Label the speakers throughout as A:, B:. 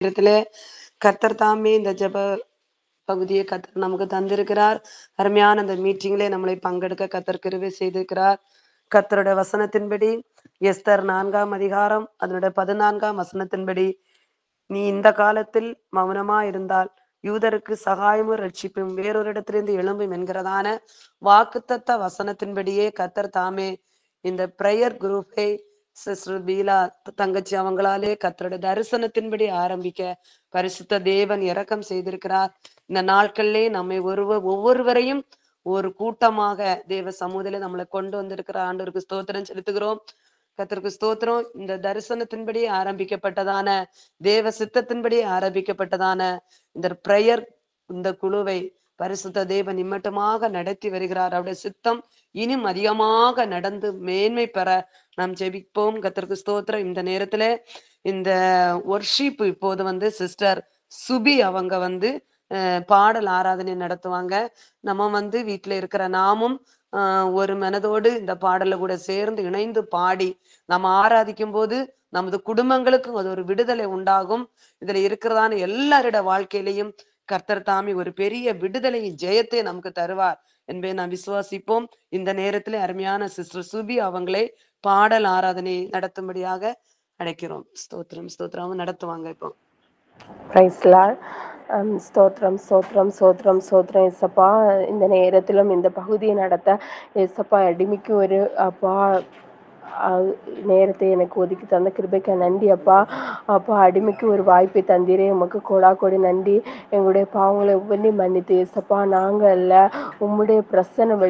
A: நேரத்திலே கர்த்தர் தாமே இந்த ஜெப பகுதியை கர்த்தர் நமக்கு தந்திருக்கிறார். அருமையான அந்த மீட்டிங்லே நம்மளை பங்கெடுக்க கர்த்தர் கிருபை செய்திருக்கிறார். கர்த்தருடைய வசனத்தின்படி எஸ்தர் 4ஆம் அதிகாரம் அதனுடைய 14ஆம் வசனத்தின்படி, நீ இந்த காலத்தில் மௌனமா இருந்தால் யூதருக்கு சகாயமும் ரட்சிப்பும் வேறொரு இடத்திலிருந்து எழும்பும் என்கிறதான வாக்குத்தத்த வசனத்தின்படியே கர்த்தர் தாமே இந்த பிரேயர் குரூப்பை சிஸ்டர் பீலா தங்கச்சி அவங்களாலே கர்த்தருடைய தரிசனத்தின்படி ஆரம்பிக்க பரிசுத்த தேவன் இரக்கம் செய்திருக்கிறார். இந்த நாட்களிலே நம்மை ஒவ்வொருவரையும் ஒரு கூட்டமாக தேவ சமூகத்திலே நம்மளை கொண்டு வந்திருக்கிற ஆண்டவருக்கு ஸ்தோத்திரம் செலுத்துகிறோம். கர்த்தருக்கு ஸ்தோத்திரம். இந்த தரிசனத்தின்படி ஆரம்பிக்கப்பட்டதான தேவ சித்தத்தின்படி ஆரம்பிக்கப்பட்டதான இந்த பிரேயர் இந்த குழுவை பரிசுத்த தேவன் இம்மட்டுமாக நடத்தி வருகிறார். அவருடைய சித்தம் இனியும் அதிகமாக நடந்து மேன்மை பெற நாம் ஜெபிப்போம். கர்த்தருக்கு ஸ்தோத்திரம். இந்த நேரத்துல இந்த ஒர்ஷிப் இப்போது சிஸ்டர் சுபி அவங்க பாடல் ஆராதனை நடத்துவாங்க. நம்ம வீட்டுல இருக்கிற நாமும் ஒரு மனதோடு இந்த பாடல கூட சேர்ந்து இணைந்து பாடி நம்ம ஆராதிக்கும் போது நமது குடும்பங்களுக்கும் அது ஒரு விடுதலை உண்டாகும். இதுல இருக்கிறதான எல்லாரோட வாழ்க்கையிலையும் கர்த்தர் தாமி ஒரு பெரிய விடுதலையின் ஜெயத்தை நமக்கு தருவார் என்பதை நாம் விசுவாசிப்போம். இந்த நேரத்துல அருமையான சிஸ்டர் சுபி அவங்களை பாடல் ஆராதனை நடத்தும்படியாக அழைக்கிறோம். ஸ்தோத்திரம் ஸ்தோத்திரம் நடத்துவாங்க. இப்போ
B: பிரைஸ் லார்ட். ஸ்தோத்திரம் ஸ்தோத்திரம் ஸ்தோத்திரம் ஸ்தோத்திரம் ஏசப்பா. இந்த நேரத்திலும் இந்த பகுதியை நடத்த ஏசப்பா அடிமைக்கு ஒரு அப்பா நேரத்தை எனக்கு ஒதுக்கி தந்த கிருபைக்கு நன்றி அப்பா. அப்பா அடிமைக்கு ஒரு வாய்ப்பை தந்தீரே, உமக்கு கோடா கோடி நன்றி. எங்களுடைய பாவங்களை ஒவ்வொன்றையும் மன்னித்து ஏசப்பா, நாங்கள் அல்ல உம்முடைய பிரசன்னம்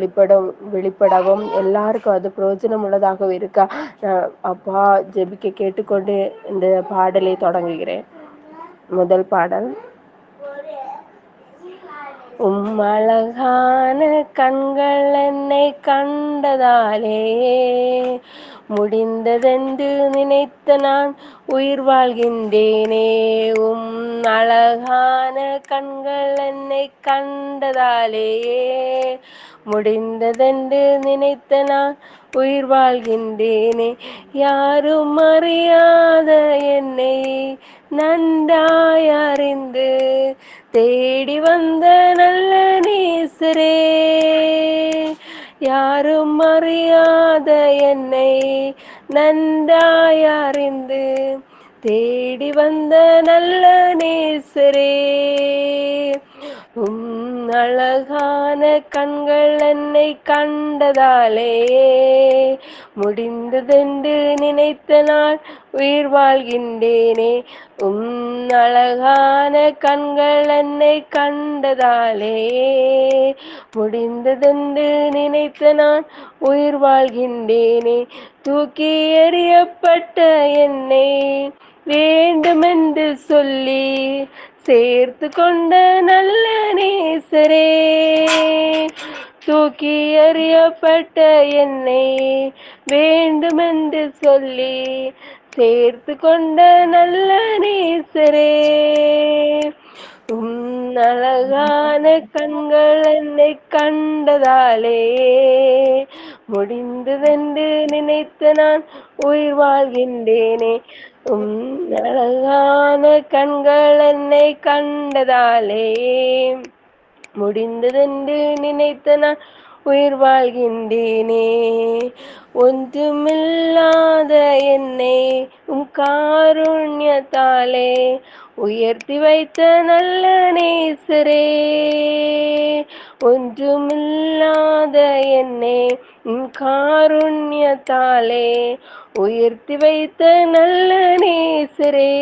B: வெளிப்படவும் எல்லாருக்கும் அது பிரயோஜனம் உள்ளதாக இருக்கா அப்பா ஜெபிக்க கேட்டுக்கொண்டு இந்த பாடலை தொடங்குகிறேன். முதல் பாடல். அழகான கண்கள் என்னை கண்டதாலே முடிந்ததென்று நினைத்த நான் உயிர் வாழ்கின்றேனே. அழகான கண்கள் என்னை கண்டதாலே முடிந்ததென்று நினைத்த நான் உயிர் வாழ்கின்றேனே. யாரும் அறியாத என்னை நன்றாய் அறிந்து தேடி வந்த நல்ல நேசரே. யாரும் அறியாத என்னை நன்றாய் அறிந்து தேடி வந்த நல்ல நேசரே. அழகான கண்கள் என்னை கண்டதாலே முடிந்ததென்று நினைத்த நான் உயிர் வாழ்கின்றேனே. அழகான கண்கள் என்னை கண்டதாலே முடிந்ததென்று நினைத்த நான் உயிர் வாழ்கின்றேனே. தூக்கி எறியப்பட்ட என்னை வேண்டுமென்று சொல்லி சேர்த்து கொண்ட நல்ல நேசரே. தூக்கி எறியப்பட்ட என்னை வேண்டுமென்று சொல்லி சேர்த்து கொண்ட நல்ல நேசரே. அழகான கண்கள் என்னை கண்டதாலே முடிந்ததென்று நினைத்த நான் உயிர் வாழ்கின்றேனே. அழகான கண்கள் என்னை கண்டதாலே முடிந்ததென்று நினைத்த நான் உயிர் வாழ்கின்றேனே. ஒன்றுமில்லாத என்னை காருண்யத்தாலே உயர்த்தி வைத்த நல்ல நேசரே. ஒன்றுமில்லாத என்னை காருண்யத்தாலே உயர்த்தி வைத்த நல்ல நேசரே.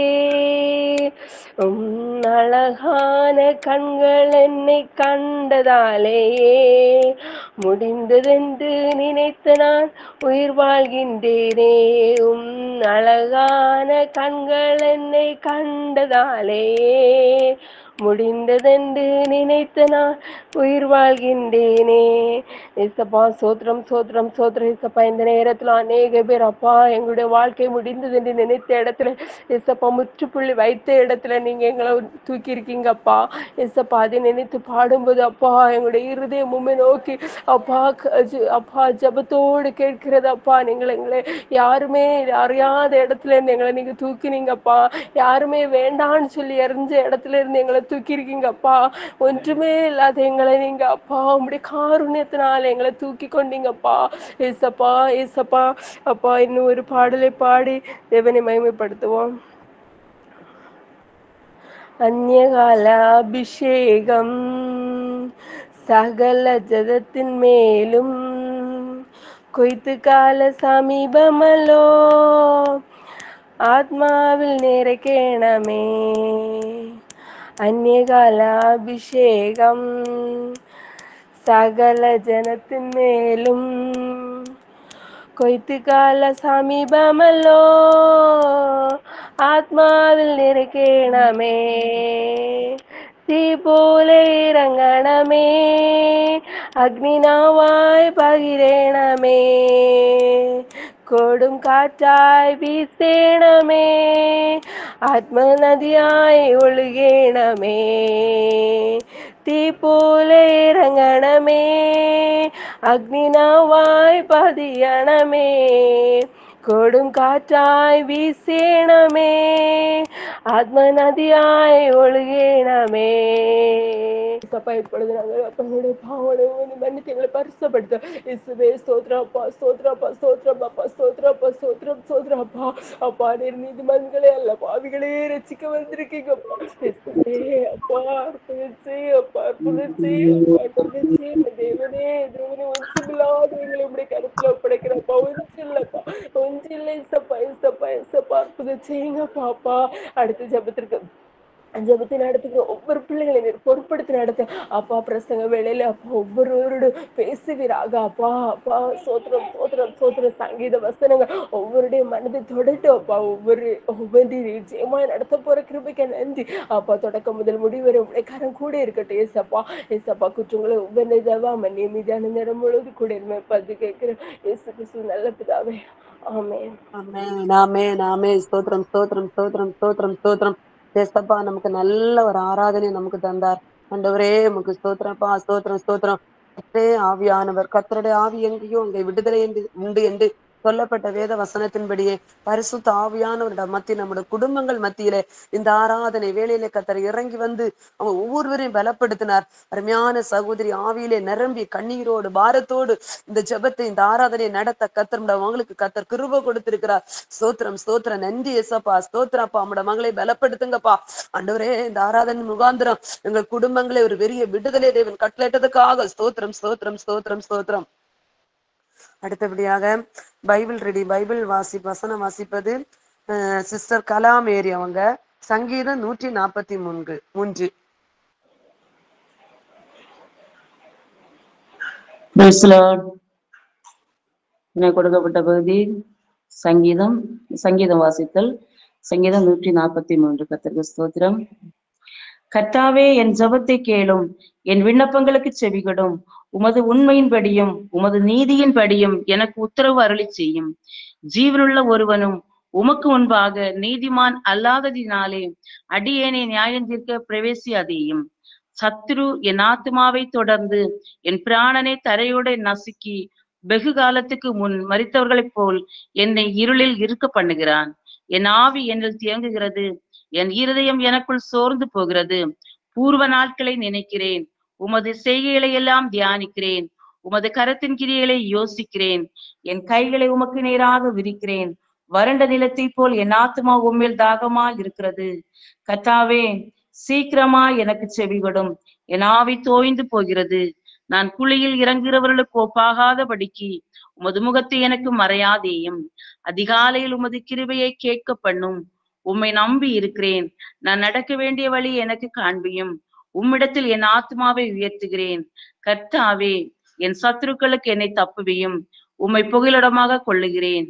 B: அழகான கண்கள் என்னை கண்டதாலே முடிந்ததென்று நினைத்த நான் உயிர் வாழ்கின்றேனே. அழகான கண்கள் என்னை கண்டதாலே முடிந்ததென்று நினைத்த நான் உயிர் வாழ்கின்றேனே. ஏசப்பா சோத்திரம் சோத்திரம் சோத்திரம் ஏசப்பா. இந்த நேரத்துல அநேக பேர் அப்பா எங்களுடைய வாழ்க்கை முடிந்தது என்று நினைத்த இடத்துல ஏசப்பா முற்றுப்புள்ளி வைத்த இடத்துல நீங்க எங்களை தூக்கி இருக்கீங்கப்பா. ஏசப்பா அதை நினைத்து பாடும்போது அப்பா எங்களுடைய இருதயம் உம்மை நோக்கி அப்பா அப்பா ஜபத்தோடு கேட்கிறது அப்பா. நீங்கள் எங்களை யாருமே அறியாத இடத்துல இருந்து எங்களை நீங்க தூக்கினீங்கப்பா. யாருமே வேண்டான்னு சொல்லி எறிஞ்ச இடத்துல இருந்து எங்களை தூக்கி இருக்கீங்கப்பா. ஒன்றுமே இல்லாத எங்களை நீங்க அப்பா உங்களுடைய காருண்யத்தினால எங்களை தூக்கி கொண்டீங்கப்பா. ஏசப்பா ஏசப்பா. அப்பா இன்னும் ஒரு பாடலை பாடி தேவனை மகிமைப்படுத்துவோம். அந்நியகால அபிஷேகம் சகல ஜதத்தின் மேலும் கொய்த்து கால சமீபமலோ ஆத்மாவில் நிறைக்கேணமே. அந்நியகால அபிஷேகம் சகல ஜனத்தின் மேலும் கொய்த்து கால சமீபமல்லோ ஆத்மாவில் நிறைக்கேணமே. தீ போல இறங்கணமே அக்னினாவாய் பகிரேணமே. கொடும் காற்றாய் வீசேணமே ஆத்ம நதியாய் ஒழுகேணமே. தீ போல இறங்கணமே அக்னினாவாய் பதியணமே. கொடும் காற்றாய் வீசேணமே ஆத்ம நதியாய் ஒழுகேணமே. அப்பா இப்பொழுது நாங்கள் அப்பனுடைய பாவனை மன்னித்து எங்களை பரிசுப்படுத்த இயேசுவே ஸ்தோத்திரப்பா ஸ்தோத்திரப்பா ஸ்தோத்திரப்பா ஸ்தோத்திரப்பா ஸ்தோத்திரம் ஸ்தோத்திரப்பா. அப்பா நீர் நீதிமன்களே அல்ல பாவிகளே ரசிக்க வந்திருக்கீங்கப்பா. இயேசுவே அப்பா அற்புதம் செய் அப்பா அற்புதம் செய் அப்பா அற்புதம் செய். தேவனே தேவனே ஒன்றுமில்லாத எங்களை உடைய கருத்துல ஒப்படைக்கிறப்பா. ஒன்றில்லப்பா ஒன்றில்லை இசப்பா இசப்பா இசப்பா அற்புதம் செய்யுங்கப்பா. அப்பா அடுத்த ஜபத்தை நடத்துகிற ஒவ்வொரு பிள்ளைகளையும் நீர் பொறுப்படுத்தி நடத்த அப்பா. பிரசங்க வேளையில அப்பா ஒவ்வொருவரோடு பேசுவீராக அப்பா. அப்பா சோத்திரம் சோத்திரம் சோத்திரம். சங்கீத வசனங்கள் ஒவ்வொருடைய மனதை தொடட்டும் அப்பா. ஒவ்வொரு நிச்சயமாய் நடத்த போற கிருபைக்கு நன்றி அப்பா. தொடக்கம் முதல் முடிவரை உடைய கரம் கூட இருக்கட்டும் ஏசப்பா. ஏசப்பா குற்றங்களை ஒவ்வொரு ஜவா மன்னிய மீதான நேரம் முழுவது கூட இருப்பது கேட்கிறேன் இயேசு கிறிஸ்து நல்ல பிதாவே. ஆமென்.
A: ஆமென் ஆமென் ஆமென். ஸ்தோத்திரம் ஸ்தோத்திரம் ஸ்தோத்திரம் ஸ்தோத்திரம் ஸ்தோத்திரம். ஏசப்பா நமக்கு நல்ல ஒரு ஆராதனை நமக்கு தந்தார். ஆண்டவரே உமக்கு ஸ்தோத்திரப்பா ஸ்தோத்திரம் ஸ்தோத்திரம். கர்த்தரே ஆவியானவர் கர்த்தருடைய ஆவி எங்கேயோ அங்கே விடுதலை உண்டு என்று சொல்லப்பட்ட வேத வசனத்தின்படியே பரிசுத்த ஆவியானவருடைய மத்திய நம்முடைய குடும்பங்கள் மத்தியிலே இந்த ஆராதனை வேளையிலே கர்த்தர் இறங்கி வந்து அவங்க ஒவ்வொருவரையும் பலப்படுத்தினார். அருமையான சகோதரி ஆவியிலே நிரம்பி கண்ணீரோடு பாரத்தோடு இந்த ஜெபத்தை இந்த ஆராதனையை நடத்த கர்த்தர் அவங்களுக்கு கர்த்தர் கிருபை கொடுத்திருக்கிறார். ஸ்தோத்திரம் ஸ்தோத்திரம். நன்றி ஏசப்பா ஸ்தோத்திரப்பா. நம்முடைய மகளை பலப்படுத்துங்கப்பா. ஆண்டவரே இந்த ஆராதனை முகாந்திரம் எங்கள் குடும்பங்களை ஒரு பெரிய விடுதலை தேவன் கட்டளையிட்டதுக்காக ஸ்தோத்திரம் ஸ்தோத்திரம் ஸ்தோத்திரம் ஸ்தோத்திரம். அடுத்தபடியாக பைபிள் ரெடி பைபிள் வசனம் வாசிப்பது சிஸ்டர் கலாமேரி. அவங்க சங்கீதம் 143.
C: கொடுக்கப்பட்ட பகுதி சங்கீதம் வாசித்தல். சங்கீதம் 143. கர்த்தருக்கு ஸ்தோத்திரம். கர்த்தாவே என் ஜெபத்தை கேளும், என் விண்ணப்பங்களுக்கு செவிகொடும். உமது உண்மையின்படியும் உமது நீதியின்படியும் எனக்கு உத்தரவு அருளி செய்யும். ஜீவனுள்ள ஒருவனும் உமக்கு முன்பாக நீதிமான் அல்லாததினாலே அடியேனை நியாயம் தீர்க்க பிரவேசியாதேயும். சத்துரு என் ஆத்மாவை தொடர்ந்து என் பிராணனை தரையோட நசுக்கி வெகு காலத்துக்கு முன் மரித்தவர்களைப் போல் என்னை இருளில் இருக்க பண்ணுகிறான். என் ஆவி என்னில் தியங்குகிறது, என் இருதயம் எனக்குள் சோர்ந்து போகிறது. பூர்வ நாட்களை நினைக்கிறேன், உமது செய்கைகளை எல்லாம் தியானிக்கிறேன். உமது கரத்தின் கிரியைகளை யோசிக்கிறேன். என் கைகளை உமக்கு நேராக விரிக்கிறேன். வறண்ட நிலத்தை போல் என் ஆத்மா உம்மேல் தாகமா இருக்கிறது. கர்த்தாவே சீக்கிரமா எனக்கு செவிகொடும். என் ஆவி தோய்ந்து போகிறது. நான் குழியில் இறங்குகிறவர்களுக்கு ஒப்பாகாதபடிக்கு உமது முகத்தை எனக்கு மறையாதேயும். அதிகாலையில் உமது கிருபையை கேட்க பண்ணும். உம்மை நம்பி இருக்கிறேன். நான் நடக்க வேண்டிய வழி எனக்கு காண்பியும். உம்மிடத்தில் என் ஆத்மாவை உயர்த்துகிறேன். கர்த்தாவே என் சத்துருக்களுக்கு என்னை தப்புவியும். உம்மை புகலிடமாக கொள்ளுகிறேன்.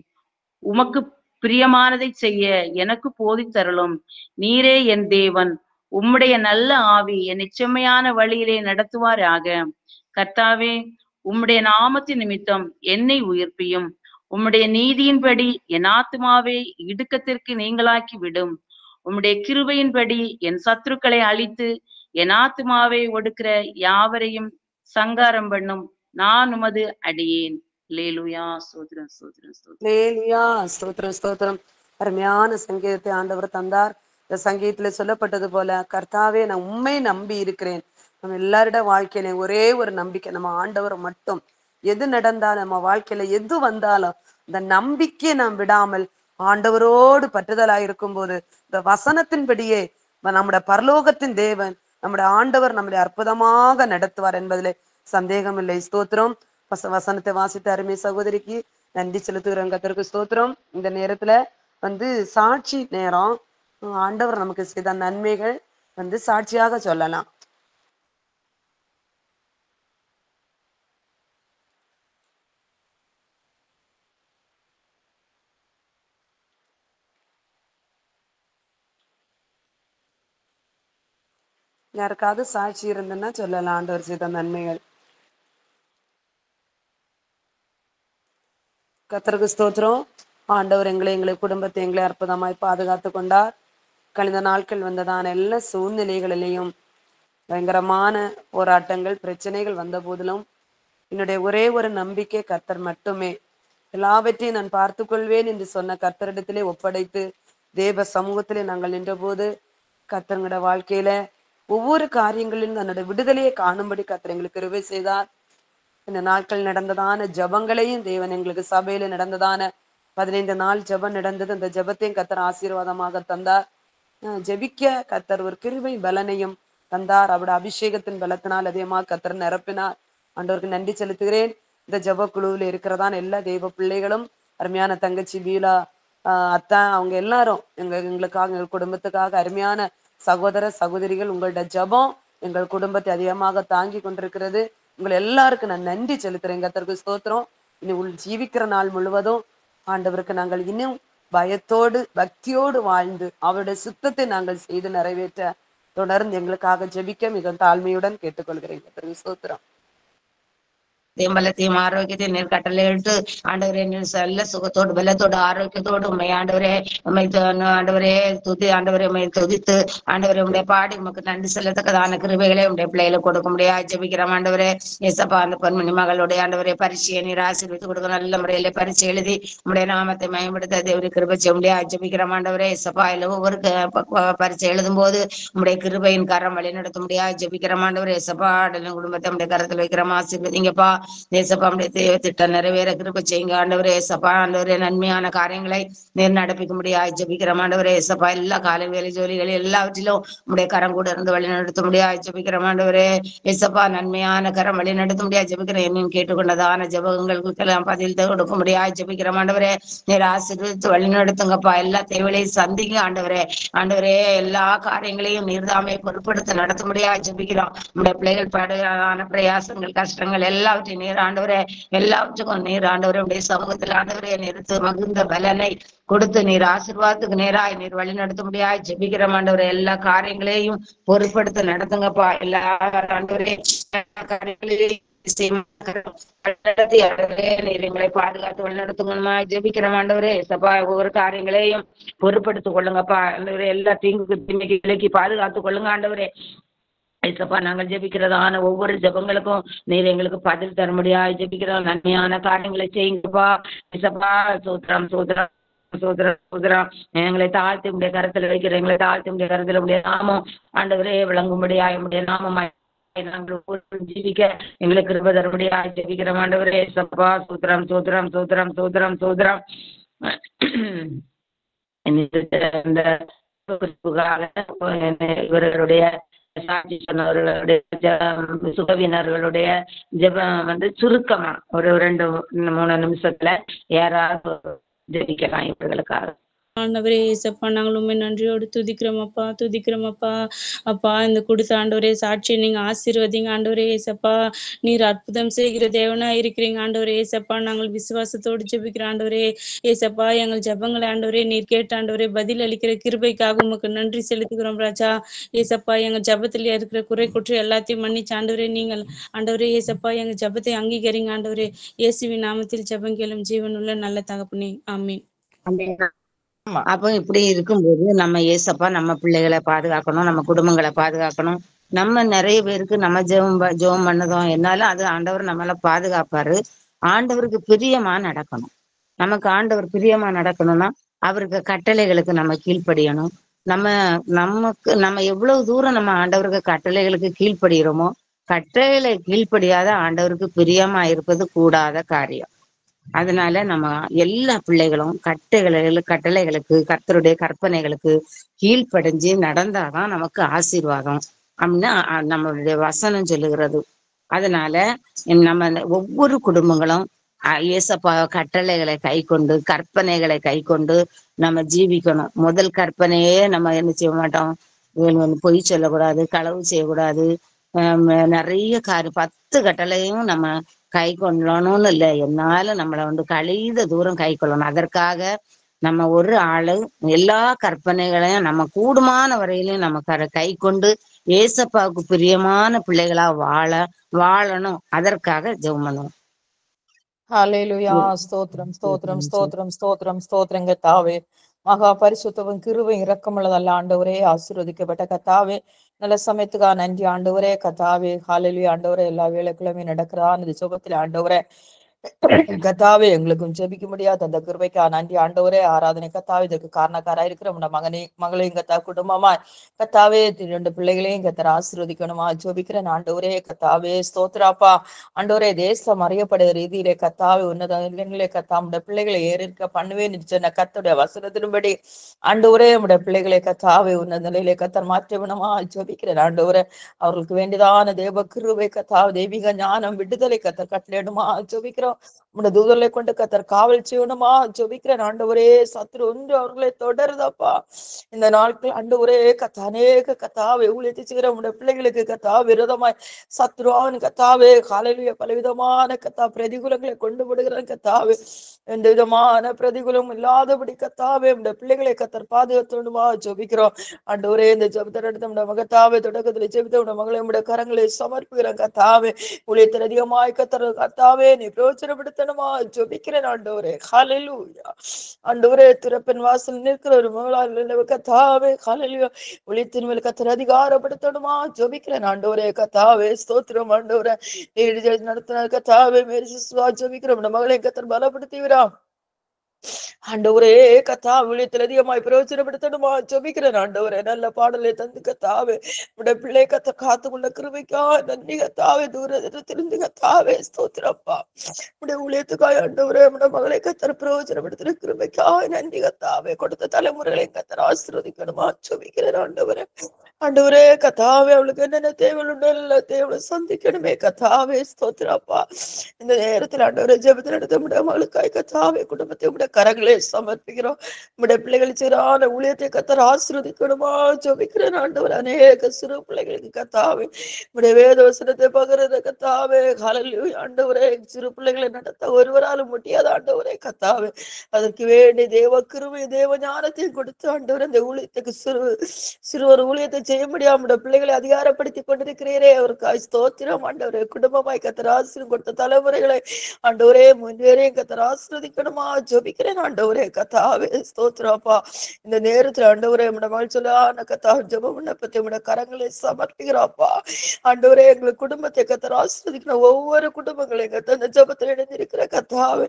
C: உமக்கு பிரியமானதை செய்ய எனக்கு போதித்தருளும். நீரே என் தேவன், உம்முடைய நல்ல ஆவி என்னை செம்மையான வழியிலே நடத்துவாராக. கர்த்தாவே, உம்முடைய நாமத்தின் நிமித்தம் என்னை உயிர்ப்பியும். உம்முடைய நீதியின்படி என் ஆத்துமாவை இடுக்கத்திற்கு நீங்களாக்கி விடும். உம்முடைய கிருபையின்படி என் சத்துருக்களை அழித்து என் ஆத்துமாவை ஒடுக்கிற யாவரையும் சங்காரம் பண்ணும். நான் உமது அடியேன். அல்லேலூயா. ஸ்தோத்திரம், ஸ்தோத்திரம், ஸ்தோத்திரம்.
A: அல்லேலூயா. ஸ்தோத்திரம், ஸ்தோத்திரம். அருமையான சங்கீதத்தை ஆண்டவர் தந்தார். இந்த சங்கீதத்துல சொல்லப்பட்டது போல, கர்த்தாவே நான் உண்மை நம்பி இருக்கிறேன். நம்ம எல்லாரோட வாழ்க்கையில ஒரே ஒரு நம்பிக்கை, நம்ம ஆண்டவர் மட்டும். எது நடந்தாலும் நம்ம வாழ்க்கையில எது வந்தாலும் இந்த நம்பிக்கையை நாம் விடாமல் ஆண்டவரோடு பற்றுதலா இருக்கும் போது இந்த வசனத்தின்படியே நம்முடைய பரலோகத்தின் தேவன் நம்முடைய ஆண்டவர் நம்முடைய அற்புதமாக நடத்துவார் என்பதிலே சந்தேகம் இல்லை. ஸ்தோத்திரம். வசனத்தை வாசித்த அருமை சகோதரிக்கு நன்றி செலுத்துகிறோம். கர்த்தருக்கு ஸ்தோத்திரம். இந்த நேரத்துல சாட்சி நேரம். ஆண்டவர் நமக்கு செய்த நன்மைகள் சாட்சியாக சொல்லலாம். யாருக்காவது சாட்சி இருந்துன்னா சொல்லலாம் ஆண்டவர் செய்த நன்மைகள். கர்த்தருக்கு ஸ்தோத்திரம். ஆண்டவர் எங்களை குடும்பத்தை எங்களை அற்புதமாய் பாதுகாத்து கொண்டார். கழிந்த நாட்கள் வந்ததான எல்லா சூழ்நிலைகளிலையும் பயங்கரமான போராட்டங்கள் பிரச்சனைகள் வந்த போதிலும் என்னுடைய ஒரே ஒரு நம்பிக்கை கர்த்தர் மட்டுமே. எல்லாவற்றையும் நான் பார்த்து கொள்வேன் என்று சொன்ன கர்த்தரிடத்திலே ஒப்படைத்து தேவ சமூகத்திலே நாங்கள் நின்ற போது கர்த்தருடைய வாழ்க்கையில ஒவ்வொரு காரியங்களிலும் தன்னுடைய விடுதலையை காணும்படி கர்த்தர் எங்களுக்கு கிருபை செய்தார். இந்த நாட்கள் நடந்ததான ஜபங்களையும் தேவன் எங்களுக்கு சபையில நடந்ததான 15 நாள் ஜபம் நடந்தது. அந்த ஜபத்தையும் கர்த்தர் ஆசீர்வாதமாக தந்தார். ஜெபிக்க கர்த்தர் ஒரு கிருபை பலனையும் தந்தார். அவருடைய அபிஷேகத்தின் பலத்தினால் அதிகமாக கர்த்தர் நிரப்பினார். ஆண்டவருக்கு நன்றி செலுத்துகிறேன். இந்த ஜப குழுவில் இருக்கிறதான எல்லா தெய்வ பிள்ளைகளும், அருமையான தங்கச்சி பீலா, அத்தா, அவங்க எல்லாரும் எங்களுக்காக எங்கள் குடும்பத்துக்காக அருமையான சகோதர சகோதரிகள், உங்களோட ஜபம் எங்கள் குடும்பத்தை அதிகமாக தாங்கி கொண்டிருக்கிறது. உங்களை எல்லாருக்கும் நான் நன்றி செலுத்துறேன். கர்த்தருக்கு ஸ்தோத்திரம். இனி ஜீவிக்கிற நாள் முழுவதும் ஆண்டவருக்கு நாங்கள் இன்னும் பயத்தோடு பக்தியோடு வாழ்ந்து அவருடைய சுத்தத்தை நாங்கள் செய்து நிறைவேற்ற தொடர்ந்து எங்களுக்காக ஜெபிக்க மிக தாழ்மையுடன் கேட்டுக்கொள்கிறேன். கர்த்தருக்கு ஸ்தோத்திரம்.
D: பலத்தையும் ஆரோக்கியத்தையும் நீர் கட்டளையிட்டு ஆண்டவரே, நீர் நல்ல சுகத்தோடு பலத்தோடு ஆரோக்கியத்தோடு உண்மை ஆண்டவரே, ஆண்டவரே துதி ஆண்டவரே உண்மை துதித்து ஆண்டவரே உடைய பாடி உமக்கு நன்றி செல்லத்தக்கதான கிருபைகளை உடைய பிள்ளைகளை கொடுக்க முடியாது ஜெபிக்கிறோம். ஆண்டவரே எசப்பா, அந்த பொன்மணி மகளுடைய ஆண்டவரே பரிசையை நீர் ஆசீர்வித்து கொடுக்க, நல்ல முறையில பரிசை எழுதி உடைய நாமத்தை மேம்படுத்த தேவரி கிருபை செய்ய முடியாது ஜெபிக்கிறோம். ஆண்டவரே எசப்பா, இல்ல ஒவ்வொரு பரிசை எழுதும் போது உடைய கிருபையின் கரம் வழி நடத்த முடியாது ஜெபிக்கிறோம். ஆண்டவரே எசப்பா, குடும்பத்தை உடைய கரத்தில் வைக்கிறோம், ஆசீர்வதிங்கப்பா. ஏசப்பா தேவ திட்டம் நிறைவேற கிருபை செய்யுங்க ஆண்டவரே. ஏசப்பா ஆண்டவரே, நன்மையான காரியங்களை நேர் நடப்பிக்க முடியாது ஜெபிக்கிறோம். ஆண்டவரே ஏசப்பா, எல்லா காலை வேலை ஜோலிகள் எல்லாவற்றிலும் உடைய கரம் கூட இருந்து வழி நடத்த முடியாது ஜெபிக்கிறோம். ஆண்டவரே ஏசப்பா, நன்மையான கரம் வழி நடத்த முடியாது ஜெபிக்கிறேன். என்னையும் கேட்டுக்கொண்டதான ஜெபங்களுக்கெல்லாம் பதில் கொடுக்க முடியாது ஜெபிக்கிறோம். ஆண்டவரே நேர் ஆசீர்வதித்து வழி நடத்துங்கப்பா. எல்லா தேவைகளையும் சந்திங்க ஆண்டவரே. ஆண்டவரே, எல்லா காரியங்களையும் நீர்தாமே பொருட்படுத்த நடத்த முடியாது ஜெபிக்கிறோம். உடைய பிள்ளைகள் படையான பிரயாசங்கள் கஷ்டங்கள் எல்லாவற்றையும் நீர் ஆண்டவரே, எல்லாவற்றுக்கும் நீர் ஆண்டவரே உடைய சமூகத்தில் ஆண்டவரே நிறுத்து மகிழ்ந்த பலனை கொடுத்து நீர் ஆசீர்வாதத்துக்கு நேராய் நீர் வழி நடத்த முடியாது ஜெபிக்கிற ஆண்டவரே. எல்லா காரியங்களையும் பொருட்படுத்த நடத்துங்கப்பா. எல்லா ஆண்டவரே காரியங்களையும் நீர் எங்களை பாதுகாத்து வழி நடத்துங்கம்மா ஜெபிக்கிற ஆண்டவரே. சபா ஒவ்வொரு காரியங்களையும் பொருட்படுத்திக் கொள்ளுங்கப்பா. எல்லா தீங்குக்கு தீமைக்கு விலக்கி பாதுகாத்துக் கொள்ளுங்க ஆண்டவரே. ஐசப்பா, நாங்கள் ஜெபிக்கிறதான ஒவ்வொரு ஜெபங்களுக்கும் நீர் எங்களுக்கு பதில் தர முடியாது ஜெபிக்கிறோம். நன்மையான காரியங்களை செய்யுங்கப்பா. ஐசப்பா, சூத்திரம் சூத்திரம் சூத்திரம் சூத்திரம் எங்களை தாழ்த்தி உடைய கருத்துல வைக்கிற, எங்களை தாழ்த்தி உடைய கருத்துல உடைய நாமம் ஆண்டவரே விளங்கும்படியாய் உடைய நாமம் நாங்கள் ஜீவிக்க எங்களுக்கு கிருபை தரும்படியாய் ஜெபிக்கிறோம் ஆண்டவரே. ஐசப்பா, சூத்திரம் சூத்திரம் சூத்திரம் சூத்திரம் சூத்திரம் இவர்களுடைய சாட்சி சொன்னவர்களுடைய சுகவினர்களுடைய ஜெபம் சுருக்கமா ஒரு 2-3 நிமிஷத்துல யாராவது ஜெபிக்கலாம் இவர்களுக்காக.
E: ஆண்டவரே இயேசப்பா, நாங்கள் உண்மை நன்றியோடு துதிக்கிறோம் அப்பா, துதிக்கிறோம் அப்பா. அப்பா, இந்த கொடுத்த ஆண்டவரே சாட்சியை நீங்க ஆசீர்வதிங்க ஆண்டவரே இயேசப்பா. நீர் அற்புதம் செய்கிற தேவனா இருக்கிறீங்க ஆண்டவரே இயேசப்பா. நாங்கள் விசுவாசத்தோடு ஜெபிக்கிற ஆண்டவரே இயேசப்பா. எங்கள் ஜெபங்களை ஆண்டவரே நீர் கேட்ட ஆண்டவரே பதில் அளிக்கிற கிருபைக்காக உமக்கு நன்றி செலுத்துகிறோம் ராஜா இயேசப்பா. எங்கள் ஜெபத்துல இருக்கிற குறை குற்றம் எல்லாத்தையும் மன்னிச்சு ஆண்டவரே நீங்கள் ஆண்டவரே இயேசப்பா எங்கள் ஜெபத்தை அங்கீகரிங்க ஆண்டவரே. இயேசுவின் நாமத்தில் ஜெபம் கேளும் ஜீவனுள்ள நல்ல தகப்பனே, ஆமென்.
D: அப்ப இப்படி இருக்கும்போது நம்ம ஏசப்பா நம்ம பிள்ளைகளை பாதுகாக்கணும், நம்ம குடும்பங்களை பாதுகாக்கணும். நம்ம நிறைய பேருக்கு நம்ம ஜெபம் பண்ணதும் என்னாலும் அது ஆண்டவர் நம்மள பாதுகாப்பாரு. ஆண்டவருக்கு பிரியமா நடக்கணும். நமக்கு ஆண்டவர் பிரியமா நடக்கணும்னா அவருக்கு கட்டளைகளுக்கு நம்ம கீழ்ப்படியணும். நம்ம எவ்வளவு தூரம் நம்ம ஆண்டவருக்கு கட்டளைகளுக்கு கீழ்ப்படுகிறோமோ, கட்டளை கீழ்ப்படியாத ஆண்டவருக்கு பிரியமா இருப்பது கூடாத காரியம். அதனால நம்ம எல்லா பிள்ளைகளும் கட்டளைகளுக்கு கர்த்தருடைய கற்பனைகளுக்கு கீழ்ப்படிஞ்சு நடந்தாதான் நமக்கு ஆசீர்வாதம் அப்படின்னா நம்மளுடைய வசனம் சொல்லுகிறது. அதனால நம்ம ஒவ்வொரு குடும்பங்களும் இயேசப்பா கட்டளைகளை கை கொண்டு கற்பனைகளை கை கொண்டு நம்ம ஜீவிக்கணும். முதல் கற்பனையே நம்ம என்ன செய்ய மாட்டோம், பொய் சொல்லக்கூடாது, களவு செய்யக்கூடாது, நிறைய 10 கட்டளையும் நம்ம கை கொள்ளணும்னு இல்லை, என்னால நம்மளை கழித தூரம் கை கொள்ளணும். அதற்காக நம்ம ஒரு ஆளு எல்லா கற்பனைகளையும் நம்ம கூடுமான வரையிலும் நம்ம கை கொண்டு ஏசப்பாவுக்கு பிரியமான பிள்ளைகளா வாழணும். அதற்காக ஜெபம் பண்ணுவோம்.
F: ஹல்லேலூயா. ஸ்தோத்திரம் ஸ்தோத்திரம் ஸ்தோத்திரம் ஸ்தோத்திரம் ஸ்தோத்திரம் கர்த்தாவே. மகா பரிசுத்தவும் கிருபை இரக்கமுள்ளதல்ல ஆண்டவரே, ஆசீர்வதிக்கப்பட்ட கர்த்தாவே. நல்ல சமயத்துக்கா நன்றி ஆண்டவரே கர்த்தாவே. ஹல்லேலூயா ஆண்டவரே. எல்லா வேலைக்கிழமையும் நடக்கிறான் இந்த சுபத்தில் ஆண்டவரே கர்த்தாவே எங்களுக்கும் ஜெபிக்க முடியாது அந்த கிருபைக்கா நன்றி ஆண்டவரே. ஆராதனை கர்த்தாவே இதற்கு காரணக்காரா இருக்கிற உங்க மகளையும் கர்த்தா குடும்பமா கர்த்தாவே 2 பிள்ளைகளையும் கர்த்தர் ஆசீர்வதிக்கணுமா ஜெபிக்கிறேன் ஆண்டவரே கர்த்தாவே. ஸ்தோத்திராப்பா ஆண்டவரே. தேசம் அறியப்படுற ரீதியிலே கர்த்தாவே உன்னத இல்லங்களே கர்த்தா உடைய பிள்ளைகளை ஏறிருக்க பண்ணுவேன் சொன்ன கர்த்தருடைய வசனத்தின்படி ஆண்டவரே உடைய பிள்ளைகளை கர்த்தாவே உன்னத நிலையிலே கர்த்தர் மாற்றணுமா ஜெபிக்கிறேன் ஆண்டவரே. அவர்களுக்கு வேண்டியதான தேவ கிருபை கர்த்தாவே தெய்வீக ஞானம் விடுதலை கர்த்தர் கட்டளையிடுமா ஜெபிக்கிறோம். உடைய தூதர்களை கொண்டு கர்த்தர் காவல் செய்யணுமா ஜெபிக்கிறேன் ஆண்டவரே. சத்துரு ஒன்று அவர்களை தொடருதப்பா இந்த நாட்கள் ஆண்டவரே கர்த்தா. அநேக கர்த்தாவே ஊழியத்தை செய்கிற உடைய பிள்ளைகளுக்கு கர்த்தா விரோதமாய் சத்ருவான் கர்த்தாவே ஹல்லேலூயா பலவிதமான கர்த்தா பிரதிகூலங்களை கொண்டு விடுகிற கர்த்தாவே. எந்த விதமான பிரதிகூலம் இல்லாதபடி கர்த்தாவே உடைய பிள்ளைகளை கர்த்தர் பாதுகாத்துணுமா ஜெபிக்கிறோம் ஆண்டவரே. இந்த ஜெபத்தை எடுத்த உடைய மகத்தாவே தொடக்கத்தில் ஜெபித்த உடைய மகளை உடைய கரங்களை சமர்ப்பிக்கிறேன் கர்த்தாவே. ஊழியத்தில் அதிகமாய் கர்த்தாவே நீ பிரயோஜனப்படுத்தணுமா ஜெபிக்கிறேன் ஆண்டவரே. ஹல்லேலூயா ஆண்டவரே. திறப்பின் வாசல் நிற்கிற ஒரு மகளால் கர்த்தாவே ஹல்லேலூயா ஊழியத்தின் மேல் கர்த்தர் அதிகாரப்படுத்தணுமா ஜெபிக்கிறேன் ஆண்டவரே கர்த்தாவே. ஸ்தோத்திரம் ஆண்டவரே. நடத்தின கர்த்தாவே மேரி சிசுவா ஜெபிக்கிறோம் உடைய மகளை கர்த்தர் பலப்படுத்துகிறா ஆண்டவரே கர்த்தா. ஊழியத்தில் அதிகமாய் பிரயோஜனப்படுத்தணுமா ஜெபிக்கிறேன் ஆண்டவரே. நல்ல பாடலை தந்து கர்த்தாவே உடைய பிள்ளை கர்த்தர் காத்துக்கொள்ள கிருபைக்கா நன்றி கர்த்தாவே. தூரத்திலிருந்து கர்த்தாவே ஸ்தோத்திரப்பா உடைய ஊழியத்துக்காய் ஆண்டவரே உடைய மகளை கர்த்தர் பிரயோஜனப்படுத்துற கிருபைக்கா நன்றி கர்த்தாவே. கொடுத்த தலைமுறைகளை கர்த்தர் ஆசீர்வதிக்கணுமா ஜெபிக்கிறேன் ஆண்டவரே. ஆண்டவரே கர்த்தாவே அவளுக்கு என்னென்ன தேவையுண்டோ எல்லா தேவையை சந்திக்கணுமே கர்த்தாவே. ஸ்தோத்திரப்பா இந்த நேரத்தில் ஆண்டவரே ஜெபத்தில் நடத்த முடியாம அவளுக்காய் கர்த்தாவே குடும்பத்தை உடைய கரங்களே சமர்ப்பிக்கிறோம். உடைய பிள்ளைகள் சிறான ஊழியத்தை கர்த்தர் ஆசீர்வதிக்கணுமா ஜெபிக்கிறேன் ஆண்டவர். அநேக சிறு பிள்ளைகளுக்கு கர்த்தாவே உடைய வேத வசனத்தை பகிர்ந்த கர்த்தாவே ஹல்லேலூயா ஆண்டவரே. சிறு பிள்ளைகளை நடத்த ஒருவராலும் முடியாத ஆண்டவரே கர்த்தாவே. அதற்கு வேண்டிய தேவ கிருபை தேவ ஞானத்தை கொடுத்து ஆண்டவர் இந்த ஊழியத்துக்கு சிறுவர் ஊழியத்தை செய்ய முடியாம பிள்ளைகளை அதிகாரப்படுத்தி கொண்டிருக்கிறீரே அவருக்காய் ஸ்தோத்திரம் ஆண்டவரே. குடும்பமாய் கர்த்தர் ஆசீர்வாதம் கொடுத்த தலைமுறைகளை ஆண்டவரே முன்னேறையும் கர்த்தர் ஆசீர்வதிக்கணுமா ஜெபிக்கிறேன் ஆண்டவரே கர்த்தாவே. ஸ்தோத்திரப்பா இந்த நேரத்தில் ஆண்டவரே உடைய மகள் சொல்லான கர்த்தா ஜெப விண்ணப்பத்தை உடைய கரங்களை சமர்ப்பிக்கிறாப்பா ஆண்டவரே. எங்களுக்கு குடும்பத்தை கர்த்தர் ஆசீர்வதிக்கணும். ஒவ்வொரு குடும்பங்களையும் கர்த்தர் இந்த ஜெபத்தில் இணைந்திருக்கிற கர்த்தாவே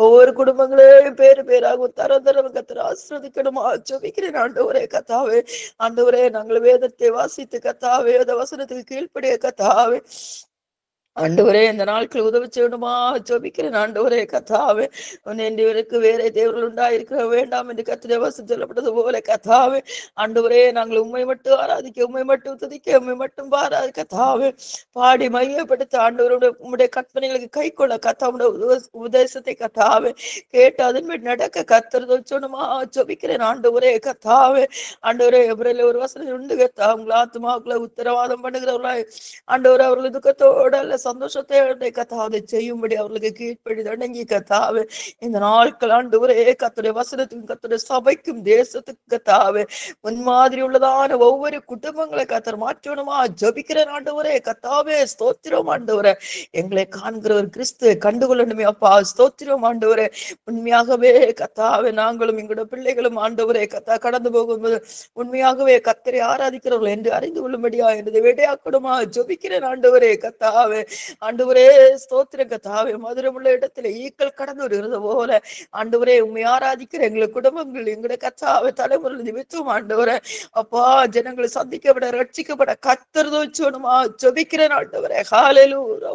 F: ஒவ்வொரு குடும்பங்களையும் பேரு பேராகவும் தரம் கர்த்தர் ஆசீர்வதிக்கணுமா ஜெபிக்கிறேன் ஆண்டவரே கர்த்தாவே. ஆண்டவரே நாங்கள் வேதத்தை வாசித்து கர்த்தாவே வேத வசனத்துக்கு கீழ்ப்படிய கர்த்தாவே ஆண்டவரே இந்த நாட்கள் உதவி செய்யணுமா ஜெபிக்கிறேன். ஆண்டவரே கத்தாவே இவருக்கு வேற தேவர்கள் உண்டாயிருக்க வேண்டாம் என்று கர்த்தருடைய வசனம் சொல்லப்பட்டது போல கத்தாவே ஆண்டவரே நாங்கள் உண்மை மட்டும் ஆராதிக்க, உண்மை மட்டும் துதிக்க, உண்மை மட்டும் பாராது கத்தாவே பாடி மையப்படுத்த ஆண்டவருடைய உம்முடைய கற்பனைகளுக்கு கை கொள்ள கத்தாவுடைய உபதேசத்தை கத்தாவே கேட்டு அதன்படி நடக்க கத்தர் சொன்னமா ஜெபிக்கிறேன். ஆண்டவரே கத்தாவே ஆண்டவரே எவரில் ஒரு வசனம் உண்டு கத்தா உங்களை ஆத்மாவுக்குள்ள உத்தரவாதம் பண்ணுகிறவர்களா ஆண்டவர் அவர்கள் துக்கத்தோட அல்ல சந்தோஷத்தோட கத்தாவை செய்யும்படி அவர்களுக்கு கீழ்ப்படி அடங்கி கத்தாவே இந்த நாட்கள் ஆண்டவரே கர்த்தருடைய வசனத்துக்கும் கர்த்தருடைய சபைக்கும் தேசத்துக்கு கத்தாவே முன்மாதிரி உள்ளதான ஒவ்வொரு குடும்பங்களை கர்த்தர் மாற்றணுமா ஜெபிக்கிறேன். ஆண்டவரே கத்தாவே ஸ்தோத்திரம். ஆண்டவரே எங்களை காண்கிற ஒரு கிறிஸ்துவை கண்டுகொள்ளணுமே அப்பா ஸ்தோத்திரம். ஆண்டவரே உண்மையாகவே கத்தாவே நாங்களும் எங்களோட பிள்ளைகளும் ஆண்டவரே கத்தா கடந்து போகும்போது உண்மையாகவே கர்த்தரை ஆராதிக்கிறவர்கள் என்று அறிந்து கொள்ளும்படியா என்று விடையாக்கணுமா ஜெபிக்கிறேன். ஆண்டவரே கத்தாவே ஆண்டவரே ஸ்தோத்திரம் கத்தாவே மதுரமுள்ள இடத்துல ஈக்கள் கடந்து வருகிறது போல ஆண்டவரே உண்மை ஆராதிக்கிற எங்களை குடும்பங்கள் எங்களுடைய கத்தாவை தலைமுறை நிமித்தம் ஆண்டவரே அப்பா ஜனங்களை சந்திக்கப்பட ரட்சிக்கப்பட கர்த்தர் தோச்சோணுமா ஜெபிக்கிறேன். ஆண்டவரே ஹalleluya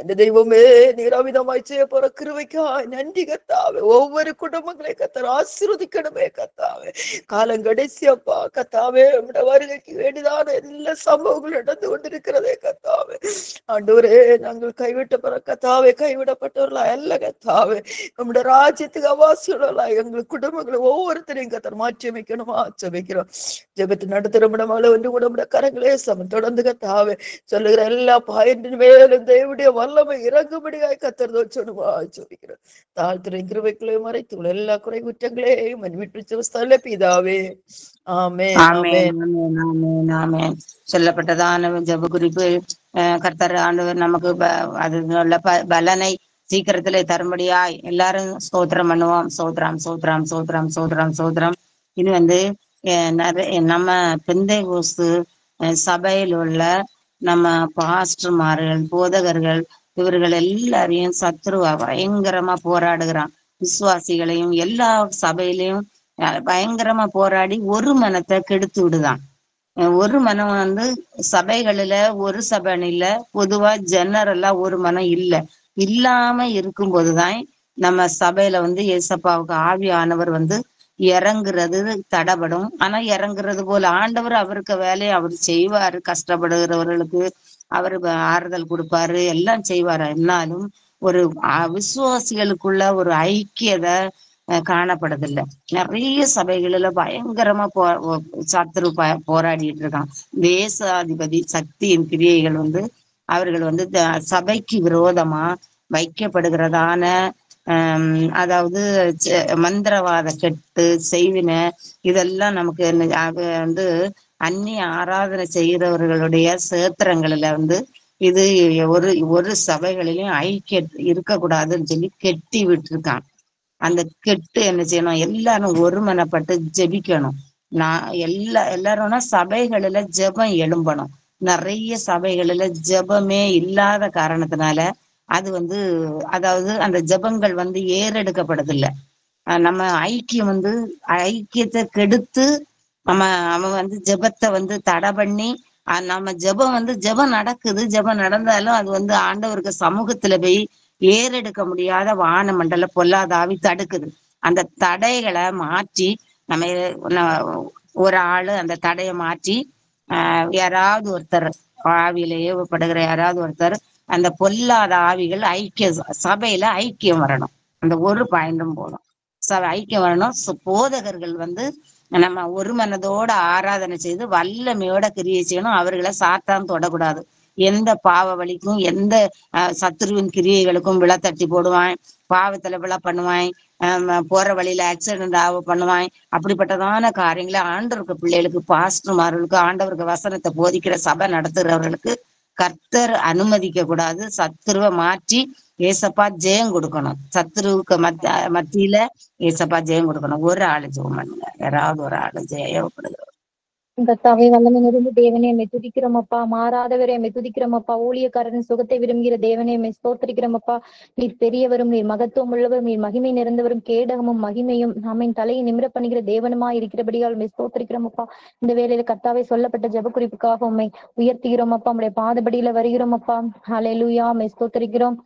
F: என்ற தெய்வமே நீராவிதமாய் செய்ய போற கிருபைக்கா நன்றி கத்தாவே. ஒவ்வொரு குடும்பங்களை கர்த்தர் ஆசீர்வதிக்கணுமே கத்தாவே. காலம் கடைசி அப்பா கத்தாவே உம்முடைய வருகைக்கு வேண்டியதான எல்லா சம்பவங்களும் நடந்து கொண்டிருக்கிறதே கத்தாவே. ஆண்டவரே நாங்கள் கைவிட்டப்பட கத்தாவே கைவிடப்பட்டவர்களா அல்ல கத்தாவே நம்முடைய ராஜ்யத்துக்கு அவாசிகளா எங்கள் குடும்பங்களை ஒவ்வொருத்தரையும் கத்தர் மாற்றி அமைக்கணுமா ஜெபிக்கிறோம். ஜெபத்தை நடத்துற மகளை ஒன்று கூட கரங்களே சமம் தொடர்ந்து கத்தாவே சொல்லுகிற எல்லா பாயிண்டின் மேலும் தேவனுடைய வல்லமை இறங்கும்படியாய் கத்தர் தோச்சணுமா ஜெபிக்கிறோம். தாழ்த்துறை கிருபைக்குள்ளே மறைத்துள்ள எல்லா குறை குற்றங்களையும் மன்னிட்டு பிதாவே ஆமென்
D: ஆமென் ஆமென் ஆமென் ஆமென். சொல்லப்பட்டதான ஜெப குறிப்பு கர்த்தர் ஆண்டவர் நமக்கு அது உள்ள பலனை சீக்கிரத்திலே தரும்படியாய் எல்லாரும் ஸ்தோத்திரம் பண்ணுவோம். சோத்ராம் சோத்ராம் சோத்ராம் சோத்ராம் சோத்ரம். இது நம்ம பெந்தைகோஸ்து சபையில் உள்ள நம்ம பாஸ்டர்மார்கள் போதகர்கள் இவர்கள் எல்லாரையும் சத்ருவா பயங்கரமா போராடுகிறான். விசுவாசிகளையும் எல்லா சபையிலையும் பயங்கரமா போராடி ஒரு மனத்தை கெடுத்து விடுதான். ஒரு மனம் சபைகளில ஒரு சபைன்னு இல்ல, பொதுவா ஜெனரலா ஒரு மனம் இல்லாம இருக்கும்போதுதான் நம்ம சபையில ஏசப்பாவுக்கு ஆவியானவர் இறங்குறது தடைபடும். ஆனா இறங்குறது போல ஆண்டவர் அவருக்கு வேலையை அவர் செய்வாரு. கஷ்டப்படுகிறவர்களுக்கு அவரு ஆறுதல் கொடுப்பாரு, எல்லாம் செய்வாரு. என்னாலும் ஒரு விசுவாசிகளுக்குள்ள ஒரு ஐக்கியதை காணப்படுதில்லை. நிறைய சபைகளில பயங்கரமா சத்துரு போராடிட்டு இருக்கான். தேசாதிபதி சக்தியின் கிரியைகள் அவர்கள் சபைக்கு விரோதமா வைக்கப்படுகிறதான அதாவது மந்திரவாத கெட்டு செய்வின இதெல்லாம் நமக்கு அந்நிய ஆராதனை செய்கிறவர்களுடைய சேத்திரங்களில இது ஒரு சபைகளிலும் ஐக்கிய இருக்கக்கூடாதுன்னு சொல்லி கெட்டி விட்டுருக்கான். அந்த கெட்டு என்ன செய்யணும், எல்லாரும் ஒருமனப்பட்டு ஜெபிக்கணும். எல்லாரும்னா சபைகளில ஜெபம் எழும்பணும். நிறைய சபைகளில ஜெபமே இல்லாத காரணத்தினால அது அதாவது அந்த ஜெபங்கள் ஏறெடுக்கப்படுதில்லை. நம்ம ஐக்கியம் ஐக்கியத்தை கெடுத்து அவன் ஜெபத்தை தடை பண்ணி நம்ம ஜெபம் நடக்குது. ஜெபம் நடந்தாலும் அது ஆண்டவருக்கு சமூகத்துல போய் ஏறெடுக்க முடியாத வான மண்டல பொல்லாதாவி தடுக்குது. அந்த தடைகளை மாற்றி நம்ம ஒரு ஆளு அந்த தடையை மாற்றி யாராவது ஒருத்தர் ஆவியில ஏவப்படுகிற யாராவது ஒருத்தர் அந்த பொல்லாத ஆவிகள் சபையில ஐக்கியம் வரணும். அந்த ஒரு பாயிண்டும் போதும். ஐக்கியம் வரணும். போதகர்கள் நம்ம ஒரு மனதோட ஆராதனை செய்து வல்லமையோட கிரியை செய்யணும். அவர்களை சாத்தான் தொடக்கூடாது. எந்த பாவ வழிக்கும் எந்த சத்துருவின் கிரியைகளுக்கும் விழ தட்டி போடுவான், பாவத்துல விழ பண்ணுவான், போற வழியில ஆக்சிடென்ட் பண்ணுவான். அப்படிப்பட்டதான காரியங்களை ஆண்டவருக்கு பிள்ளைகளுக்கு பாஸ்டர்மார்களுக்கு ஆண்டவருக்கு வசனத்தை போதிக்கிற சபை நடத்துகிறவர்களுக்கு கர்த்தர் அனுமதிக்க கூடாது. சத்துருவை மாற்றி ஏசப்பா ஜெயம் கொடுக்கணும். சத்துருவுக்கு மத்தியில ஏசப்பா ஜெயம் கொடுக்கணும். ஒரு ஆளு ஜெயம் பண்ணுங்க, யாராவது ஒரு ஆளு ஜெயப்படுது.
G: கர்த்தாவே வல்லமை நிறைந்த தேவனே எம்மை துதிக்கிறோம் அப்பா. மாறாதவரே எம்மை துதிக்கிறோம் அப்பா. ஊழியக்காரரின் சுகத்தை விரும்புகிற தேவனே எம்மை ஸ்தோத்திரிக்கிறோம் அப்பா. நீர் பெரியவரும், நீர் மகத்துவம் உள்ளவரும், நீர் மகிமை நிறைந்தவரும், கேடகமும் மகிமையும் ஆமென் தலையை நிமிர பண்ணுகிற தேவனுமா இருக்கிறபடியால் உம்மை ஸ்தோத்திரிக்கிறோம் அப்பா. இந்த வேளையில கர்த்தாவே சொல்லப்பட்ட ஜெப குறிப்புக்காக உம்மை உயர்த்துகிறோம் அப்பா. உம்முடைய பாதபடியில வருகிறோம் அப்பா. ஹல்லேலூயா உம்மை ஸ்தோத்திரிக்கிறோம்.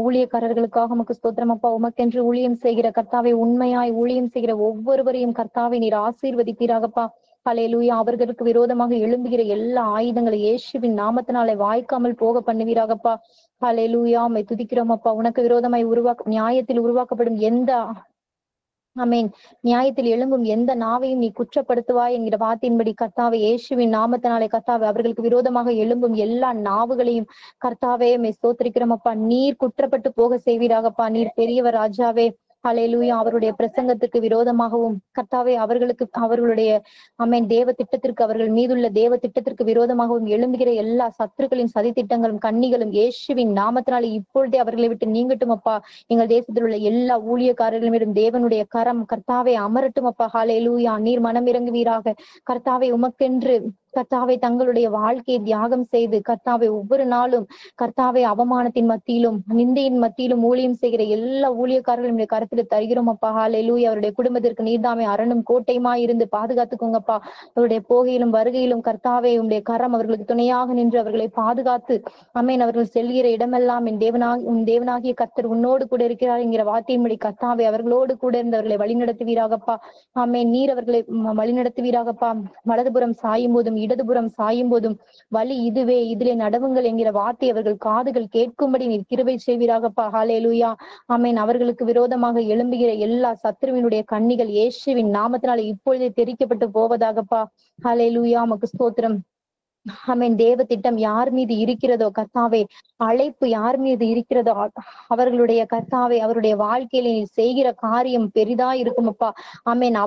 G: ஊழியக்காரர்களுக்காக உமக்கு ஸ்தோத்திரம் அப்பா. உமக்கென்று ஊழியம் செய்கிற கர்த்தாவே, உண்மையாய் ஊழியம் செய்கிற ஒவ்வொருவரையும் கர்த்தாவே நீர் ஆசீர்வதிப்பீராகப்பா. ஹல்லேலூயா. அவர்களுக்கு விரோதமாக எழும்புகிற எல்லா ஆயுதங்களை இயேசுவின் நாமத்தினாலே வாய்க்காமல் போக பண்ணுவீராகப்பா. ஹல்லேலூயா உம்மை துதிக்கிறோம் அப்பா. உனக்கு விரோதமாய் நியாயத்தில் உருவாக்கப்படும் எந்த ஆமென் நியாயத்தில் எழும்பும் எந்த நாவையும் நீ குற்றப்படுத்துவாய் என்கிற வார்த்தையின்படி கர்த்தாவே இயேசுவின் நாமத்தினாலே கர்த்தாவே அவர்களுக்கு விரோதமாக எழும்பும் எல்லா நாவுகளையும் கர்த்தாவே உம்மை ஸ்தோத்திரிக்கிறோம் அப்பா. நீர் குற்றப்பட்டு போக செய்வீராகப்பா. நீர் பெரியவர் ராஜாவே. ஹல்லேலூயா. அவருடைய பிரசங்கத்துக்கு விரோதமாகவும் கர்த்தாவே அவர்களுடைய ஆமென் தேவ திட்டத்திற்கு, அவர்கள் மீதுள்ள தேவ திட்டத்திற்கு விரோதமாகவும் எழும்புகிற எல்லா சத்துருக்களின் சதி திட்டங்களும் கண்ணிகளும் இயேசுவின் நாமத்தினாலே இப்பொழுதே அவர்களை விட்டு நீங்கட்டும் அப்பா. எங்கள் தேசத்தில் உள்ள எல்லா ஊழியக்காரர்களும் தேவனுடைய கரம் கர்த்தாவே அமரட்டும் அப்பா. ஹல்லேலூயா. நீர் மனம் இறங்குவீராக கர்த்தாவே. உமக்கென்று கர்த்தாவே தங்களுடைய வாழ்க்கையை தியாகம் செய்து கர்த்தாவே ஒவ்வொரு நாளும் கர்த்தாவே அவமானத்தின் மத்தியிலும் நிந்தையின் மத்தியிலும் ஊழியம் செய்கிற எல்லா ஊழியக்காரர்களுடைய கருத்துல தருகிறோம் அப்பா. ஹல்லேலூயா. அவருடைய குடும்பத்திற்கு நீர்தாமே அரணும் கோட்டையுமா இருந்து பாதுகாத்துக்கோங்கப்பா. அவருடைய போகையிலும் வருகையிலும் கர்த்தாவே உம்முடைய கரம் அவர்களுக்கு துணையாக நின்று அவர்களை பாதுகாத்து ஆமென் அவர்கள் செல்கிற இடமெல்லாம் உன் தேவனாகிய கர்த்தர் உன்னோடு கூட இருக்கிறார் என்கிற வார்த்தையின்படி கர்த்தாவே அவர்களோடு கூட இருந்தவர்களை வழிநடத்துவீராகப்பா. ஆமென் நீர் அவர்களை வழிநடத்துவீராகப்பா. வலதுபுறம் சாயும் போதும் இடதுபுறம் சாயும் போதும் வழி இதுவே, இதிலே நடவுங்கள் என்கிற வார்த்தை அவர்கள் காதுகள் கேட்கும்படி நீர் கிருபை செய்வீராகப்பா. ஹல்லேலூயா. ஆமென் அவர்களுக்கு விரோதமாக எழும்புகிற எல்லா சத்துருவினுடைய கண்ணிகள் இயேசுவின் நாமத்தினாலே இப்பொழுதே தெரிக்கப்பட்டு போவதாகப்பா. ஹல்லேலூயா. உமக்கு ஸ்தோத்திரம். ஆமென் தேவ திட்டம் யார் மீது இருக்கிறதோ கர்த்தாவே, அழைப்பு யார் மீது இருக்கிறதோ அவர்களுடைய கர்த்தாவே அவருடைய வாழ்க்கையில நீ செய்கிற காரியம் பெரிதா இருக்கும் அப்பா. ஆமென்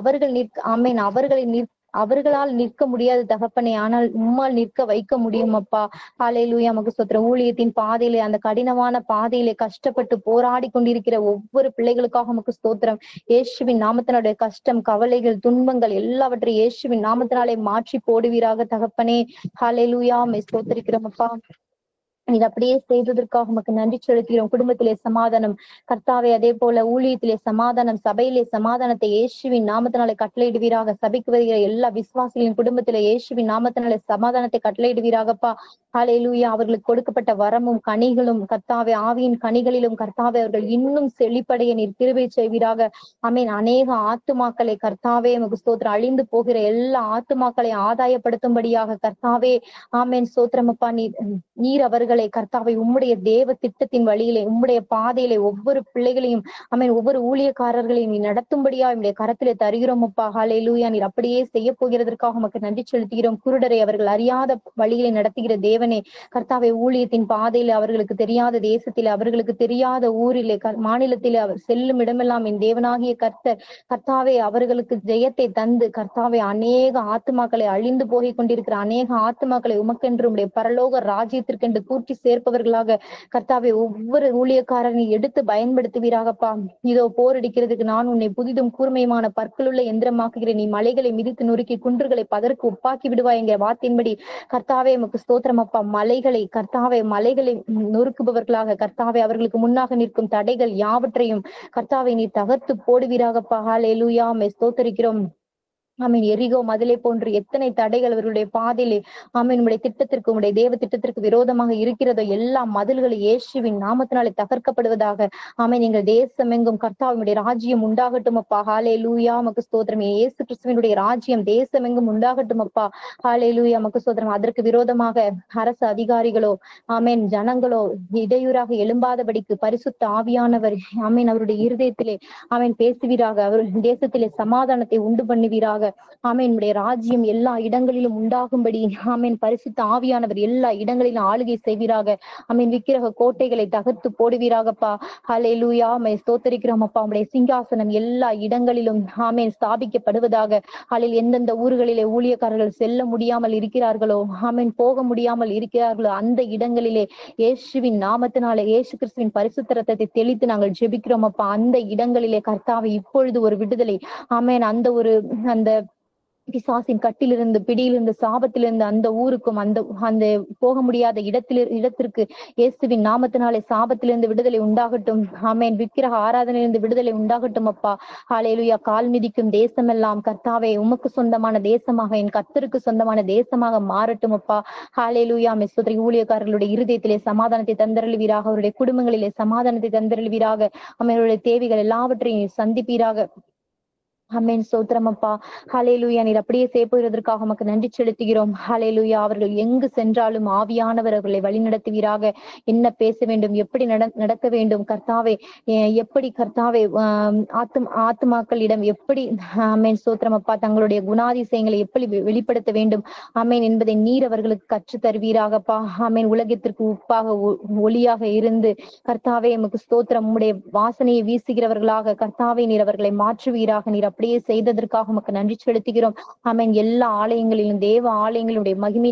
G: அவர்களால் நிற்க முடியாத தகப்பனே, ஆனால் உம்மால் நிற்க வைக்க முடியும் அப்பா. ஹல்லேலூயா. உமக்கு ஸ்தோத்திரம். ஊழியத்தின் பாதையிலே, அந்த கடினமான பாதையிலே கஷ்டப்பட்டு போராடி கொண்டிருக்கிற ஒவ்வொரு பிள்ளைகளுக்காக உமக்கு ஸ்தோத்திரம். இயேசுவின் நாமத்தினுடைய கஷ்டம், கவலைகள், துன்பங்கள் எல்லாவற்றையும் இயேசுவின் நாமத்தினாலே மாற்றி போடுவீராக தகப்பனே. ஹல்லேலூயா. உம்மை ஸ்தோத்திரிக்கிறோம் அப்பா. இது அப்படியே செய்ததற்காக உமக்கு நன்றி செலுத்துகிறோம். குடும்பத்திலே சமாதானம் கர்த்தாவே, அதே போல ஊழியத்திலே சமாதானம், சபையிலே சமாதானத்தை இயேசுவின் நாமத்தினாலே கட்டளையிடுவீராக. சபைக்கு வருகிற எல்லா விசுவாசிகளின் குடும்பத்திலே இயேசுவின் நாமத்தினாலே சமாதானத்தை கட்டளையிடுவீராகப்பா. ஹல்லேலூயா. அவர்களுக்கு கொடுக்கப்பட்ட வரமும் கனிகளும் கர்த்தாவே ஆவியின் கனிகளிலும் கர்த்தாவே அவர்கள் இன்னும் செழிப்படைய நீர் கிருபை செய்வீராக. ஆமென். அநேக ஆத்துமாக்களை கர்த்தாவே உமக்கு ஸ்தோத்திரம். அழிந்து போகிற எல்லா ஆத்துமாக்களை ஆதாயப்படுத்தும்படியாக கர்த்தாவே ஆமென் ஸ்தோத்திரமப்பா. நீர் அவர்களை கர்த்தாவை உம்முடைய தேவ திட்டத்தின் வழியிலே, உம்முடைய பாதையிலே ஒவ்வொரு பிள்ளைகளையும் ஆமென் ஒவ்வொரு ஊழியக்காரர்களையும் நீ நடத்தும்படியா உம்முடைய கரத்திலே தருகிறோம் அப்பா. ஹல்லேலூயா. நீர் அப்படியே செய்ய போகிறதற்காக உமக்கு நன்றி செலுத்துகிறோம். குருடரை அவர்கள் அறியாத வழியிலே நடத்துகிற தேவனே கர்த்தாவை, ஊழியத்தின் பாதையில அவர்களுக்கு தெரியாத தேசத்திலே, அவர்களுக்கு தெரியாத ஊரிலே, மாநிலத்திலே அவர் செல்லும் இடமெல்லாம் என் தேவனாகிய கர்த்தாவே அவர்களுக்கு ஜெயத்தை தந்து கர்த்தாவே அநேக ஆத்துமாக்களை அழிந்து போய் கொண்டிருக்கிற அநேக ஆத்துமாக்களை உமக்கென்று உம்முடைய பரலோக ராஜ்யத்திற்கென்று கூட்டி சேர்ப்பவர்களாக கர்த்தாவே ஒவ்வொரு ஊழியக்காரனை எடுத்து பயன்படுத்துவீராகப்பா. இதோ போரடிக்கிறதுக்கு நான் உன்னை புதிதும் கூர்மையுமான பற்களுள்ள எந்திரமாக்குகிறேன். நீ மலைகளை மிதித்து நொறுக்கி குன்றுகளை பதற்கு ஒப்பாக்கி விடுவாய் என்கிற வார்த்தையின்படி கர்த்தாவே உமக்கு ஸ்தோத்திரம் அப்பா. மலைகளை நொறுக்குபவர்களாக கர்த்தாவே அவர்களுக்கு முன்னாக நிற்கும் தடைகள் யாவற்றையும் கர்த்தாவை நீ தகர்த்து போடுவீராகப்பா. ஹல்லேலூயா. உம்மை ஸ்தோத்திரிக்கிறோம். ஆமீன். எரிகோ மதிலை போன்று எத்தனை தடைகள் அவர்களுடைய பாதையிலே ஆமீன் உடைய திட்டத்திற்கு, உடைய தேவ திட்டத்திற்கு விரோதமாக இருக்கிறதோ எல்லா மதில்களை இயேசுவின் நாமத்தினாலே தகர்க்கப்படுவதாக. ஆமீன். எங்கள் தேசம் எங்கும் கர்த்தாவினுடைய ராஜ்யம் உண்டாகட்டும் அப்பா. ஹல்லேலூயா. உமக்கு ஸ்தோத்திரம். இயேசு கிறிஸ்துவினுடைய ராஜ்யம் தேசம் எங்கும் உண்டாகட்டும் அப்பா. ஹல்லேலூயா. உமக்கு ஸ்தோத்திரம். அதற்கு விரோதமாக அரசு அதிகாரிகளோ ஆமீன் ஜனங்களோ இடையூறாக எழும்பாதபடிக்கு பரிசுத்த ஆவியானவர் ஆமீன் அவருடைய இருதயத்திலே ஆமீன் பேசுவீராக. அவர் தேசத்திலே சமாதானத்தை உண்டு பண்ணுவீராக. ஆமென். உம்முடைய ராஜ்யம் எல்லா இடங்களிலும் உண்டாகும்படி ஆமென் பரிசுத்த ஆவியானவர் எல்லா இடங்களிலும் ஆளுகை செய்வீராக. ஆமென். விக்கிரக கோட்டைகளை தகர்த்து போடுவீராகப்பா. ஹல்லேலூயா. உம்மை ஸ்தோத்திரிக்கிறோம் அப்பா. உம்முடைய சிங்காசனம் எல்லா இடங்களிலும் ஆமென் ஸ்தாபிக்கப்படுவதாக. அதில் எந்தெந்த ஊர்களிலே ஊழியக்காரர்கள் செல்ல முடியாமல் இருக்கிறார்களோ ஆமென் போக முடியாமல் இருக்கிறார்களோ அந்த இடங்களிலே இயேசுவின் நாமத்தினாலே இயேசு கிறிஸ்துவின் பரிசுத்த ரத்தத்தை தெளித்து நாங்கள் ஜெபிக்கிறோம் அப்பா. அந்த இடங்களிலே கர்த்தாவை இப்பொழுது ஒரு விடுதலை ஆமென் அந்த பிசாசின் கட்டிலிருந்து பிடியிலிருந்து சாபத்திலிருந்து அந்த ஊருக்கும் அந்த அந்த போக முடியாத இடத்திற்கு இயேசுவின் நாமத்தினாலே சாபத்திலிருந்து விடுதலை உண்டாகட்டும். ஆமென். விக்கிரக ஆராதனையிலிருந்து விடுதலை உண்டாகட்டும் அப்பா. ஹல்லேலூயா. கால் மிதிக்கும் தேசமெல்லாம் கர்த்தாவே உமக்கு சொந்தமான தேசமாக, என் கர்த்தருக்கு சொந்தமான தேசமாக மாறட்டும் அப்பா. ஹல்லேலூயா. மெஸ்ஸோத்ரி ஊழியக்காரர்களுடைய இருதயத்திலே சமாதானத்தை தந்தருளுவீராக, அவருடைய குடும்பங்களிலே சமாதானத்தை தந்தருளுவீராக, அவர்களுடைய தேவைகள் எல்லாவற்றையும் சந்திப்பீராக. ஆமென். ஸ்தோத்திரம் அப்பா. ஹல்லேலூயா. நீர் அப்படியே செய்வதற்காக உமக்கு நன்றி செலுத்துகிறோம். ஹல்லேலூயா. அவர்கள் எங்கு சென்றாலும் ஆவியானவர் அவர்களை வழிநடத்துவீராக. என்ன பேச வேண்டும், எப்படி நடக்க வேண்டும் கர்த்தாவே, எப்படி கர்த்தாவே ஆத்துமாக்களிடம் எப்படி ஆமென் ஸ்தோத்திரம் அப்பா தங்களுடைய குணாதிசயங்களை எப்படி வெளிப்படுத்த வேண்டும் ஆமென் என்பதை நீர் அவர்களுக்கு கற்று தருவீராகப்பா. ஆமென். உலகத்திற்கு உப்பாக ஒளியாக இருந்து கர்த்தாவே எமக்கு ஸ்தோத்திரம், உம்முடைய வாசனையை வீசுகிறவர்களாக கர்த்தாவே நீர் அவர்களை மாற்றுவீராக. நீர் அப்படியே செய்ததற்காக உமக்கு நன்றி செலுத்துகிறோம். ஆமென். எல்லா ஆலயங்களிலும் தேவ ஆலயங்களுடைய மகிமை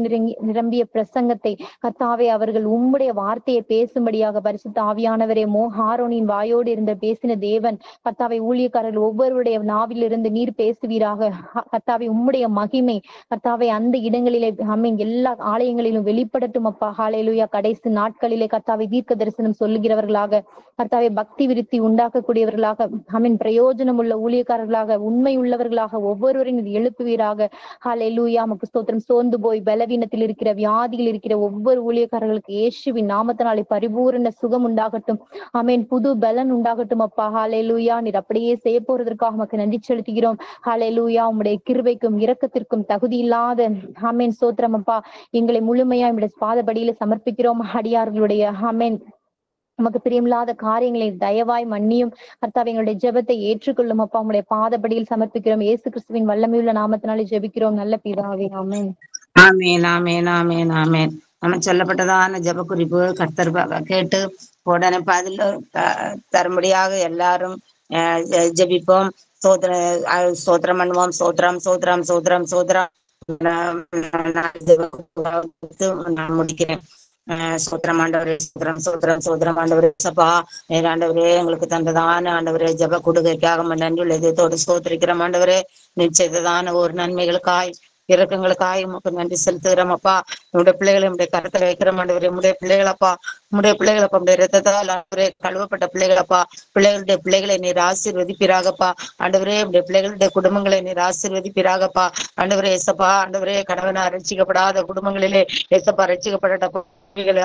G: நிரம்பிய பிரசங்கத்தை கர்த்தாவே அவர்கள் உம்முடைய வார்த்தையை பேசும்படியாக பரிசுத்த ஆவியானவரே ஆரோனின் வாயோடு இருந்த பேசின தேவன் கர்த்தாவே ஊழியக்காரர்கள் ஒவ்வொருடைய நாவிலிருந்து நீர் பேசுவீராக. கர்த்தாவே உம்முடைய மகிமை கர்த்தாவே அந்த இடங்களிலே ஆமென் எல்லா ஆலயங்களிலும் வெளிப்படட்டும் அப்பா. ஹல்லேலூயா. கடைசி நாட்களிலே கர்த்தாவே தீர்க்க தரிசனம் சொல்லுகிறவர்களாக கர்த்தாவே பக்தி விருத்தி உண்டாக்கக்கூடியவர்களாக ஆமென் பிரயோஜனம் உள்ள ஊழியக்காரர்களாக உண்மை உள்ளவர்களாக ஒவ்வொருவரையும் எழுப்புவீராக. ஹல்லேலூயா. உமக்கு ஸ்தோத்திரம். சோர்ந்து போய் பலவீனத்தில் இருக்கிற வியாதியில் இருக்கிற ஒவ்வொரு ஊழியக்காரர்களுக்கு இயேசுவின் நாமத்தினாலே பரிபூரண சுகம் உண்டாகட்டும். ஆமென். புது பலன் உண்டாகட்டும் அப்பா. ஹல்லேலூயா. நீர் அப்படியே செய்ய போறதற்காக உமக்கு நன்றி செலுத்துகிறோம். ஹல்லேலூயா. உம்முடைய கிருபைக்கும் இரக்கத்திற்கும் தகுதி இல்லாத ஆமென் ஸ்தோத்திரம் அப்பா எங்களை முழுமையா உம்முடைய பாதபடியில சமர்ப்பிக்கிறோம். அடியார்களுடைய ஆமென் நமக்கு பிரியமில்லாத காரியங்களை தயவாய் மன்னியும் கர்த்தாவே. எங்களுடைய ஜெபத்தை ஏற்றுக்கொள்ளும் அப்பா. உங்களுடைய பாதபடியில் சமர்ப்பிக்கிறோம். இயேசு கிறிஸ்துவின் வல்லமையுள்ள நாமத்தினாலே ஜெபிக்கிறோம் நல்ல பிதாவே. ஆமென்.
D: ஆமேன் ஆமேன் ஆமேன் ஆமேன். நம்ம சொல்லப்பட்டதான ஜெப குறிப்பு கர்த்தர் கேட்டு உடனே பதில் தரும்படியாக எல்லாரும் ஜெபிப்போம். சோத்திரம் பண்ணுவோம். சோத்திரம் சோத்திரம் சோத்திரம் சோத்திரம். நான் முடிக்கிறேன். சோத்திரம் ஆண்டவரே, சோத்திரம் சோத்திரம் சோத்திரம் ஆண்டவரே. சப்பா ஆண்டவரே எங்களுக்கு தந்ததான ஆண்டவரே ஜெப கொடுக்கைக்காக நன்றி இதயத்தோடு சோத்திரிக்கிறோம் ஆண்டவரே. நிச்சயதான ஒரு நன்மைகளுக்காய் இறக்கங்களுக்காய் உமக்கு நன்றி செலுத்துகிறோம் அப்பா. உடைய பிள்ளைகளை உடைய கருத்தை வைக்கிறோம் ஆண்டவரே. உடைய பிள்ளைகளப்பா, உடைய பிள்ளைகளப்பா, உடைய ரத்தத்தால் ஆண்டவரே கழுவப்பட்ட பிள்ளைகளப்பா. பிள்ளைகளுடைய பிள்ளைகளை நீர் ஆசீர்வதிப்பீராகப்பா ஆண்டவரே. உடைய பிள்ளைகளுடைய குடும்பங்களை நீர் ஆசீர்வதிப்பீராகப்பா ஆண்டவரே. ஏசப்பா ஆண்டவரே கணவனா ரட்சிக்கப்படாத குடும்பங்களிலே ஏசப்பா ரட்சிக்கப்பட்ட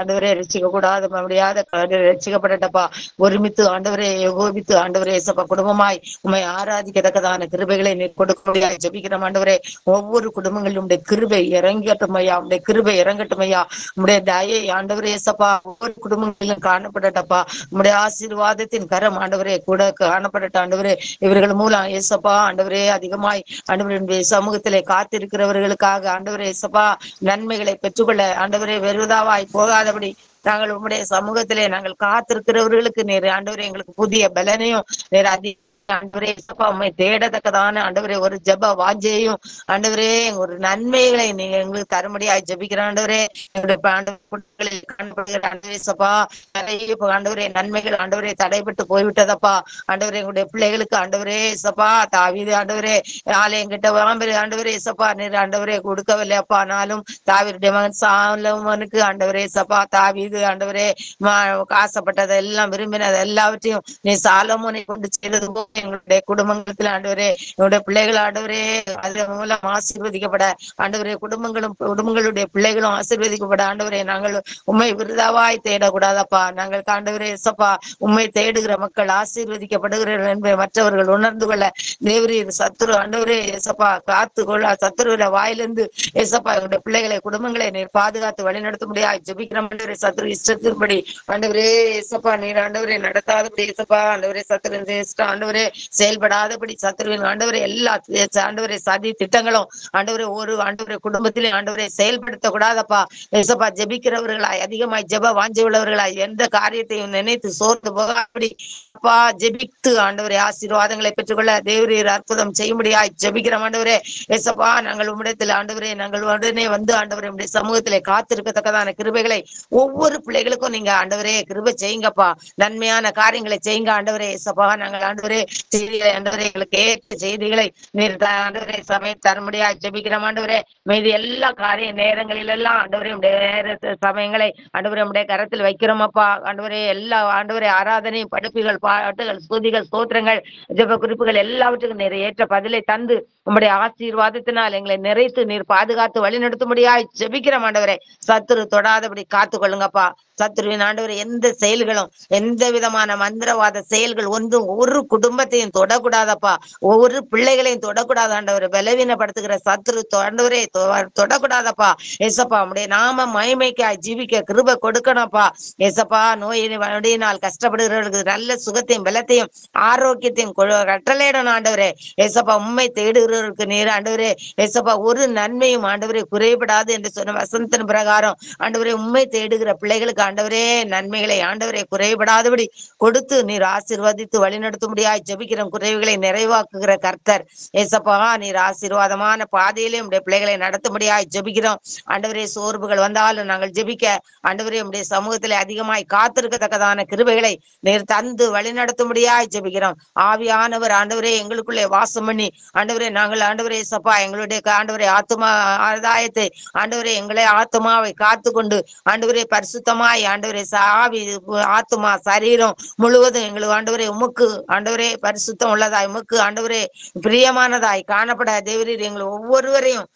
D: ஆண்டவரே ரட்சிக்க கூடாத முடியாத ரட்சிக்கப்பட்டப்பா ஒருமித்து ஆண்டவரே ஏகோபித்து ஆண்டவரே ஏசப்பா குடும்பமாய் உண்மை ஆராதிக்கத்தக்கதான கிருபைகளை நீர் கொடுக்க முடியாது ஜெபிக்கிறோம் ஆண்டவரே. ஒவ்வொரு குடும்பங்களிலும் உடைய கிருபை இறங்கட்டும் ஐயா. உடைய கிருபை இறங்கட்டும் ஐயா. உடைய தயை ஆண்டவரே ஏசப்பா ஒவ்வொரு குடும்பங்களிலும் காணப்படட்டப்பா. உடைய ஆசீர்வாதத்தின் கரம் ஆண்டவரே கூட காணப்படட்ட ஆண்டவரே. இவர்கள் மூலம் ஏசப்பா ஆண்டவரே அதிகமாய் ஆண்டவருடைய சமூகத்திலே காத்திருக்கிறவர்களுக்காக ஆண்டவரே ஏசப்பா நன்மைகளை பெற்றுக்கொள்ள ஆண்டவரே வெறுதாவாய் போகாதபடி நாங்கள் உம்முடைய சமூகத்திலே நாங்கள் காத்திருக்கிறவர்களுக்கு நேர் ஆண்டவரே எங்களுக்கு புதிய பலனையும் நேர் ஆண்டவரே உண்மை தேடத்தக்கதான ஆண்டவரே ஒரு ஜெப வாஞ்சையும் ஆண்டவரே ஒரு நன்மைகளை நீங்க எங்களுக்கு தரும்படியாய் ஜெபிக்கிற ஆண்டவரே. எங்களுடைய ஆண்டவரே நன்மைகள் ஆண்டவரே தடைபட்டு போய்விட்டதப்பா ஆண்டவரே. எங்களுடைய பிள்ளைகளுக்கு ஆண்டவரே சப்பா தாவீது ஆண்டவரே ஆலயம் கிட்ட வாம்பரு ஆண்டவரே சப்பா நீர் ஆண்டவரே கொடுக்கவில்லை அப்பா. ஆனாலும் தாவீதுடைய மகன் சாலமோனுக்கு ஆண்டவரே சப்பா தாவீது ஆண்டவரே ஆசைப்பட்டதை எல்லாம் விரும்பினது எல்லாவற்றையும் நீ சாலமோனை கொண்டு செய்தது போல எங்களுடைய குடும்பத்தில் ஆண்டவரே எங்களுடைய பிள்ளைகள் ஆண்டவரே அதன் மூலம் ஆசீர்வதிக்கப்பட ஆண்டவரே குடும்பங்களுடைய பிள்ளைகளும் ஆசீர்வதிக்கப்பட ஆண்டவரே. நாங்கள் உண்மை விருதாவாய் தேடக்கூடாதப்பா. நாங்கள் ஆண்டவரே சப்பா உண்மை தேடுகிற மக்கள் ஆசீர்வதிக்கப்படுகிறார்கள் என்பதை மற்றவர்கள் உணர்ந்து கொள்ள தேவரீர் சத்துரு ஆண்டவரே ஏசப்பா காத்து கொள்ள சத்துருவில வாயிலிருந்து ஏசப்பா எங்களுடைய பிள்ளைகளை குடும்பங்களை நீர் பாதுகாத்து வழிநடத்த முடியாது ஜெபிக்கிற ஆண்டவரே. சத்துரு இஷ்டத்தின்படி ஆண்டவரே ஏசப்பா நீர் ஆண்டவரே நடத்தாதபடி ஏசப்பா ஆண்டவரே சத்துரு ஆண்டவரே செயல்படாதபடி சத்துருவின் ஆண்டவரே எல்லா ஆண்டவரே சதி திட்டங்களும் ஆண்டவரே ஒரு ஆண்டவரே குடும்பத்திலே ஆண்டவரே செயல்படுத்த கூடாதப்பா ஏசப்பா. ஜெபிக்கிறவர்களாய் அதிகமாய் ஜெப வாஞ்சை உள்ளவர்களாய் எந்த காரியத்தையும் நினைத்து சோர்ந்து போகாதபடி அப்பா ஜெபித்து ஆண்டவரே ஆசீர்வாதங்களை பெற்றுக்கொள்ள தேவரீர் அற்புதம் செய்ய முடியாய் ஜெபிக்கிற ஆண்டவரே ஏசப்பா. நாங்கள் உம்மிடத்தில் ஆண்டவரே நாங்கள் உடனே வந்து ஆண்டவரே உடைய சமூகத்திலே காத்திருக்கத்தக்கதான கிருபைகளை ஒவ்வொரு பிள்ளைகளுக்கும் நீங்க ஆண்டவரே கிருபை செய்யுங்கப்பா. நன்மையான காரியங்களை செய்யுங்க ஆண்டவரே ஏசப்பா. நாங்கள் ஆண்டவரே செய்திகளை ஆண்டவரே எங்களுக்கு ஏற்ற செய்திகளை நீர் ஆண்டவரே சமயம் தர முடியாது ஜெபிக்கிறோம் ஆண்டவரே. மீதி எல்லா காரிய நேரங்களில் எல்லாம் ஆண்டவரே நேரத்து சமயங்களை ஆண்டவரே உடைய கரத்தில் வைக்கிறோம் அப்பா. ஆண்டவரே எல்லா ஆண்டவரே ஆராதனை படிப்புகள் பாட்டுகள் ஸ்துதிகள் ஸ்தோத்திரங்கள் ஜெப குறிப்புகள் எல்லாவற்றுக்கும் நீர் ஏற்ற பதிலை தந்து உம்முடைய ஆசீர்வாதத்தினால் எங்களை நிறைத்து நீர் பாதுகாத்து வழி நடத்தும்படியாய் ஜெபிக்கிறோம் ஆண்டவரே. சத்துரு தொடாதபடி காத்து கொள்ளுங்கப்பா. சத்துருவின் ஆண்டவரே எந்த செயல்களும் எந்த விதமான மந்திரவாத செயல்கள் ஒரு குடும்பத்தையும் தொடக்கூடாதப்பா. ஒவ்வொரு பிள்ளைகளையும் தொடக்கூடாது ஆண்டவரே. பலவீனப்படுத்துகிற சத்துரு ஆண்டவரே தொடக்கூடாதப்பா. ஏசப்பா உடைய நாம மகிமைக்காய் ஜீவிக்க கிருபை கொடுக்கணும்ப்பா. ஏசப்பா நோயினால் கஷ்டப்படுகிறவர்களுக்கு நல்ல சுகத்தையும் பலத்தையும் ஆரோக்கியத்தையும் கட்டளையிடணும் ஆண்டவரே. ஏசப்பா உண்மை தேடுகிறவர்களுக்கு நீர் ஆண்டவரே ஏசப்பா ஒரு நன்மையும் ஆண்டவரே குறைபடாது என்று சொன்ன வசனத்தின் பிரகாரம் ஆண்டவரே உண்மை தேடுகிற பிள்ளைகளுக்கு ஆண்டவரே நன்மைகளை ஆண்டவரே குறைபடாதபடி கொடுத்து நீர் ஆசீர்வதித்து வழிநடத்த முடியாது ஜெபிக்கிறோம். குறைவுகளை நிறைவாக்குகிற கர்த்தர் ஏசப்பா நீர் ஆசீர்வாதமான பாதையிலே உடைய பிள்ளைகளை நடத்த முடியாது ஜெபிக்கிறோம் ஆண்டவரே. சோர்வுகள் வந்தாலும் நாங்கள் ஜெபிக்க ஆண்டவரே உடைய சமூகத்திலே அதிகமாய் காத்திருக்கத்தக்கதான கிருபைகளை நீர் தந்து வழிநடத்த முடியாது ஜெபிக்கிறோம். ஆவியானவர் ஆண்டவரே எங்களுக்குள்ளே வாசம் பண்ணி ஆண்டவரே நாங்கள் ஆண்டவரே சப்பா எங்களுடைய ஆண்டவரே ஆத்மா ஆதாயத்தை ஆண்டவரே எங்களை ஆத்மாவை காத்து கொண்டு ஆண்டவரே பரிசுத்தமாய் ஆண்டவரே சாவி ஆத்மா சரீரம் முழுவதும் எங்களுக்கு ஆண்டவரே உமக்கு ஆண்டவரே பரிசுத்தம் உள்ளதாய் உமக்கு ஆண்டவரே பிரியமானதாய் காணப்பட தேவரீர் எங்களை ஒவ்வொருவரையும்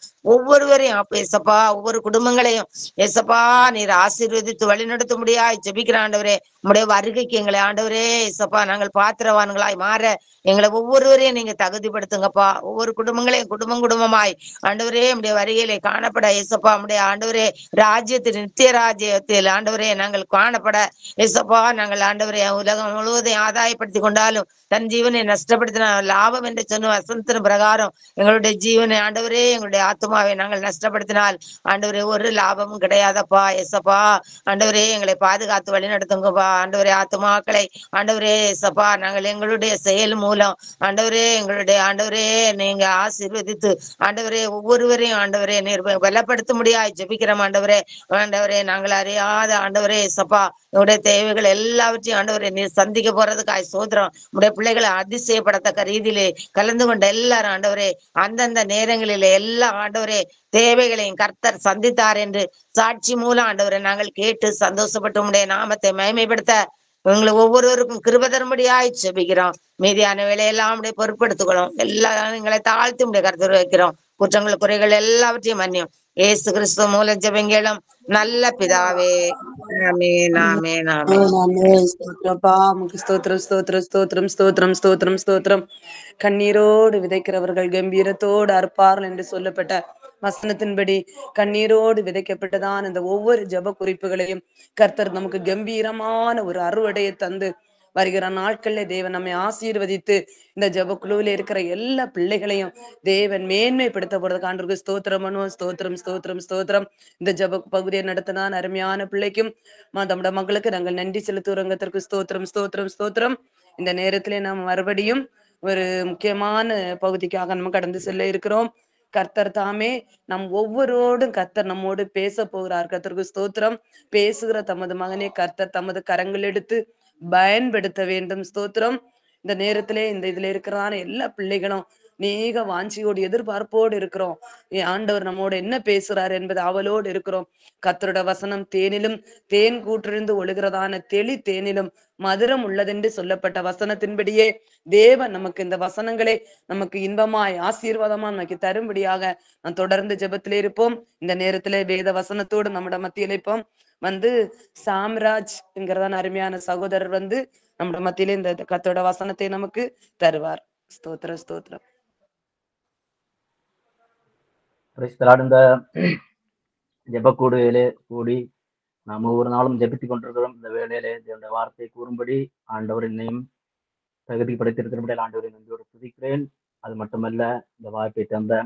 D: அப்ப ஏசப்பா ஒவ்வொரு குடும்பங்களையும் ஏசப்பா நீர் ஆசீர்வதித்து வழி நடத்த முடியாது ஜெபிக்கிற ஆண்டவரே. உம்முடைய வருகைக்கு எங்களை ஆண்டவரே ஏசப்பா நாங்கள் பாத்திரவான்களாய் மாற எங்களை ஒவ்வொருவரையும் நீங்க தகுதிப்படுத்துங்கப்பா. ஒவ்வொரு குடும்பங்களையும் குடும்பமாய் ஆண்டவரே உடைய வருகையிலே காணப்பட ஏசப்பா உடைய ஆண்டவரே ராஜ்யத்தில் நித்திய ராஜ்யத்தில் ஆண்டவரே நாங்கள் காணப்பட ஏசப்பா நாங்கள் ஆண்டவரே உலகம் முழுவதையும் ஆதாயப்படுத்தி கொண்டாலும் தன் ஜீவனை நஷ்டப்படுத்தின லாபம் என்று சொன்ன வசனத்தின் பிரகாரம் எங்களுடைய ஜீவனை ஆண்டவரே எங்களுடைய ஆத்மாவை நாங்கள் நஷ்டப்படுத்தினால் ஆண்டவரே ஒரு லாபமும் கிடையாதப்பா. ஏசப்பா ஆண்டவரே எங்களை பாதுகாத்து வழி நடத்துங்கப்பா. ஆண்டவரே ஆத்மாக்களை ஆண்டவரே ஏசப்பா நாங்கள் எங்களுடைய செயல் மூலம் ஆண்டவரே எங்களுடைய ஆண்டவரே நீங்க ஆசீர்வதித்து ஆண்டவரே ஒவ்வொருவரையும் ஆண்டவரே நீர் பலப்படுத்த முடியாது ஜெபிக்கிறோம் ஆண்டவரே. ஆண்டவரே நாங்கள் அறியாத ஆண்டவரே ஏசப்பா உடைய தேவைகள் எல்லாவற்றையும் ஆண்டவரே நீர் சந்திக்க போறதுக்காய் சோதரம் உடைய பிள்ளைகளை அதிசயப்படத்தக்க ரீதியிலே கலந்து கொண்ட எல்லாரும் ஆண்டவரே அந்தந்த நேரங்களிலே எல்லா ஆண்டவரே தேவைகளையும் கர்த்தர் சந்தித்தார் என்று சாட்சி மூலம் ஆண்டவரை நாங்கள் கேட்டு சந்தோஷப்பட்டு உடைய நாமத்தை மகிமைப்படுத்த உங்களை ஒவ்வொருவருக்கும் கிருபை தரும்படியாய் ஜெபிக்கிறோம். மீதியான வேலையெல்லாம் உடைய பொறுப்படுத்துக்கிறோம். எல்லா எங்களை தாழ்த்தி உடைய கருத்து வைக்கிறோம். குற்றங்கள் குறைகள் எல்லாவற்றையும் மன்னியும் ஏசு கிறிஸ்து மூலம் ஜெபங்களும் நல்ல பிதாவே. ஆமென் ஆமென் ஆமென்.
A: ஸ்தோத்திரம் ஸ்தோத்திரம் ஸ்தோத்திரம் ஸ்தோத்திரம் ஸ்தோத்திரம் ஸ்தோத்திரம். கண்ணீரோடு விதைக்கிறவர்கள் கம்பீரத்தோடு அறுப்பார்கள் என்று சொல்லப்பட்ட வசனத்தின்படி கண்ணீரோடு விதைக்கப்பட்டதான் இந்த ஒவ்வொரு ஜப குறிப்புகளையும் கர்த்தர் நமக்கு கம்பீரமான ஒரு அறுவடையை தந்து வருகிற நாட்கள்ல தேவன் நம்மை ஆசீர்வதித்து இந்த ஜப குழுவில் இருக்கிற எல்லா பிள்ளைகளையும் தேவன் மேன்மைப்படுத்த போறதுக்கு ஆண்டவருக்கு ஸ்தோத்திரம் பண்ணுவோம். ஸ்தோத்திரம் ஸ்தோத்திரம் ஸ்தோத்திரம். இந்த ஜப பகுதியை நடத்தினான் அருமையான பிள்ளைக்கும் நம்முடைய மகளுக்கு நாங்கள் நன்றி செலுத்துறோங்கத்திற்கு ஸ்தோத்திரம் ஸ்தோத்திரம் ஸ்தோத்திரம். இந்த நேரத்திலே நாம் மறுபடியும் ஒரு முக்கியமான பகுதிக்காக நம்ம கடந்து செல்ல இருக்கிறோம். கர்த்தர் தாமே நம் ஒவ்வொருவரோடும் கர்த்தர் நம்மோடு பேச போகிறார். கர்த்தருக்கு ஸ்தோத்திரம். பேசுகிற தமது மகனை கர்த்தர் தமது கரங்கள் எடுத்து பயன்படுத்த வேண்டும். ஸ்தோத்திரம். இந்த நேரத்திலே இந்த இதுல இருக்கிறதான எல்லா பிள்ளைகளும் நீக வாஞ்சியோடு எதிர்பார்ப்போடு இருக்கிறோம். ஆண்டவர் நம்மோடு என்ன பேசுறாரு என்பது அவளோடு இருக்கிறோம். கர்த்தரோட வசனம் தேனிலும் தேன் கூற்றிருந்து ஒழுகிறதான தெளி தேனிலும் மதுரம் உள்ளதென்று சொல்லப்பட்ட வசனத்தின்படியே தேவன் நமக்கு இந்த வசனங்களை நமக்கு இன்பமாய் ஆசீர்வாதமா நமக்கு தரும்படியாக நான் தொடர்ந்து ஜெபத்திலே இருப்போம். இந்த நேரத்திலே வேத வசனத்தோடு நம்மட மத்தியில இருப்போம். சாம்ராஜ் என்கிறதான அருமையான சகோதரர் நம்மட மத்தியிலே இந்த கர்த்தரோட வசனத்தை நமக்கு தருவார். ஸ்தோத்திர ஸ்தோத்திரம்.
H: இந்த ஜெபக்கூடுதலே கூடி நாம் ஒவ்வொரு நாளும் ஜெபித்துக் கொண்டிருக்கிறோம். இந்த வேளையிலே தேவனுடைய வார்த்தை கூறும்படி ஆண்டவர் என்னையும் தகுதி படைத்திருக்கிறபடி ஆண்டவரை நன்றியோடு துதிக்கிறேன். அது மட்டுமல்ல, இந்த வாய்ப்பை தந்த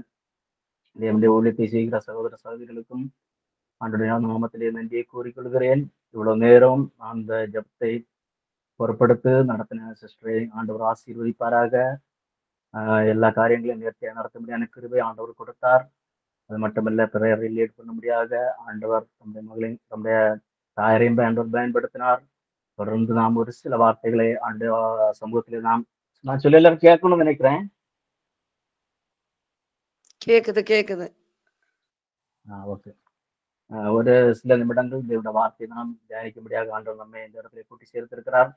H: தேவனுடைய ஊழியத்தை செய்கிற சகோதர சகோதரிகளுக்கும் ஆண்டவருடைய நாமத்திலே நன்றியை கூறிக்கொள்கிறேன். இவ்வளவு நேரம் அந்த ஜெபத்தை பொறுப்படுத்து நடத்தின சிஸ்டரை ஆண்டவர் ஆசீர்வதிப்பாராக. எல்லா காரியங்களையும் நேர்த்தியாக நடத்த முடியாத கிருபை ஆண்டவர் கொடுத்தார். அது மட்டுமல்ல, பிறரை லீட் பண்ண முடியாத ஆண்டவர் தம்முடைய மகளையும் தம்முடைய தாயரையும் ஆண்டவர் பயன்படுத்தினார். தொடர்ந்து நாம் ஒரு சில வார்த்தைகளை சமூகத்திலே நாம் நான் சொல்ல எல்லாரும் கேட்கணும்னு நினைக்கிறேன்.
A: கேக்குது.
H: ஓகே. ஒரு சில நிமிடங்கள் இதோட வார்த்தை நாம் தியானிக்கும்படியாக ஆண்டவர் நம்மை இந்த இடத்துல கூட்டி சேர்த்திருக்கிறார்.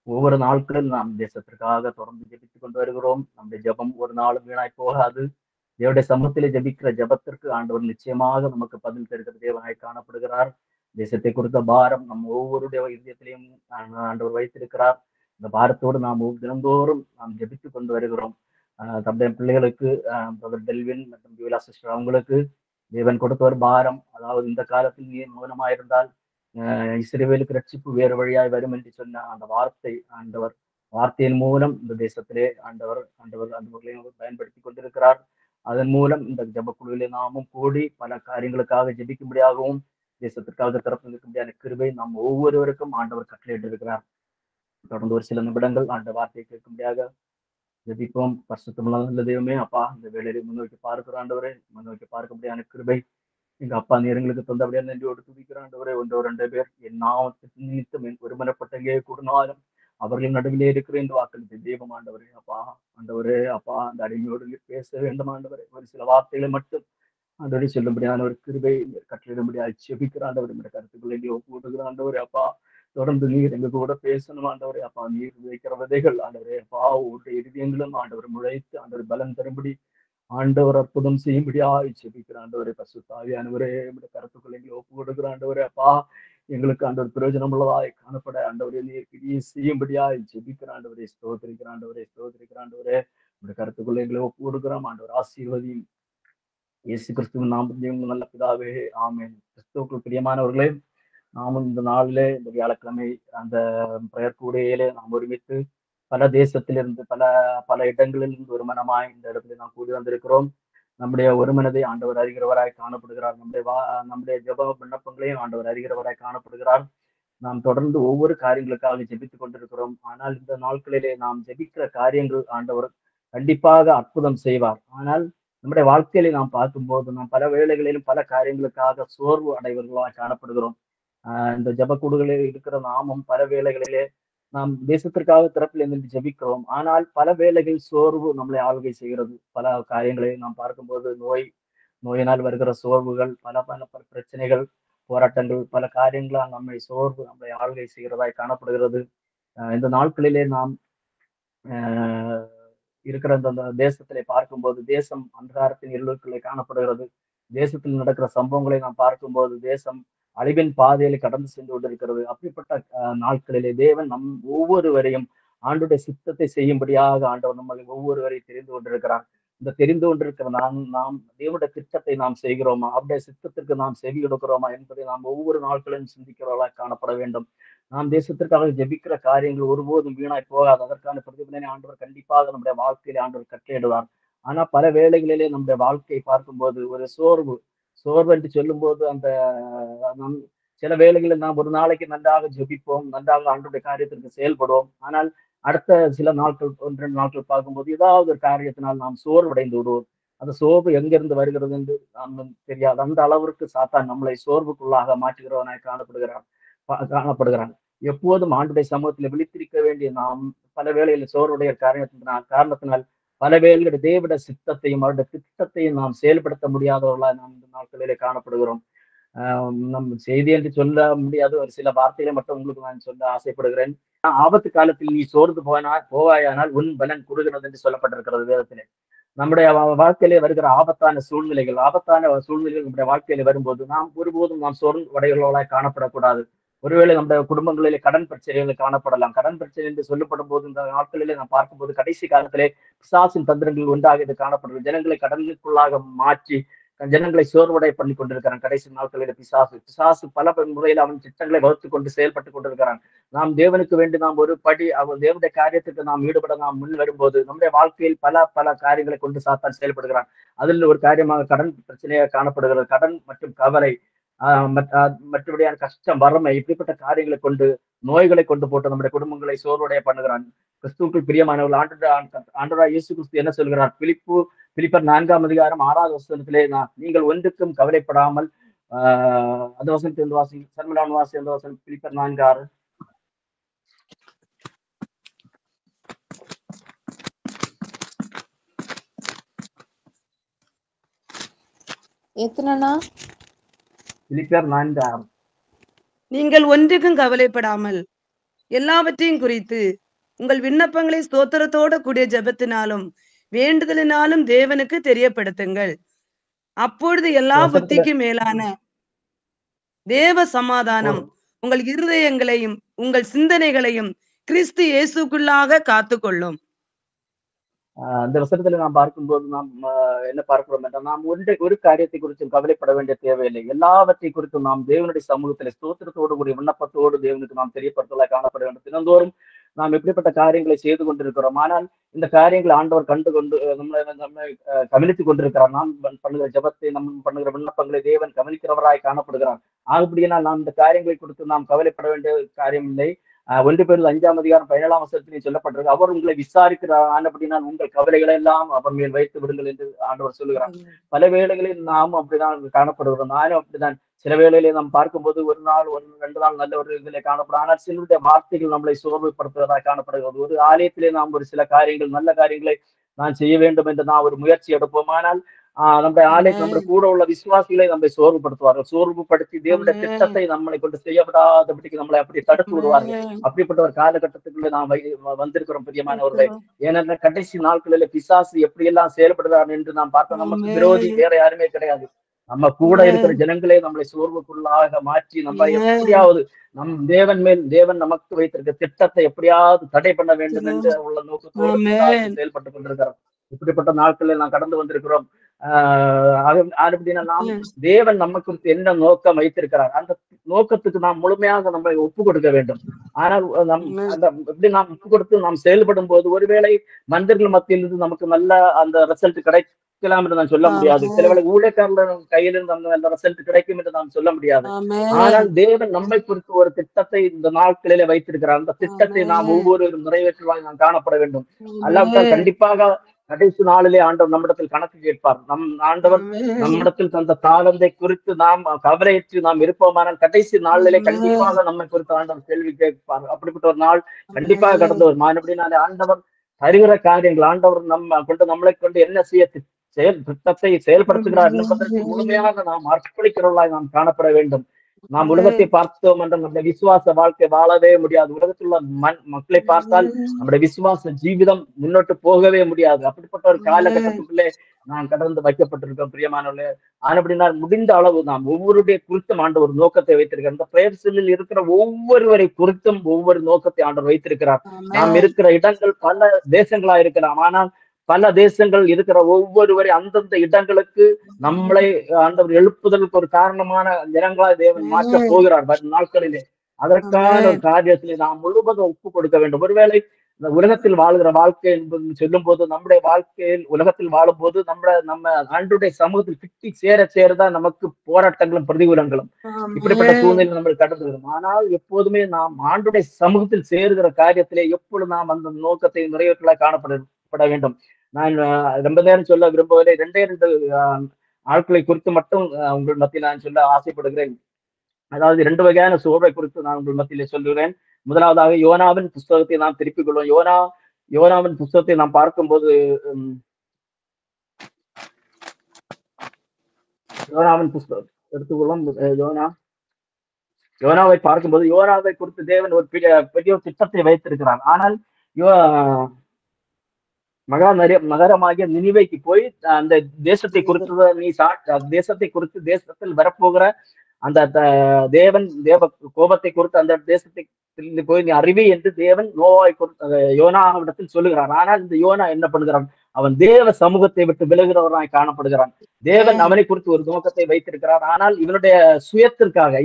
H: ஒவ்வொரு நாட்களும் நாம் தேசத்திற்காக தொடர்ந்து ஜெபித்துக் கொண்டு வருகிறோம். நம்முடைய ஜெபம் ஒரு நாளும் வீணாய் போகாது. தேவனுடைய சமூகத்திலே ஜெபிக்கிற ஜெபத்திற்கு ஆண்டவர் நிச்சயமாக நமக்கு பதில் தருகிற தேவனாய் காணப்படுகிறார். தேசத்தை குறித்த பாரம் நம்ம ஒவ்வொருடைய இதயத்திலையும் ஆண்டவர் வைத்திருக்கிறார். இந்த பாரத்தோடு நாம் தினந்தோறும் நாம் ஜெபித்துக் கொண்டு வருகிறோம். தம்முடைய பிள்ளைகளுக்கு பிரதர் டெல்வின் மற்றும் ஜூலா சிஸ்டர் அவங்களுக்கு தேவன் கொடுத்த ஒரு பாரம், அதாவது இந்த காலத்தில் நீ மௌனமாயிருந்தால் இஸ்ரவேலுக்கு ரட்சிப்பு வேறு வழியாய் வரும் என்று சொன்ன அந்த வார்த்தையின் மூலம் இந்த தேசத்திலே ஆண்டவர் அந்த பயன்படுத்தி கொண்டிருக்கிறார். அதன் மூலம் இந்த ஜெபக்குழுவிலே நாமும் கூடி பல காரியங்களுக்காக ஜெபிக்கும்படியாகவும் தேசத்திற்காக திறப்பு நிற்கும்படியான கிருபை நாம் ஒவ்வொருவருக்கும் ஆண்டவர் கட்டளையிட்டிருக்கிறார். தொடர்ந்து ஒரு சில நிமிடங்கள் ஆண்ட வார்த்தையை கேட்கும்படியாக ஜெபிப்போம். பரிசுத்தமுள்ள தெய்வமே, அப்பா, இந்த வேலையை முன்னோக்கி பார்க்கிற ஆண்டவரே, முன்னோக்கி பார்க்கும்படியான கிருபை எங்க அப்பா நீரங்களுக்கு தந்தபடியா நன்றியோடு துதிக்கிற ஆண்டவரே. 1-2 பேர் என் நாமத்திற்கு நிமித்தம் ஒருமனப்பட்டங்கே கூடினாலும் அவர்கள் நடுவிலே இருக்கிற இந்த வாக்களித்த தெய்வம் ஆண்டவரே. ஆண்டவரே அப்பா, அந்த அடிமையோடு பேச வேண்டும் ஆண்டவரே. ஒரு சில வார்த்தைகளை மட்டும் ஆண்டவரை சொல்லும்படியான ஒரு கிருபை கட்டளிடும்படியா செபிக்கிற ஆண்டவர் இந்த கருத்துக்களை ஒப்புக்கிற ஆண்டவரே. அப்பா, தொடர்ந்து நீர் எங்க கூட பேசணும் ஆண்டவரே. அப்பா, நீர் விதைக்கிற விதைகள் ஆண்டவரே அப்பா ஒவ்வொரு இதயங்களும் ஆண்டவர் முளைத்து ஆண்டவர் பலன் தரும்படி ஆண்டவர் அற்புதம் செய்யும்படியா செபிக்கிற ஆண்டவரே. பரிசுத்தாவியானவரே, நம்முடைய கருத்துக்களை ஒப்பு கொடுக்கிற ஆண்டவரே. அப்பா, எங்களுக்கு ஆண்டவர் பிரயோஜனம் உள்ளதாய் காணப்பட ஆண்டவரே நீர் கிரியை செய்யும்படியா செபிக்கிற ஆண்டவரே. ஸ்தோத்திரிக்கிற ஆண்டவரே. நம்முடைய கருத்துக்களை எங்களை ஒப்பு கொடுக்கிறோம் ஆண்டவர். ஆசீர்வதியும் இயேசு கிறிஸ்துவின் நாமத்தையும் நல்ல பிதாவே, ஆமென். கிறிஸ்துவுக்குள் பிரியமானவர்களே, நாமும் இந்த நாளிலே இந்த வியாழக்கிழமை அந்த பிரயர் கூடையிலே நாம் ஒருமித்து பல தேசத்திலிருந்து பல இடங்களிலிருந்து ஒரு மனமாய் இந்த இடத்துல நாம் கூடி வந்திருக்கிறோம். நம்முடைய ஒரு மனதை ஆண்டவர் அறிகிறவராய் காணப்படுகிறார். நம்முடைய ஜெப விண்ணப்பங்களையும் ஆண்டவர் அறிகிறவராய் காணப்படுகிறார். நாம் தொடர்ந்து ஒவ்வொரு காரியங்களுக்காக ஜெபித்துக் கொண்டிருக்கிறோம். ஆனால் இந்த நாட்களிலே நாம் ஜெபிக்கிற காரியங்கள் ஆண்டவர் கண்டிப்பாக அற்புதம் செய்வார். ஆனால் நம்முடைய வாழ்க்கையில நாம் பார்க்கும்போது நாம் பல வேளைகளிலும் பல காரியங்களுக்காக சோர்வு அடைவர்களாக காணப்படுகிறோம். இந்த ஜெபக்கூடுகளில் இருக்கிற நாமும் பல வேளைகளிலே நாம் தேசத்திற்காக திறப்பில் இருந்து ஜெபிக்கிறோம். ஆனால் பல வேளைகள் சோர்வு நம்மளை ஆளுகை செய்கிறது. பல காரியங்களை நாம் பார்க்கும்போது நோயினால் வருகிற சோர்வுகள், பல பிரச்சனைகள், போராட்டங்கள், பல காரியங்களால் நம்மளை ஆளுகை செய்கிறதாய் காணப்படுகிறது. இந்த நாட்களிலே நாம் இருக்கிற அந்த தேசத்திலே பார்க்கும்போது தேசம் அந்தகாரத்தின் இருளுக்குள்ளே காணப்படுகிறது. தேசத்தில் நடக்கிற சம்பவங்களை நாம் பார்க்கும்போது தேசம் அழிவின் பாதையில கடந்து சென்று கொண்டிருக்கிறது. அப்படிப்பட்ட நாட்களிலே தேவன் ஒவ்வொருவரையும் ஆண்டுடைய சித்தத்தை செய்யும்படியாக ஆண்டவர் நம்மளை ஒவ்வொருவரையும் தெரிந்து கொண்டிருக்கிறார். இந்த தெரிந்து கொண்டிருக்கிற நாம் தேவனுடைய திட்டத்தை நாம் செய்கிறோமா, அவருடைய சித்தத்திற்கு நாம் செவி கொடுக்கிறோமா என்பதை நாம் ஒவ்வொரு நாட்களிலும் சிந்திக்கிறவர்களாக காணப்பட வேண்டும். நாம் தேசத்திற்காக ஜெபிக்கிற காரியங்கள் ஒருபோதும் வீணாய் போகாது. அதற்கான பிரதிபலனை ஆண்டவர் கண்டிப்பாக நம்முடைய வாழ்க்கையில ஆண்டவர் கட்டளையிடுவார். ஆனா பல வேளைகளிலே நம்முடைய வாழ்க்கையை பார்க்கும்போது ஒரு சோர்வு என்று சொல்லும் போது அந்த சில வேளைகளில் நாம் ஒரு நாளைக்கு நன்றாக ஜெபிப்போம், நன்றாக ஆண்டவருடைய காரியத்திற்கு செயல்படுவோம். ஆனால் அடுத்த சில நாட்கள் 1-2 நாட்கள் பார்க்கும்போது ஏதாவது ஒரு காரியத்தினால் நாம் சோர்வடைந்து விடுவோம். அந்த சோர்வு எங்கிருந்து வருகிறது என்று நாம் தெரியாது. அந்த அளவிற்கு சாத்தான் நம்மளை சோர்வுக்குள்ளாக மாற்றுகிறவனாய் காணப்படுகிறான். எப்போதும் ஆண்டுடைய சமூகத்தில் விழித்திருக்க வேண்டிய நாம் பல வேளையில் சோர்வுடைய காரணத்தினால் பல வேளையில் தேவட சித்தத்தையும் அவருடைய திட்டத்தையும் நாம் செயல்படுத்த முடியாதவர்களாக நாம் இந்த நாட்களிலே காணப்படுகிறோம். நம் செய்தி என்று சொல்ல முடியாது. ஒரு சில வார்த்தைகளை மட்டும் உங்களுக்கு நான் சொல்ல ஆசைப்படுகிறேன். ஆபத்து காலத்தில் நீ சோர்ந்து போவாயானால் உன் பலன் கொடுக்கிறது என்று சொல்லப்பட்டிருக்கிறது வேதத்திலே. நம்முடைய வாழ்க்கையிலே வருகிற ஆபத்தான சூழ்நிலைகள் நம்முடைய வாழ்க்கையில வரும்போது நாம் ஒருபோதும் நாம் சோர்வடைகளோடாய் காணப்படக்கூடாது. ஒருவேளை நம்முடைய குடும்பங்களிலே கடன் பிரச்சனைகள் காணப்படலாம். கடன் பிரச்சனை என்று சொல்லப்படும் போது இந்த நாட்களிலே நாம் பார்க்கும்போது கடைசி காலத்திலே பிசாசின் தந்திரங்கள் ஒன்றாக இது காணப்படுகிறது. ஜனங்களை கடனுக்குள்ளாக மாற்றி ஜனங்களை சோர்வடை பண்ணி கொண்டிருக்கிறான். கடைசி நாட்களில் பிசாசு பல முறையில் அவன் திட்டங்களை வகுத்து கொண்டு செயல்பட்டு கொண்டிருக்கிறான். நாம் தேவனுக்கு வேண்டி நாம் ஒரு படி அவன் தேவனுடைய காரியத்துக்கு நாம் ஈடுபட நாம் முன் வரும்போது நம்முடைய வாழ்க்கையில் பல காரியங்களை கொண்டு சாத்தான் செயல்படுகிறான். அதில் ஒரு காரியமாக கடன் பிரச்சனையாக காணப்படுகிறது. கடன் மற்றும் கவலை, மற்றபடியான கஷ்டம், வறுமை, இப்படிப்பட்ட காரியங்களை கொண்டு நோய்களை கொண்டு போட்டு நம்முடைய குடும்பங்களை சோர்வடைய பண்ணுகிறான். கிறிஸ்துவுக்குள் பிரியமானவர்கள் ஆண்டவராய் இயேசு கிறிஸ்து என்ன சொல்கிறார்? பிலிப்பர் 4ஆம் அதிகாரம் 6வது வசனத்திலே நீங்கள் ஒன்றுக்கும் கவலைப்படாமல் அந்த வசனத்திலிருந்து வாசி, சர்மலான் வாசி அந்த வசனம். பிலிப்பர் 4:6.
F: எத்தனைண்ணா?
H: பிலிப்பியர் 4:6.
A: நீங்கள் ஒன்றுக்கும் கவலைப்படாமல் எல்லாவற்றையும் குறித்து உங்கள் விண்ணப்பங்களை ஸ்தோத்திரத்தோட கூடிய ஜெபத்தினாலும் வேண்டுதலினாலும் தேவனுக்கு தெரியப்படுத்துங்கள். அப்பொழுது எல்லா
H: இந்த வசனத்துல
A: புத்திக்கு மேலான தேவ சமாதானம்
H: போதும்.
A: உங்கள் இருதயங்களையும் உங்கள் சிந்தனைகளையும் கிறிஸ்து இயேசுக்குள்ளாக காத்துக்கொள்ளும்.
H: அந்த வசனத்துல நாம் பார்க்கும்போது நாம் என்ன பார்க்கிறோம் என்றால், நாம் ஒரு காரியத்தை குறித்தும் கவலைப்பட வேண்டிய தேவையில்லை. எல்லாவற்றை குறித்தும் நாம் தேவனுடைய சமூகத்தில் ஸ்தோத்திரத்தோடு கூடிய விண்ணப்பத்தோடு தேவனுக்கு நாம் தெரியப்படுத்தலாய் காணப்பட வேண்டும். தினந்தோறும் நாம் எப்படிப்பட்ட காரியங்களை செய்து கொண்டிருக்கிறோம். ஆனால் இந்த காரியங்களை ஆண்டவர் கண்டு கொண்டு நம்மை கவனித்துக் கொண்டிருக்கிறார். நாம் பண்ணுகிற ஜபத்தை, நம்ம பண்ணுகிற விண்ணப்பங்களை தேவன் கவனிக்கிறவராய் காணப்படுகிறார். அப்படினால் நாம் இந்த காரியங்களை குறித்து நாம் கவலைப்பட வேண்டிய காரியம் இல்லை. 1 பேதுரு 5:17 சொல்லப்பட்டிருக்கு. அவர் உங்களை விசாரிக்கிறார். ஆனபடினால் உங்கள் கவலைகளை எல்லாம் அவர் மேல் வைத்து விடுங்கள் என்று ஆண்டவர் சொல்லுகிறார். பல வேளைகளில் நாம் அப்படிதான் காணப்படுகிறோம். நானும் அப்படிதான். சில வேளையிலே நாம் பார்க்கும்போது ஒரு நாள் 2 நாள் நல்ல ஒரு இதிலே காணப்படும். ஆனால் சிலருடைய வார்த்தைகள் நம்மளை சோர்வுபடுத்துவதாக காணப்படுகிறது. ஒரு ஆலயத்திலே நாம் ஒரு சில காரியங்கள், நல்ல காரியங்களை நான் செய்ய வேண்டும் என்று நான் ஒரு முயற்சி எடுப்போம். ஆனால் நம்முடைய ஆலயத்தில் நம்முடைய கூட உள்ள விசுவாசிகளை நம்மை சோர்வுபடுத்துவார்கள். சோர்வுபடுத்தி தேவனுடைய திட்டத்தை நம்மளை கொண்டு செய்யப்படாதபடிக்கு நம்மளை அப்படி தடுத்து விடுவார்கள். அப்படிப்பட்ட ஒரு காலகட்டத்துக்குள்ள நாம் வந்திருக்கிறோம் பிரியமானவர்களே. ஏனென்றால் கடைசி நாட்களில் பிசாசு எப்படியெல்லாம் செயல்படுகிறார் என்று நாம் பார்த்தோம். நமக்கு விரோதி வேற யாருமே கிடையாது. நம்ம கூட இருக்கிற ஜனங்களே நம்மளை சோர்வுக்குள்ளாக மாற்றி நம்ம எப்படியாவது தேவன் நமக்கு வைத்திருக்க திட்டத்தை எப்படியாவது தடை பண்ண வேண்டும் என்று உள்ள நோக்கத்தோடு செயல்பட்டுக் கொண்டிருக்கிறோம். இப்படிப்பட்ட நாட்களில் நாம் கடந்து வந்திருக்கிறோம். நாம் தேவன் நம்ம குறித்து என்ன நோக்கம் வைத்திருக்கிறார், அந்த நோக்கத்துக்கு நாம் முழுமையாக நம்மை ஒப்பு கொடுக்க வேண்டும். ஆனால் எப்படி நாம் ஒப்பு கொடுத்து நாம் செயல்படும் போது ஒருவேளை மனிதர்கள் மத்தியிலிருந்து நமக்கு நல்ல அந்த ரிசல்ட் கிடைக்கலாம் என்று நான் சொல்ல முடியாது. சில வேளை ஊழியக்காரர்கள் கையிலிருந்து அந்த நல்ல ரிசல்ட் கிடைக்கும் என்று நாம் சொல்ல முடியாது. ஆனால் தேவன் நம்மை குறித்து ஒரு திட்டத்தை இந்த நாட்களிலே வைத்திருக்கிறார். அந்த திட்டத்தை நாம் ஒவ்வொரு நிறைவேற்றுவாய் நாம் காணப்பட வேண்டும். அல்லாவிட்டால் கண்டிப்பாக கடைசி நாளிலே ஆண்டவர் நம்மிடத்தில் கணக்கு கேட்பார். ஆண்டவர் நம்மிடத்தில் தந்த தாளந்தை குறித்து நாம் கவலையற்று நாம் இருப்போமானால் கடைசி நாளிலே கண்டிப்பாக நம்மை குறித்து ஆண்டவர் கேள்வி கேட்பார். அப்படிப்பட்ட ஒரு நாள் கண்டிப்பாக கடந்து வரும். அப்படினாலே ஆண்டவர் தருகிற காரியங்கள், ஆண்டவர் நம்மளை கொண்டு என்ன செய்ய திட்டத்தை செயல்படுத்துகிறார் என்பதற்கு முழுமையாக நாம் அர்ப்பணிக்கிறவர்களாய் நாம் காணப்பட வேண்டும். நாம் உலகத்தை பார்த்தோம் என்ற நம்முடைய விசுவாச வாழ்க்கை வாழவே முடியாது. உலகத்தில் உள்ள மக்களை பார்த்தால் நம்முடைய விசுவாச ஜீவிதம் முன்னோட்டு போகவே முடியாது. அப்படிப்பட்ட ஒரு காலகட்டத்துக்குள்ளே நாம் கடந்து வைக்கப்பட்டிருக்கோம் பிரியமானவர்களே. ஆனபடினால் முடிந்த அளவு நாம் ஒவ்வொருடைய குறித்தும் ஆண்டவர் ஒரு நோக்கத்தை வைத்திருக்கிறார். இந்த பிரேயர் செல்லில் இருக்கிற ஒவ்வொருவரை குறித்தும் ஒவ்வொரு நோக்கத்தை ஆண்டவர் வைத்திருக்கிறார். நாம் இருக்கிற இடங்கள் பல தேசங்களா இருக்கலாம். ஆனால் பல தேசங்கள் இருக்கிற ஒவ்வொருவரை அந்தந்த இடங்களுக்கு நம்மளை ஆண்டவர் எழுப்புதலுக்கு ஒரு காரணமான ஜனங்களாய் தேவன் மாற்ற போகிறார் வரும் நாட்களிலே. அதற்கான ஒரு காரியத்திலே நாம் முழுவதும் ஒப்பு கொடுக்க வேண்டும். ஒருவேளை இந்த உலகத்தில் வாழுகிற வாழ்க்கை என்பது சொல்லும் போது, நம்முடைய வாழ்க்கையில் உலகத்தில் வாழும் போது நம்ம ஆண்டுடைய சமூகத்தில் கிட்டி சேரதான் நமக்கு போராட்டங்களும் பிரதிகூலங்களும் இப்படிப்பட்ட சூழ்நிலை நம்ம கடந்து வரும். ஆனால் எப்போதுமே நாம் ஆண்டுடைய சமூகத்தில் சேருகிற காரியத்திலே எப்பொழுது நாம் அந்த நோக்கத்தை நிறைவேற்றலாய் காணப்பட வேண்டும். நான் ரொம்ப நேரம் சொல்ல விரும்பவில்லை. 2 ஆட்களை குறித்து மட்டும் உங்கள் மத்தியில் நான் சொல்ல ஆசைப்படுகிறேன். அதாவது 2 வகையான சோர்வை குறித்து நான் உங்கள் மத்தியிலே சொல்லுகிறேன். முதலாவதாக யோனாவின் புஸ்தகத்தை நாம் திருப்பிக் கொள்வோம். யோனாவின் புஸ்தகத்தை நாம் பார்க்கும்போது யோனாவின் புஸ்தகம் எடுத்துக்கொள்ளும். யோனாவை பார்க்கும்போது யோனாவை குறித்து தேவன் ஒரு பெரிய திட்டத்தை வைத்திருக்கிறார். ஆனால் நகரமாகிய நினிவேக்கு போய் அந்த தேசத்தை குறித்து தேசத்தை குறித்து தேசத்தில் வரப்போகிற அந்த தேவ கோபத்தை குறித்து அந்த தேசத்தை போய் நீ அறிவி என்று தேவன் யோனாவிடத்தில் சொல்லுகிறார். ஆனால் இந்த யோனா என்ன பண்ணுகிறான்? அவன் தேவ சமூகத்தை விட்டு விலகுகிறவனாய் காணப்படுகிறான். தேவன் அவனை குறித்து ஒரு நோக்கத்தை வைத்திருக்கிறார். ஆனால் இவனுடைய சுயத்திற்காக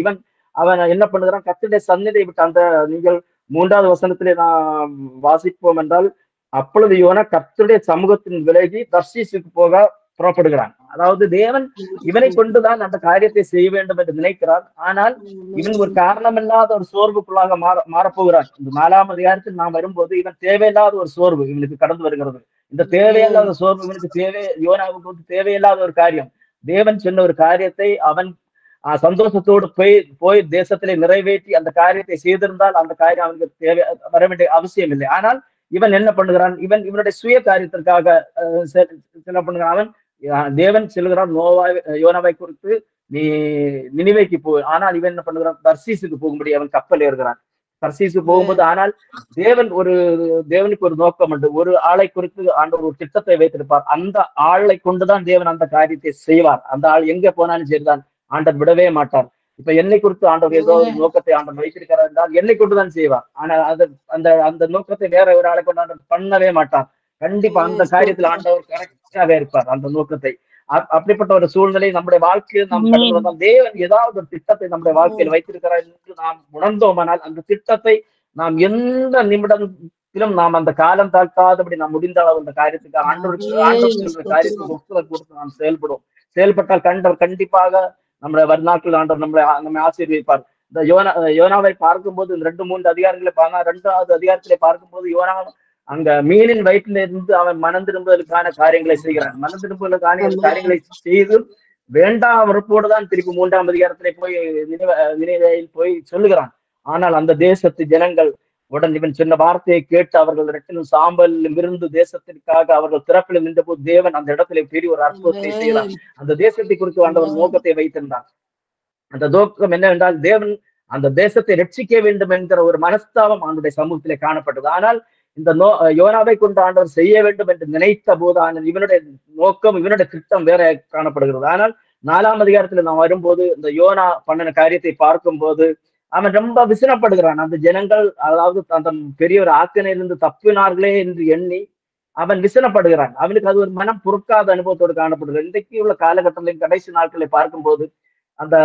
H: அவன் என்ன பண்ணுகிறான்? கர்த்தருடைய சந்நிதியை விட்டு அந்த நீங்கள் 3வது வசனத்திலே நான் வாசிப்போம் என்றால், அப்பொழுது யோனா கர்த்தருடைய சமூகத்தின் விலகி தர்ஷீசுக்கு போக புறப்படுகிறான். அதாவது தேவன் இவனை கொண்டுதான் அந்த காரியத்தை செய்ய வேண்டும் என்று நினைக்கிறார். ஆனால் இவன் ஒரு காரணமில்லாத ஒரு சோர்வுக்குள்ளாக மாறப்போகிறான். இந்த 4ஆம் அதிகாரத்தில் நாம் வரும்போது இவன் தேவையில்லாத ஒரு சோர்வு இவனுக்கு கடந்து வருகிறது. இந்த தேவையில்லாத சோர்வு இவனுக்கு யோனாவுக்கு தேவையில்லாத ஒரு காரியம். தேவன் சொன்ன ஒரு காரியத்தை அவன் சந்தோஷத்தோடு போய் தேசத்திலே நிறைவேற்றி அந்த காரியத்தை செய்திருந்தால் அந்த காரியம் அவனுக்கு வர வேண்டிய அவசியம் இல்லை. ஆனால் இவன் என்ன பண்ணுகிறான்? இவனுடைய சுய காரியத்திற்காக என்ன பண்ணுகிறான்? அவன் தேவன் சொல்லுகிறார் யோனாவை குறித்து, நீ நினிவேக்கு போ. ஆனால் இவன் என்ன பண்ணுகிறான்? தர்சீசுக்கு போகும்படி அவன் கப்பல் ஏறுகிறான். தர்சீசு போகும்போது, ஆனால் தேவனுக்கு ஒரு நோக்கம் உண்டு. ஒரு ஆளை குறித்து ஆண்டவர் ஒரு திட்டத்தை வைத்திருப்பார். அந்த ஆளை கொண்டுதான் தேவன் அந்த காரியத்தை செய்வார். அந்த ஆள் எங்க போனாலும் சரிதான், ஆண்டவர் விடவே மாட்டார். இப்ப என்னை குறித்து ஆண்டவர் ஏதோ ஒரு நோக்கத்தை ஆண்டவர் வைத்திருக்கிறார் என்றால் என்னை கொண்டுதான் செய்வார். ஆனால் அந்த அந்த நோக்கத்தை வேற ஒரு ஆளை கொண்டு ஆண்டவர் பண்ணவே மாட்டார். கண்டிப்பா அந்த காரியத்தில் ஆண்டவர் கரெக்டாக இருப்பார் அந்த நோக்கத்தை. அப்படிப்பட்ட ஒரு சூழ்நிலை நம்முடைய வாழ்க்கையில் நாம் கடந்து வந்தால், தேவன் ஏதாவது ஒரு திட்டத்தை நம்முடைய வாழ்க்கையில் வைத்திருக்கிறார் என்று நாம் உணர்ந்தோமானால், அந்த திட்டத்தை நாம் எந்த நிமிடத்திலும் நாம் அந்த காலம் தாழ்த்தாதபடி நாம் முடிந்த அளவு அந்த காரியத்துக்கு ஆண்டவருக்கு காரியத்துக்கு ஒப்புதல் கொடுத்து நாம் செயல்பட்டால் கண்டிப்பாக நம்முடைய வருநாட்கள் ஆண்டவர் நம்மை ஆசீர்வதிப்பார். இந்த யோனாவை பார்க்கும்போது 2-3 அதிகாரங்களை 2வது அதிகாரத்திலே பார்க்கும்போது, யோனா அங்க மீனின் வயிற்றில இருந்து அவன் மனம் திரும்புவதற்கான காரியங்களை செய்கிறான். மனம் திரும்புவதற்கான காரியங்களை செய்து வேண்டாம் வெறுப்போடுதான் திருப்பி 3ஆம் அதிகாரத்திலே போய் நினைவையில் போய் சொல்லுகிறான். ஆனால் அந்த தேசத்து ஜனங்கள் உடன் இவன் சொன்ன வார்த்தையை கேட்டு அவர்கள் ரெட்டிலும் சாம்பலிலும் இருந்து தேசத்திற்காக அவர்கள் திறப்பில் நின்ற போது தேவன் அந்த இடத்துல பெரிய ஒரு அற்புதத்தை செய்கிறார். அந்த தேசத்தை குறித்து ஆண்டவர் நோக்கத்தை வைத்திருந்தார். அந்த நோக்கம் என்னவென்றால், தேவன் அந்த தேசத்தை ரட்சிக்க வேண்டும் என்கிற ஒரு மனஸ்தாபம் அவனுடைய சமூகத்திலே காணப்பட்டது. ஆனால் இந்த யோனாவை கொண்டு ஆண்டவர் செய்ய வேண்டும் என்று நினைத்த போது, ஆனால் இவனுடைய நோக்கம், இவனுடைய திட்டம் வேற காணப்படுகிறது. ஆனால் 4ஆம் அதிகாரத்துல நாம் வரும்போது, இந்த யோனா பண்ணின காரியத்தை பார்க்கும் போது அவன் ரொம்ப விசனப்படுகிறான். அந்த ஜனங்கள், அதாவது அந்த பெரிய ஒரு ஆக்கினையிலிருந்து தப்பினார்களே என்று எண்ணி அவன் விசனப்படுகிறான். அவனுக்கு அது ஒரு மனம் பொறுக்காத அனுபவத்தோடு காணப்படுகிறது. இன்றைக்கு உள்ள காலகட்டத்திலும் கடைசி நாட்களை பார்க்கும்போது, அந்த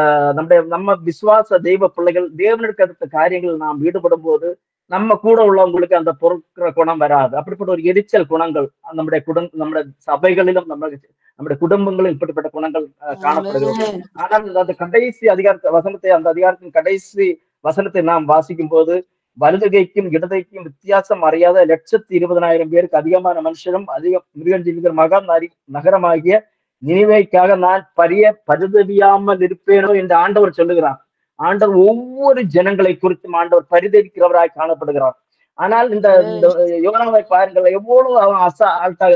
H: நம்ம விசுவாச தெய்வ பிள்ளைகள் தேவனுக்கு அடுத்த காரியங்கள் நாம் ஈடுபடும் போது நம்ம கூட உள்ளவங்களுக்கு அந்த பொறுக்கிற குணம் வராது. அப்படிப்பட்ட ஒரு எரிச்சல் குணங்கள் நம்முடைய சபைகளிலும் நம்முடைய குடும்பங்களிலும் இப்படிப்பட்ட குணங்கள் காணப்படுகிறது. ஆனால் அந்த கடைசி அந்த அதிகாரத்தின் கடைசி வசனத்தை நாம் வாசிக்கும் போது, வலதுகைக்கும் இடதைக்கும் வித்தியாசம் அறியாத 120,000 பேருக்கு அதிகமான மனுஷரும் மிருகஞ்சீவிகள் மகா நகரமாகிய நினைவைக்காக நான் பரிதவியாமல் இருப்பேனோ என்று ஆண்டவர் சொல்லுகிறார். ஆண்டவர் ஒவ்வொரு ஜனங்களை குறித்தும் ஆண்டவர் பரிதவிக்கிறவராய் காணப்படுகிறார். ஆனால் இந்த யோனாவை பாருங்கள், எவ்வளவு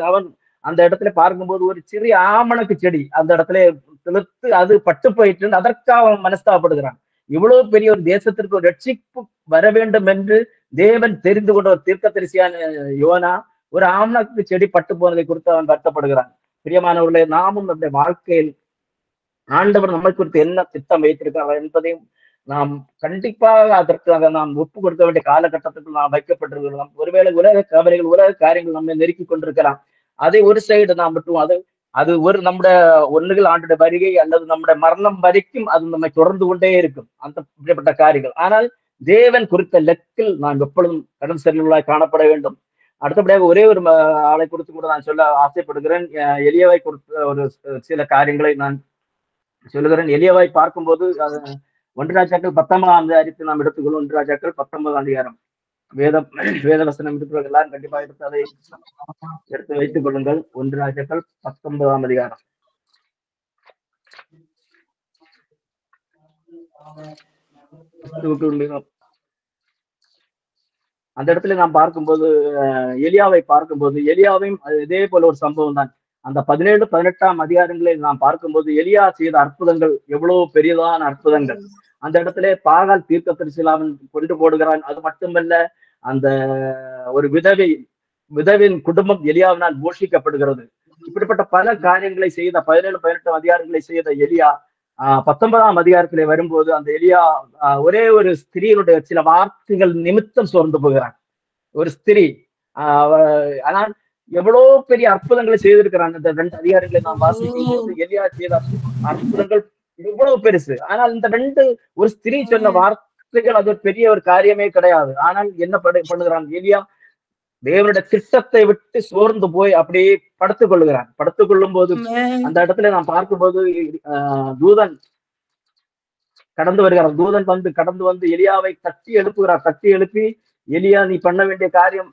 H: அவன் அந்த இடத்துல பார்க்கும்போது ஒரு சிறிய ஆமணக்கு செடி அந்த இடத்துல திழுத்து அது பட்டு போயிட்டு அதற்காக அவன் மனஸ்தாபப்படுகிறான். இவ்வளவு பெரிய ஒரு தேசத்திற்கு ஒரு ரட்சிப்பு வர வேண்டும் என்று தேவன் தெரிந்து கொண்ட ஒரு தீர்க்கதரிசியான யோனா ஒரு ஆமணக்கு செடி பட்டு போனதை குறித்து அவன் வருத்தப்படுகிறான். பிரியமானவர்களே, நாமும் நம்முடைய வாழ்க்கையில் ஆண்டவர் நம்மை குறித்து என்ன திட்டம் வைத்திருக்கிறார் என்பதையும் நாம் கண்டிப்பாக அதற்காக நாம் ஒப்பு கொடுக்க வேண்டிய காலகட்டத்துக்கு நாம் வைக்கப்பட்டிருக்கிறோம். ஒருவேளை உலக கவலைகள், உலக காரியங்கள் நம்மை நெருக்கி கொண்டிருக்கலாம். அதை ஒரு சைடு நாம் விட்டுவோம். அது நம்முடைய ஒன்றுகள் ஆண்டுடைய வருகை அல்லது நம்முடைய மரணம் வரைக்கும் அது நம்மை தொடர்ந்து கொண்டே இருக்கும், அந்த இப்படிப்பட்ட காரியங்கள். ஆனால் தேவன் குறித்த லெக்கில் நாம் எப்பொழுதும் கடன் செல்லுள்ளாய் காணப்பட வேண்டும். அடுத்தபடியாக ஒரே ஒரு ஆளை குறித்து கூட நான் சொல்ல ஆசைப்படுகிறேன். எலியாவை குறித்த ஒரு சில காரியங்களை நான் சொல்லுகிறேன். எலியாவை பார்க்கும்போது 1 ராஜாக்கள் 19ஆம் அதிகாரத்தில் நாம் எடுத்துக்கொள்ளும். 1 ராஜாக்கள் 19ஆம் அதிகாரம் வேத வசனம் இருக்கிறவர்கள் எல்லாரும் கண்டிப்பாக எடுத்து அதை எடுத்து வைத்துக் கொள்ளுங்கள். 1 ராஜாக்கள் 19ஆம் அதிகாரம். அந்த இடத்துல நாம் பார்க்கும்போது எலியாவை பார்க்கும்போது எலியாவையும் இதே போல ஒரு சம்பவம் தான். அந்த 17, 18ஆம் அதிகாரங்களில் நாம் பார்க்கும்போது எலியா செய்த அற்புதங்கள் எவ்வளவு பெரியதான அற்புதங்கள். அந்த இடத்துல பாகால் தீர்க்கதரிசியில் அவன் கொண்டு போடுகிறான். அது மட்டுமல்ல, அந்த ஒரு விதவின் குடும்பம் எலியாவினால் போஷிக்கப்படுகிறது. இப்படிப்பட்ட பல காரியங்களை செய்த 17, 18 அதிகாரங்களை செய்த எலியா 19ஆம் அதிகாரத்திலே வரும்போது அந்த எலியா ஒரே ஒரு ஸ்திரீனுடைய சில வார்த்தைகள் நிமித்தம் சோர்ந்து போகிறான். ஒரு ஸ்திரீ ஆனால் எவ்வளவு பெரிய அற்புதங்களை செய்திருக்கிறான். இந்த 2 அதிகாரங்களை நாம் வாசிக்கும் போது எலியா செய்த அற்புதங்கள் எவ்வளவு பெருசு. ஆனால் இந்த ஒரு ஸ்திரீ சொன்ன வார்த்தைகள் அது ஒரு பெரிய ஒரு காரியமே கிடையாது. ஆனால் என்ன பண்ணுகிறான் எலியா? தேவனுடைய திட்டத்தை விட்டு சோர்ந்து போய் அப்படியே படுத்துக் கொள்ளுகிறான். படுத்துக் கொள்ளும் போது அந்த இடத்துல நாம் பார்க்கும்போது தூதன் கடந்து வருகிறார். தூதன் கடந்து வந்து எலியாவை தட்டி எழுப்புகிறார். தட்டி எழுப்பி, எலியா, நீ பண்ண வேண்டிய காரியம்,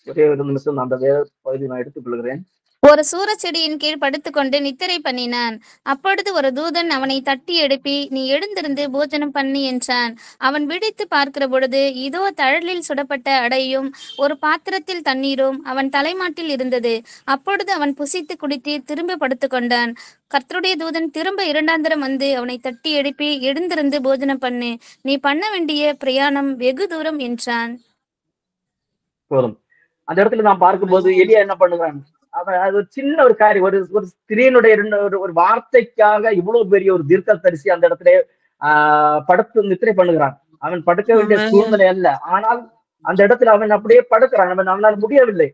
H: ஒரே ஒரு நிமிஷம் அந்த வேத பகுதி நான் எடுத்துக் கொள்கிறேன்.
I: ஒரு சூரச்செடியின் கீழ் படுத்துக்கொண்டு நித்திரை பண்ணினான். அப்பொழுது ஒரு தூதன் அவனை தட்டி எழுப்பி, நீ எழுந்திருந்து போஜனம் பண்ணு என்றான். அவன் விழித்து பார்க்கிற பொழுது, இதோ தழலில் சுடப்பட்ட அடையும் ஒரு பாத்திரத்தில் தண்ணீரும் அவன் தலைமாட்டில் இருந்தது. அப்பொழுது அவன் புசித்து குடித்து திரும்ப படுத்துக்கொண்டான். கர்த்தருடைய தூதன் திரும்ப இரண்டாந்தரம் வந்து அவனை தட்டி எழுப்பி, எழுந்திருந்து போஜனம் பண்ணு, நீ பண்ண வேண்டிய பிரயாணம் வெகு தூரம் என்றான்.
H: போதும். அந்த இடத்துல நான் பார்க்கும்போது எலியா என்ன பண்ணுறான், அவன் அது ஒரு சின்ன ஒரு காரியம், ஒரு ஒரு ஸ்திரீனுடைய ஒரு வார்த்தைக்காக இவ்வளவு பெரிய ஒரு தீர்க்கதரிசி அந்த இடத்துல படுத்து நித்திரை பண்ணுகிறான். அவன் படுக்க வேண்டிய சூழ்நிலை அல்ல, ஆனால் அந்த இடத்துல அவன் அப்படியே படுக்கிறான். அவனால் முடியவில்லை.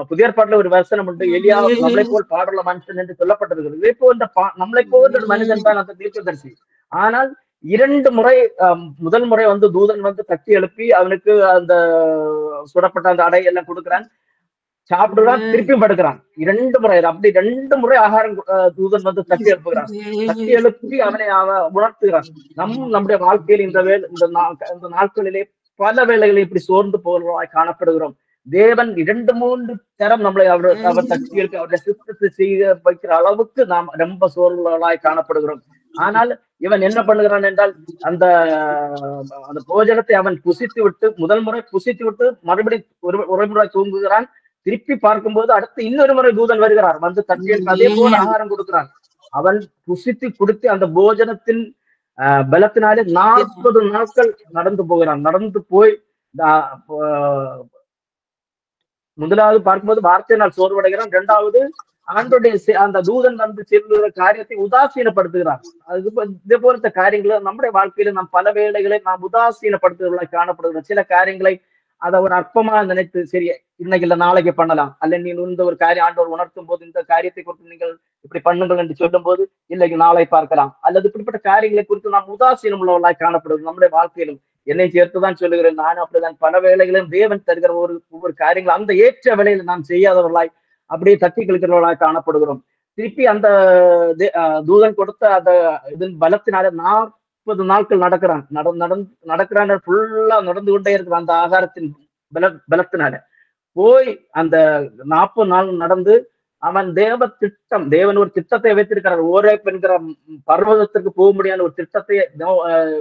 H: புதிய ஏற்பாட்டுல ஒரு வசனம் உண்டு, எலியா நம்மளை போல் பாடுள்ள மனுஷன் என்று சொல்லப்பட்டிருக்கிறது. இதே போல் நம்மளை போல் ஒரு மனிதன் தான் அந்த தீர்க்கதரிசி. ஆனால் 2 முறை முதல் முறை வந்து தூதன் வந்து தட்டி எழுப்பி அவனுக்கு அந்த சுடப்பட்ட அந்த அடை எல்லாம் கொடுக்குறான், சாப்பிடுறான், திருப்பியும் படுக்கிறான். 2 முறை, அப்படி 2 முறை ஆகாரம் தூதன் வந்து தட்டி எழுப்புகிறான். தட்டி எழுப்பி அவனை உணர்த்துகிறான். நம்முடைய வாழ்க்கையில் இந்த நாட்களிலே பல வேளைகளில் இப்படி சோர்ந்து போகிறவர்களாய் காணப்படுகிறோம். தேவன் 2-3 தரம் நம்மளை அவர் தட்டி எழுப்பி அவருடைய சித்தத்தை செய்ய வைக்கிற அளவுக்கு நாம் ரொம்ப சோர்வுகளாய் காணப்படுகிறோம். ஆனால் இவன் என்ன பண்ணுகிறான் என்றால், அந்த போஜனத்தை அவன் புசித்து விட்டு, முதல் முறை புசித்து விட்டு மறுபடியும் ஒரு முறை தூங்குகிறான். திருப்பி பார்க்கும்போது அடுத்து இன்னொரு முறை தூதன் வருகிறார், வந்து தட்டியலுக்கு அதே போல ஆகாரம் கொடுக்கிறான். அவன் புசித்து குடித்து அந்த போஜனத்தின் பலத்தினாலே 40 நாட்கள் நடந்து போகிறான். நடந்து போய் முதலாவது பார்க்கும்போது வார்த்தையினால் சோர்வடைகிறான். 2வது ஆண்டோடைய அந்த தூதன் வந்து சொல்லுகிற காரியத்தை உதாசீனப்படுத்துகிறார். இதே போல காரியங்களை நம்முடைய வாழ்க்கையில நாம் பல வேளைகளை நாம் உதாசீனப்படுத்துகிறவர்களாக காணப்படுகிறோம். சில காரியங்களை அதை ஒரு அற்பமா நினைத்து, சரி இன்னைக்கு இல்ல நாளைக்கு பண்ணலாம், அல்ல நீ இந்த ஒரு காரியம் ஆண்டவர் உணர்த்தும் போது இந்த காரியத்தை குறித்து நீங்கள் இப்படி பண்ணுங்கள் என்று சொல்லும் போது இல்லைக்கு நாளை பார்க்கலாம், அல்லது இப்படிப்பட்ட காரியங்களை குறித்து நாம் உதாசீனம் உள்ளவர்களாக காணப்படுகிறோம். நம்முடைய வாழ்க்கையிலும் என்னை சேர்த்துதான் சொல்லுகிறேன், நானும் அப்படிதான் பல வேளைகளிலும் தேவன் தருகிற ஒவ்வொரு காரியங்கள் அந்த ஏற்ற வேளையில் நாம் செய்யாதவர்களாய் அப்படியே தட்டி கழிக்கிறவர்களாக காணப்படுகிறோம். திருப்பி அந்த தூதன் கொடுத்த அந்த இதன் பலத்தினால 40 நாட்கள் நடக்கிறான் ஃபுல்லா நடந்து கொண்டே இருக்கிற அந்த ஆகாரத்தின் பலத்தினால போய் அந்த 40 நாள் நடந்து அவன் தேவன் ஒரு திட்டத்தை வைத்திருக்கிறார். ஓரே என்கிற பர்வதத்திற்கு போக முடியாத ஒரு திட்டத்தை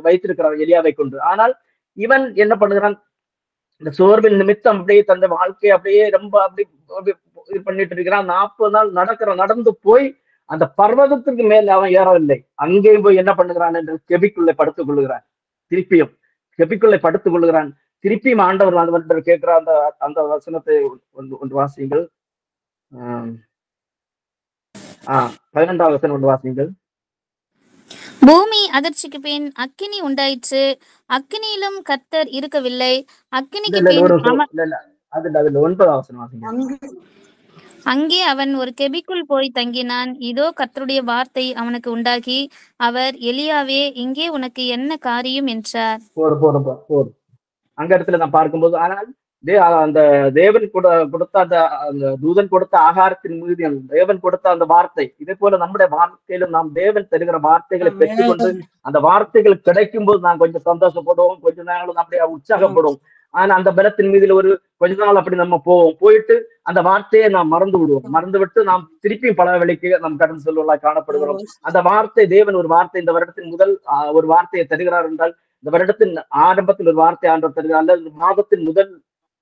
H: வைத்திருக்கிறார் எலியாவை கொண்டு. ஆனால் இவன் என்ன பண்ணுகிறான், இந்த சோர்வின் நிமித்தம் அப்படியே தந்த வாழ்க்கையை அப்படியே ரொம்ப அப்படி இது பண்ணிட்டு இருக்கிறான். 40 நாள் நடந்து போய் அந்த பர்வதத்துக்கு மேல அவன் ஏறவில்லை. அங்கேயும் போய் என்ன பண்ணுகிறான் என்று கெபிக்குள்ளே படுத்துக் கொள்ளுகிறான். திருப்பியும் கெபிக்குள்ளே படுத்துக் கொள்ளுகிறான். திருப்பியும் ஆண்டவர் வந்து கேட்கிற அந்த வசனத்தை ஒன்று வாசியுங்கள். 11வது வசனம் ஒன்று வாசியுங்கள்.
I: பூமி அதிர்ச்சிக்கு பின் அக்கினி உண்டாயிற்று, அக்கினியிலும் கர்த்தர் இருக்கவில்லை. அக்கினிக்கு பின்
H: அதுல 9வது வசனம் வாசிங்க.
I: அங்கே அவன் ஒரு கெபிக்குள் போய் தங்கினான். இதோ கர்த்தருடைய வார்த்தை அவனுக்கு உண்டாகி, அவர் எலியாவே, இங்கே உனக்கு என்ன காரியம் என்றார்.
H: அங்க இடத்துல நான் பார்க்கும்போது, ஆனால் அந்த தேவன் கொடுத்த அந்த தூதன் கொடுத்த ஆகாரத்தின் மீது தேவன் கொடுத்த அந்த வார்த்தை, இதே போல நம்முடைய வாழ்க்கையிலும் நாம் தேவன் தருகிற வார்த்தைகளை பெற்றுக்கொண்டு அந்த வார்த்தைகள் கிடைக்கும் போது நாம் கொஞ்சம் சந்தோஷப்படுவோம், கொஞ்ச நாள் அப்படியே உற்சாகப்படுவோம். ஆனா அந்த பலத்தின் மீதுல ஒரு கொஞ்ச நாள் அப்படி நம்ம போயிட்டு அந்த வார்த்தையை நாம் மறந்து விட்டு நாம் திருப்பியும் பல வேலைக்கு நாம் கடந்து செல்வதா காணப்படுகிறோம். அந்த வார்த்தை தேவன் ஒரு வார்த்தை இந்த வருடத்தின் முதல் ஒரு வார்த்தையை தருகிறார் என்றால், இந்த வருடத்தின் ஆரம்பத்தில் ஒரு வார்த்தை ஆண்டவர் தருகிறார், அல்லது மாதத்தின் முதல்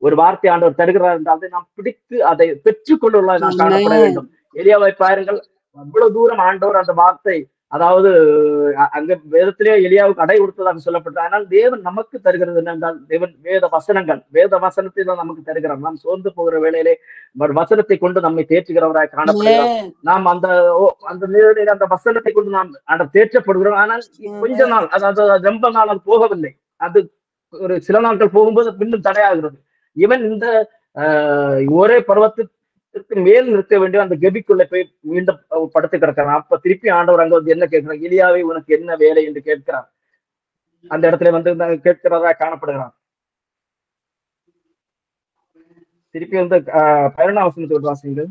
H: ஒரு வார்த்தை ஆண்டவர் தருகிறார் என்றால் அதை நாம் பிடித்து அதை பெற்றுக்கொள்ள நாம் காணப்பட வேண்டும். எலியாவை பாருங்கள், அவ்வளவு தூரம் ஆண்டவர் அந்த வார்த்தை, அதாவது அங்க வேதத்திலே எலியாவுக்கு அடை கொடுத்ததாக சொல்லப்பட்டது. ஆனால் தேவன் நமக்கு தருகிறது என்னென்றால், தேவன் வேத வசனத்தை தான் நமக்கு தருகிறார். நாம் சோர்ந்து போகிற வேளையிலே வசனத்தை கொண்டு நம்மை தேற்றுகிறவராய் காணப்படுகிறோம். நாம் அந்த வசனத்தை கொண்டு நாம் அந்த தேற்றப்படுகிறோம். ஆனால் கொஞ்ச நாள், அதாவது ரொம்ப நாள் அது போகவில்லை, அது ஒரு சில நாட்கள் போகும்போது இன்னும் தடையாகிறது. இவன் இந்த ஒரே பருவத்துக்கு மேல் நிற்க வேண்டிய அந்த கெபிக்குள்ளே போய் மீண்டும் படுத்து கிடக்கிறான். அப்ப திருப்பி ஆண்டவர் அங்க வந்து என்ன கேட்கிறார், எலியாவே உனக்கு என்ன வேலை என்று கேட்கிறார். அந்த இடத்துல வந்து கேட்கிறதா காணப்படுகிறான். திருப்பி வந்து 11வது வசனத்தை வாசிங்கள்.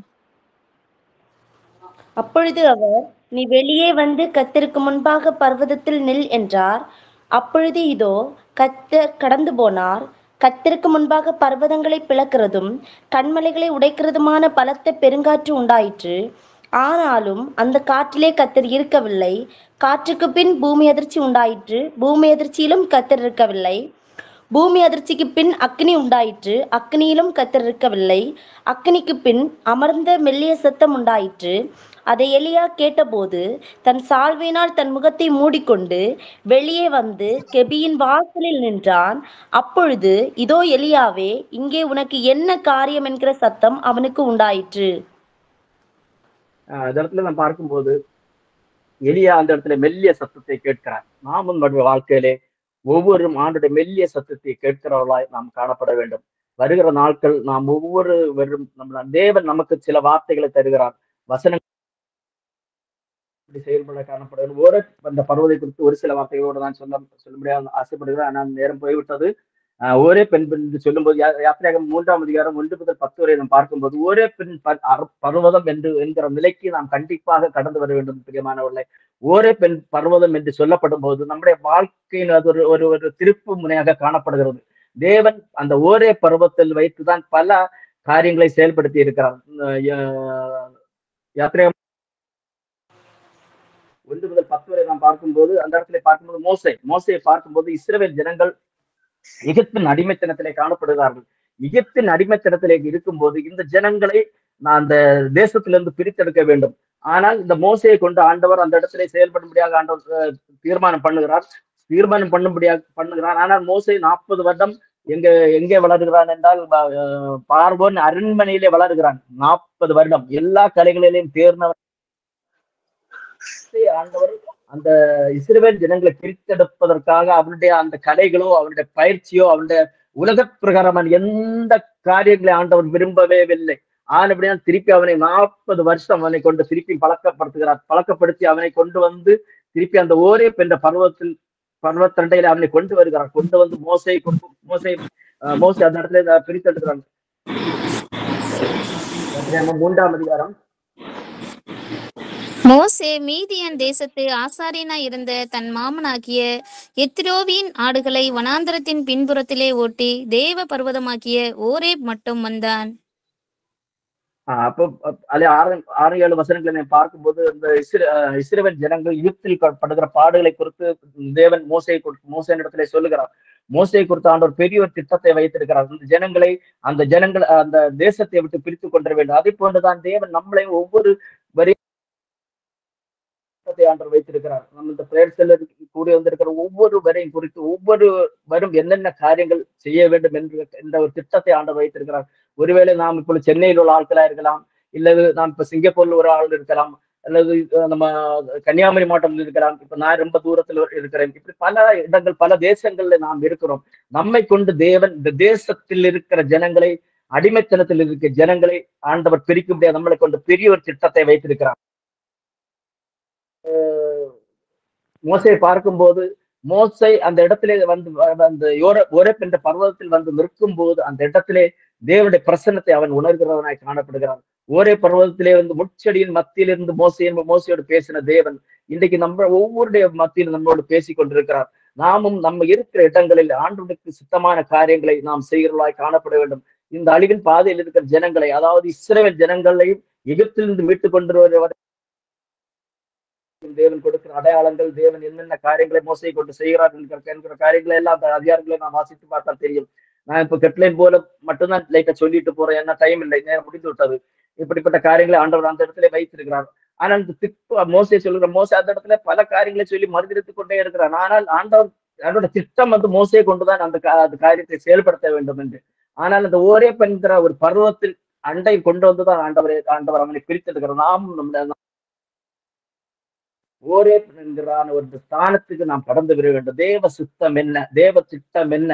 J: அப்பொழுது அவர், நீ வெளியே வந்து கர்த்தருக்கு முன்பாக பர்வதத்தில் நில் என்றார். அப்பொழுது இதோ கர்த்தர் கடந்து போனார். கர்த்தருக்கு முன்பாக பர்வதங்களை பிளக்கிறதும் கன்மலைகளை உடைக்கிறதுமான பலத்த பெருங்காற்று உண்டாயிற்று. ஆனாலும் அந்த காற்றிலே கர்த்தர் இருக்கவில்லை. காற்றுக்கு பின் பூமி அதிர்ச்சி உண்டாயிற்று. பூமி அதிர்ச்சியிலும் கர்த்தர் இருக்கவில்லை. பூமி அதிர்ச்சிக்கு பின் அக்கினி உண்டாயிற்று. அக்கினியிலும் கர்த்தர் இருக்கவில்லை. அக்கினிக்கு பின் அமர்ந்த மெல்லிய சத்தம் உண்டாயிற்று. அதை எலியா கேட்டபோது தன் சால்வையினால் தன் முகத்தை மூடிக்கொண்டு வெளியே வந்து கெபியின் வாசலில் நின்றான். அப்பொழுது, இதோ எலியாவே, இங்கே உனக்கு என்ன காரியம் என்கிற சத்தம் அவனுக்கு உண்டாயிற்று.
H: இந்த இடத்துல நம்ம பார்க்கும்போது எலியா அந்த இடத்துல மெல்லிய சத்தத்தை கேட்கிறார். நாமும் நம்முடைய வாழ்க்கையிலே ஒவ்வொரு ஆண்டுடைய மெல்லிய சத்தத்தை கேட்கிறவர்களாய் நாம் காணப்பட வேண்டும். வருகிற நாட்கள் நாம் ஒவ்வொருவரும் நம்ம தேவன் நமக்கு சில வார்த்தைகளை தருகிறார். வசனங்கள் செயல்பட காணப்பட வேண்டும். ஒரு அந்த பருவதை குறித்து ஒரு சில வார்த்தைகளோடு நான் சொல்லும்படியாக ஆசைப்படுகிறேன். ஆனால் நேரம் போய்விட்டது. ஒரே பெண் என்று சொல்லும்போது யாத்திரையாகமம் 3ஆம் அதிகாரம் 1 முதல் 10 வரை நாம் பார்க்கும்போது ஒரே பெண் பர்வதம் என்கிற நிலைக்கு நாம் கண்டிப்பாக கடந்து வர வேண்டும். பிரியமானவர்களே, ஒரே பெண் பர்வதம் என்று சொல்லப்படும் போது நம்முடைய வாழ்க்கையின் அது ஒரு ஒரு திருப்பு முனையாக காணப்படுகிறது. தேவன் அந்த ஒரே பர்வத்தில் வைத்துதான் பல காரியங்களை செயல்படுத்தி இருக்கிறார். யாத்திரையாகமம் 1 முதல் 10 வரை நாம் பார்க்கும்போது அந்த இடத்துல பார்க்கும்போது மோசையை பார்க்கும்போது இஸ்ரவேல் ஜனங்கள் எகிப்தின் அடிமைத்தனத்திலே காணப்படுகிறார்கள். எகிப்தின் அடிமைத்தனத்திலே இருக்கும்போது இந்த ஜனங்களை நான் அந்த தேசத்திலிருந்து பிரித்தெடுக்க வேண்டும். ஆனால் இந்த மோசையை கொண்டு ஆண்டவர் அந்த இடத்திலே செயல்படும்படியாக ஆண்டவர் தீர்மானம் பண்ணுகிறார். ஆனால் மோசை 40 வருடம் எங்கே வளருகிறான் என்றால் பார்வோன் அரண்மனையிலே வளருகிறான். 40 வருடம் எல்லா கலைகளிலேயும் தேர்ந்தவர் ஆண்டவர் அந்த இஸ்ரவேல் ஜனங்களை பிரித்தெடுப்பதற்காக அவனுடைய அந்த கலைகளோ அவனுடைய பயிற்சியோ அவனுடைய உலக பிரகாரமான எந்த காரியங்களை ஆண்டவர் விரும்பவே இல்லை. ஆனபடியால் திருப்பி அவனை 40 வருஷம் அவனை கொண்டு திருப்பி பழக்கப்படுத்தி அவனை கொண்டு வந்து திருப்பி அந்த ஒரே என்ற பர்வத்தண்டையில அவனை கொண்டு வருகிறார். கொண்டு வந்து மோசை அந்த இடத்துல பிரித்தெடுக்கிறாங்க. 3ஆம் அதிகாரம்.
I: மோசே மீதியன் தேசத்து ஆசாரியனாய் இருந்த தன் மாமனாகிய எத்திரோவின் ஆடுகளை வனாந்தரத்தின் பின்புறத்திலே ஓட்டி தேவ பர்வதமாக்கிய ஓரேப் மட்டும் வந்தான்.
H: அப்போ அது 6-7 வசனங்களை பார்க்கும்போது இந்த இஸ்ரவேல் ஜனங்கள் எகிப்தில் படுகிற பாடுகளை குறித்து தேவன் மோசேனிடத்திலே சொல்லுகிறார். மோசையை குறித்து ஆண்டவர் பெரிய ஒரு திட்டத்தை வைத்திருக்கிறார். அந்த ஜனங்கள் அந்த தேசத்தை விட்டு பிரித்து கொண்டு வேண்டும். அதே போன்றுதான் தேவன் நம்மளை ஒவ்வொரு ஆண்டவர் வைத்திருக்கிறார். நம்ம இந்த பிரேயர் செல்லர் கூடி வந்திருக்கிற ஒவ்வொரு வரையும் குறித்து ஒவ்வொருவரும் என்னென்ன காரியங்கள் செய்ய வேண்டும் என்ற ஒரு திட்டத்தை ஆண்டவர் வைத்திருக்கிறார். ஒருவேளை நாம் இப்போ சென்னையில் உள்ள ஆட்களா இருக்கலாம், இல்லது நாம் இப்ப சிங்கப்பூர்ல ஒரு ஆள் இருக்கலாம், அல்லது நம்ம கன்னியாகுமரி மாவட்டத்தில் இருக்கலாம். இப்ப நான் ரொம்ப தூரத்தில் இருக்கிறேன். இப்படி பல இடங்கள் பல தேசங்கள்ல நாம் இருக்கிறோம். நம்மை கொண்டு தேவன் இந்த தேசத்தில் இருக்கிற ஜனங்களை அடிமைத்தனத்தில் இருக்கிற ஜனங்களை ஆண்டவர் பிரிக்க முடியாது. நம்மளை கொண்டு பெரிய ஒரு திட்டத்தை வைத்திருக்கிறார். மோசையை பார்க்கும்போது மோசை அந்த இடத்திலே வந்து ஓரேப் என்ற பர்வதத்தில் வந்து நிற்கும் போது அந்த இடத்திலே தேவனுடைய பிரசன்னத்தை அவன் உணர்கிறவனாய் காணப்படுகிறான். ஒரே பர்வதத்திலே வந்து முட்செடியின் மத்தியிலிருந்து மோசையோடு பேசின தேவன் இன்றைக்கு நம்ம ஒவ்வொருடைய மத்தியில் நம்மளோடு பேசிக் கொண்டிருக்கிறார். நாமும் நம்ம இருக்கிற இடங்களில் ஆண்டவருக்கு சுத்தமான காரியங்களை நாம் செய்கிறவர்களாய் காணப்பட வேண்டும். இந்த அழிவின் பாதையில் இருக்கிற ஜனங்களை, அதாவது இஸ்ரவேல் ஜனங்களையும் எகிப்திலிருந்து மீட்டுக் கொண்டு வருவதை தேவன் கொடுக்கிற அடையாளங்கள், தேவன் என்னென்ன காரியங்களை மோசையை கொண்டு செய்கிறார் என்கிற காரியங்களை எல்லாம் அந்த அதிகாரங்களை நான் வாசித்து பார்த்தால் தெரியும். நான் இப்ப கெட்லைன் போல மட்டும்தான் லைட்டா சொல்லிட்டு போறேன். என்ன டைம் இல்லை, நேரம் முடிந்து விட்டது. இப்படிப்பட்ட காரியங்களை ஆண்டவர் அந்த இடத்துல வைத்திருக்கிறார். ஆனால் மோசை சொல்லுகிற மோசை அந்த இடத்துல பல காரியங்களை சொல்லி மறுதளித்துக் கொண்டே இருக்கிறார். ஆனால் அவரோட திட்டம் வந்து மோசையை கொண்டுதான் அந்த காரியத்தை செயல்படுத்த வேண்டும் என்று. ஆனால் அந்த ஒரே என்கிற ஒரு பருவத்தில் அண்டை கொண்டு வந்துதான் ஆண்டவர் அவனை பிரித்தெடுக்கிறார். நாம் நம்முடைய ஒரே என்கிறான ஒரு ஸ்தானத்துக்கு நாம் கடந்து வர வேண்டும். தேவ சித்தம் என்ன, தேவ திட்டம் என்ன,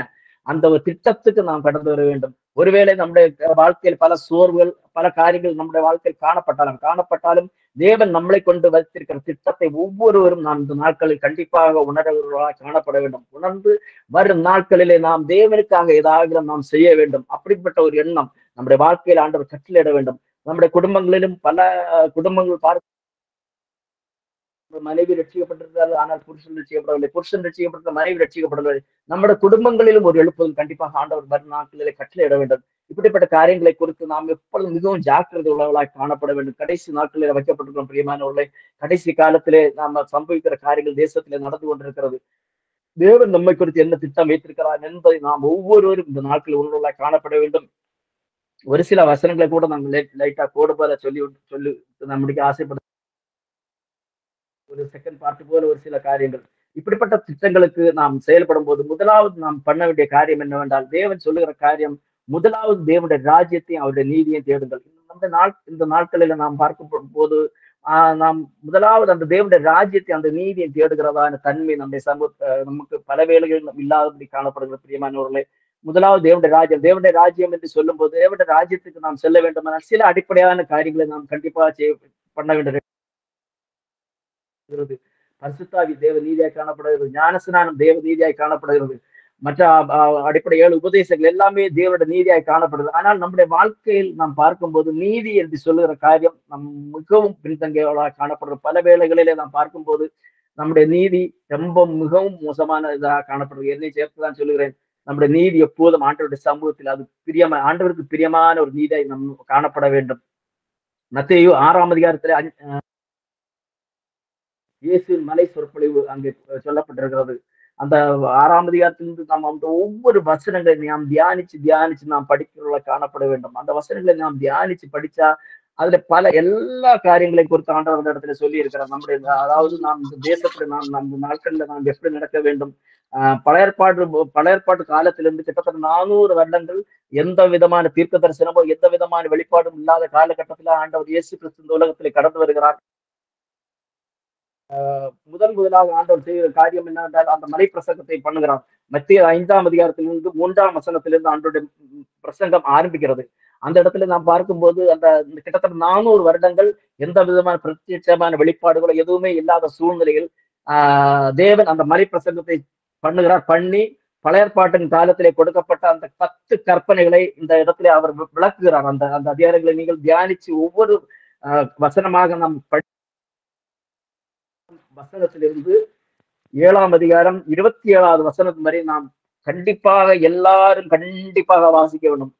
H: அந்த ஒரு திட்டத்துக்கு நாம் கடந்து வர வேண்டும். ஒருவேளை நம்முடைய வாழ்க்கையில் பல சோர்வுகள் பல காரியங்கள் நம்முடைய வாழ்க்கையில் காணப்பட்டாலும் தேவன் நம்மளை கொண்டு வைத்திருக்கிற திட்டத்தை ஒவ்வொருவரும் நாம் இந்த நாட்களில் கண்டிப்பாக உணர்வர்களாக காணப்பட வேண்டும். உணர்ந்து வரும் நாட்களிலே நாம் தேவனுக்காக ஏதாவது நாம் செய்ய வேண்டும். அப்படிப்பட்ட ஒரு எண்ணம் நம்முடைய வாழ்க்கையில் ஆண்டவர் கட்டளையிட வேண்டும். நம்முடைய குடும்பங்களிலும் பல குடும்பங்கள் மனைவி ரட்சிக்கப்பட்டிருக்கிறார்கள், ஆனால் புருஷன் ரட்சிக்கப்படவில்லை. புருஷன் ரட்சிக்கப்பட்ட மனைவி ரட்சிக்கப்படவில்லை. நம்முடைய குடும்பங்களிலும் ஒரு எழுப்புதல் கண்டிப்பாக ஆண்டவர் வரும் நாட்களிலே கட்டளையிட வேண்டும். இப்படிப்பட்ட காரியங்களை குறித்து நாம் எப்பொழுதும் மிகவும் ஜாக்கிரதை உள்ளவர்களாய் காணப்பட வேண்டும். கடைசி நாட்களில் வைக்கப்பட்டிருக்கிறோம் பிரியமானவர்களை. கடைசி காலத்திலே நாம சம்பவிக்கிற காரியங்கள் தேசத்திலே நடந்து கொண்டிருக்கிறது. தேவன் நம்மை குறித்து என்ன திட்டம் வைத்திருக்கிறார் என்பதை நாம் ஒவ்வொருவரும் இந்த நாட்களில் உள்ளவர்களாய் காணப்பட வேண்டும். ஒரு சில வசனங்களை கூட நாங்கள் லைட்டா கோடு போல சொல்லி நம்முடைய ஆசைப்பட ஒரு செகண்ட் பார்ட் போல ஒரு சில காரியங்கள். இப்படிப்பட்ட திட்டங்களுக்கு நாம் செயல்படும் போது முதலாவது நாம் பண்ண வேண்டிய காரியம் என்னவென்றால், தேவன் சொல்லுகிற காரியம் முதலாவது தேவனுடைய ராஜ்யத்தையும் அவருடைய நீதியையும் தேடுங்கள். இந்த நாட்களில நாம் பார்க்கும் போது நாம் முதலாவது அந்த தேவனுடைய ராஜ்யத்தை அந்த நீதியை தேடுகிறதான தன்மை நம்முடைய நமக்கு பல வேளைகளில் இல்லாதபடி காணப்படுகிற பிரியமானவர்களே. முதலாவது தேவனுடைய ராஜ்யம் என்று சொல்லும் போது தேவனுடைய ராஜ்யத்துக்கு நாம் செல்ல வேண்டுமானால் சில அடிப்படையான காரியங்களை நாம் கண்டிப்பாக பண்ண வேண்டும். பரிசுத்தாவி தேவ நீதியாய் காணப்படுகிறது, ஞானஸ்நானம் தேவ நீதியாய் காணப்படுகிறது, மற்ற அடிப்படை 7 உபதேசங்கள் எல்லாமே தேவனுடைய நீதியாய் காணப்படுது. ஆனால் நம்முடைய வாழ்க்கையில் நாம் பார்க்கும்போது நீதி என்று சொல்லுகிற காரியம் நம் மிகவும் பின்தங்கியவர்களாக காணப்படுற பல வேளைகளிலே நாம் பார்க்கும்போது நம்முடைய நீதி ரொம்ப மிகவும் மோசமான இதாக காணப்படுறது. என்னை சேர்த்துதான் சொல்லுகிறேன், நம்முடைய நீதி எப்போதும் ஆண்டவருடைய சமூகத்தில் அது ஆண்டவருக்கு பிரியமான ஒரு நீதியாய் நம் காணப்பட வேண்டும். மத்தேயு 6ஆம் அதிகாரத்திலே இயேசுவின் மலை சொற்பொழிவு அங்கே சொல்லப்பட்டிருக்கிறது. அந்த 6ஆம் அதிகாரத்திலிருந்து நாம் அந்த ஒவ்வொரு வசனங்களை நாம் தியானிச்சு நாம் படிக்கிறவர்கள காணப்பட வேண்டும். அந்த வசனங்களை நாம் தியானிச்சு படிச்சா அதுல பல எல்லா காரியங்களையும் குறித்து ஆண்டவர் அந்த இடத்துல சொல்லி இருக்கிறார். நம்முடைய அதாவது நாம் இந்த தேசத்துல நம்ம நாட்கள்ல நாம் எப்படி நடக்க வேண்டும். பழைய ஏற்பாட்டு காலத்திலிருந்து கிட்டத்தட்ட 400 வருடங்கள் எந்த விதமான தீர்க்க தரிசனமோ எந்த விதமான வெளிப்பாடும் இல்லாத காலகட்டத்துல ஆண்டவர் இயேசு கிறிஸ்து இந்த உலகத்திலே கடந்து வருகிறார். முதலாக ஆண்டவர் செய்கிற காரியம் என்னவென்றால் அந்த மலை பிரசங்கத்தை பண்ணுகிறார். மத்திய 5ஆம் அதிகாரத்திலிருந்து 3ஆம் வசனத்திலிருந்து ஆண்டோருடைய பிரசங்கம் ஆரம்பிக்கிறது. அந்த இடத்துல நாம் பார்க்கும்போது அந்த கிட்டத்தட்ட 400 வருடங்கள் எந்த விதமான பிரத்யட்சமான வெளிப்பாடுகளோ எதுவுமே இல்லாத சூழ்நிலையில் தேவன் அந்த மலை பிரசங்கத்தை பண்ணுகிறார். பண்ணி பழைய ஏற்பாட்டின் காலத்திலே கொடுக்கப்பட்ட அந்த 10 கற்பனைகளை இந்த இடத்துல அவர் விளக்குகிறார். அந்த அதிகாரங்களை நீங்கள் தியானிச்சு ஒவ்வொரு வசனமாக நாம் வசனத்திலிருந்து 7ஆம் அதிகாரம் 27வது வசனம் வரை நாம் எல்லாரும் கண்டிப்பாக வாசிக்க வேண்டும்.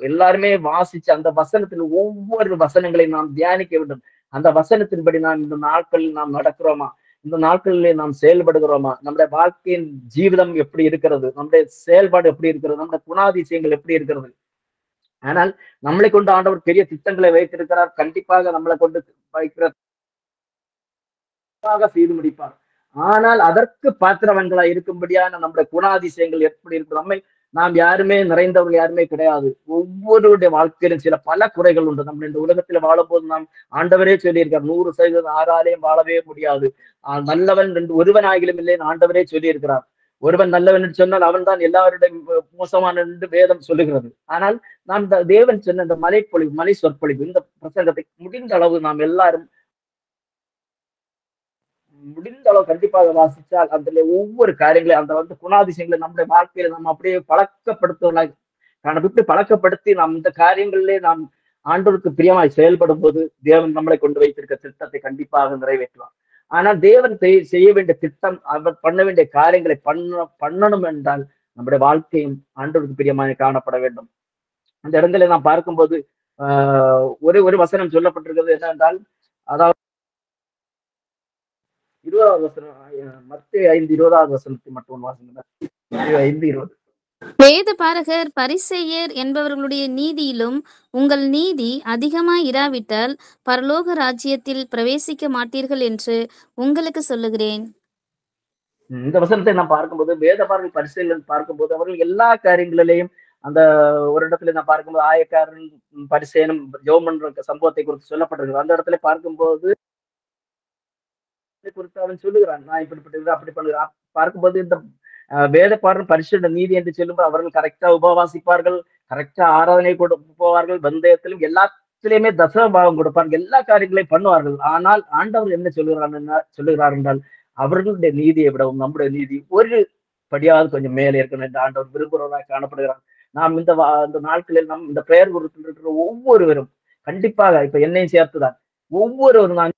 H: எல்லாருமே வாசிச்சு அந்த வசனத்தில் ஒவ்வொரு வசனங்களை நாம் தியானிக்க வேண்டும். அந்த வசனத்தின்படி நாம் இந்த நாட்களில் நாம் நடக்கிறோமா, இந்த நாட்களிலே நாம் செயல்படுகிறோமா, நம்முடைய வாழ்க்கையின் ஜீவிதம் எப்படி இருக்கிறது, நம்முடைய செயல்பாடு எப்படி இருக்கிறது, நம்முடைய குணாதிசயங்கள் எப்படி இருக்கிறது. ஆனால் நம்மளை கொண்டு ஆண்டவர் பெரிய திட்டங்களை வைத்திருக்கிறார். கண்டிப்பாக நம்மளை கொண்டு வைக்கிற செய்து முடிப்பார். ஆனால் அதற்கு பாத்திரவன்களா இருக்கும்படியான நம்முடைய குணாதிசயங்கள் எப்படி இருக்கு. நாம் யாருமே நிறைந்தவர்கள் யாருமே கிடையாது. ஒவ்வொருடைய வாழ்க்கையிலும் சில பல குறைகள் உண்டு. நம்ம இந்த உலகத்துல வாழும்போது நாம் ஆண்டவரே சொல்லியிருக்கார் 100% யாராலையும் வாழவே முடியாது. நல்லவன் ஒருவனாகிலும் இல்லைன்னு ஆண்டவரே சொல்லியிருக்கிறார். ஒருவன் நல்லவன் என்று சொன்னால் அவன் தான் எல்லாருடைய மோசமான என்று வேதம் சொல்லுகிறது. ஆனால் நாம் தேவன் சொன்ன இந்த மலை சொற்பொழிவு இந்த பிரசங்கத்தை முடிந்த அளவு நாம் எல்லாரும் முடிந்த அளவு கண்டிப்பாக வாசித்தால் அதுல ஒவ்வொரு காரியங்களையும் அந்த குணாதிசயங்களை நம்முடைய வாழ்க்கையில நம்ம அப்படியே பழக்கப்படுத்துவதாக இப்படி பழக்கப்படுத்தி நாம் இந்த காரியங்களிலே நாம் ஆண்டவருக்கு பிரியமாய் செயல்படும் போது தேவன் நம்மளை கொண்டு வைத்திருக்க திட்டத்தை கண்டிப்பாக நிறைவேற்றுவார். ஆனால் தேவன் செய்ய வேண்டிய திட்டம், அவர் பண்ண வேண்டிய காரியங்களை பண்ணணும் என்றால் நம்முடைய வாழ்க்கையும் ஆண்டவருக்கு பிரியமாய் காணப்பட வேண்டும். அந்த இடங்களை நாம் பார்க்கும்போது ஒரு வசனம் சொல்லப்பட்டிருக்கிறது என்னவென்றால், அதாவது 20வது வசனம், மத்தேயு 5:20வது வசனத்தை மட்டும் வாசிங்க. 5:20.
I: வேத பாரகர் பரிசேயர் என்பவர்களுடைய நீதியிலும் உங்கள் நீதி அதிகமாய் இராவிட்டால் பரலோக ராஜ்யத்தில் பிரவேசிக்க மாட்டீர்கள் என்று உங்களுக்கு சொல்லுகிறேன்.
H: இந்த வசனத்தை நாம் பார்க்கும்போது வேத பாரகர் பரிசேயர் பார்க்கும்போது அவர்கள் எல்லா காரியங்களிலேயும் அந்த ஒரு இடத்துல நான் பார்க்கும்போது ஆயக்காரன் பரிசேயனும் ஜெபம் பண்ற சம்பவத்தை குறித்து சொல்லப்பட்டிருக்கு. அந்த இடத்துல பார்க்கும்போது குறித்து அவன் சொல்லுகிறான், நான் இப்படிப்பட்ட அப்படி பண்ணுகிறான். பார்க்கும்போது இந்த வேத பாடல் பரிசுத்த நீதி என்று சொல்லும்போது அவர்கள் கரெக்டா உபவாசிப்பார்கள், கரெக்டா ஆராதனை போவார்கள், பந்தயத்திலும் எல்லாத்திலையுமே தசமபாகம் கொடுப்பார்கள், எல்லா காரியங்களையும் பண்ணுவார்கள். ஆனால் ஆண்டவர் என்ன சொல்லுகிறார் என்றால் அவர்களுடைய நீதியை விடவும் நம்முடைய நீதி ஒரு படியாவது கொஞ்சம் மேலே இருக்கணும் என்று ஆண்டவர் விரும்புகிறவராக காணப்படுகிறார். நாம் இந்த நாட்களில் நம் இந்த பெயர் குருத்தில் இருக்கிற ஒவ்வொருவரும் கண்டிப்பாக இப்ப என்னையும் சேர்த்துதான் ஒவ்வொருவரும் நான்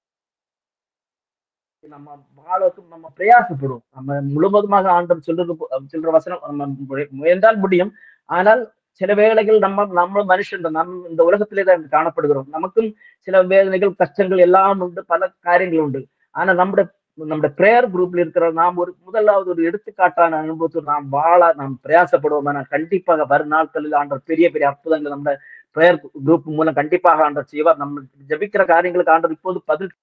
H: நம்ம வாழக்கும் நம்ம பிரயாசப்படுவோம். நம்ம முழுவதுமாக ஆண்டவர் சொல்ற வசனம் நம்ம முயன்றால் முடியும். ஆனால் சில வேளைகள் நம்ம மனுஷன் இந்த உலகத்திலே தான் காணப்படுகிறோம். நமக்கும் சில வேதனைகள், கஷ்டங்கள் எல்லாம் உண்டு, பல காரியங்கள் உண்டு. ஆனா நம்முடைய பிரேயர் குரூப்ல இருக்கிற நாம் முதலாவது ஒரு எடுத்துக்காட்டான அனுபவத்தில் நாம் பிரயாசப்படுவோம். ஆனால் கண்டிப்பாக வரும் நாட்களில் ஆண்டவர் பெரிய பெரிய அற்புதங்கள் நம்ம பிரேயர் குரூப் மூலம் கண்டிப்பாக ஆண்டவர் செய்வார். நம்ம ஜபிக்கிற காரியங்களுக்கு ஆண்டவர் இப்போது பதில்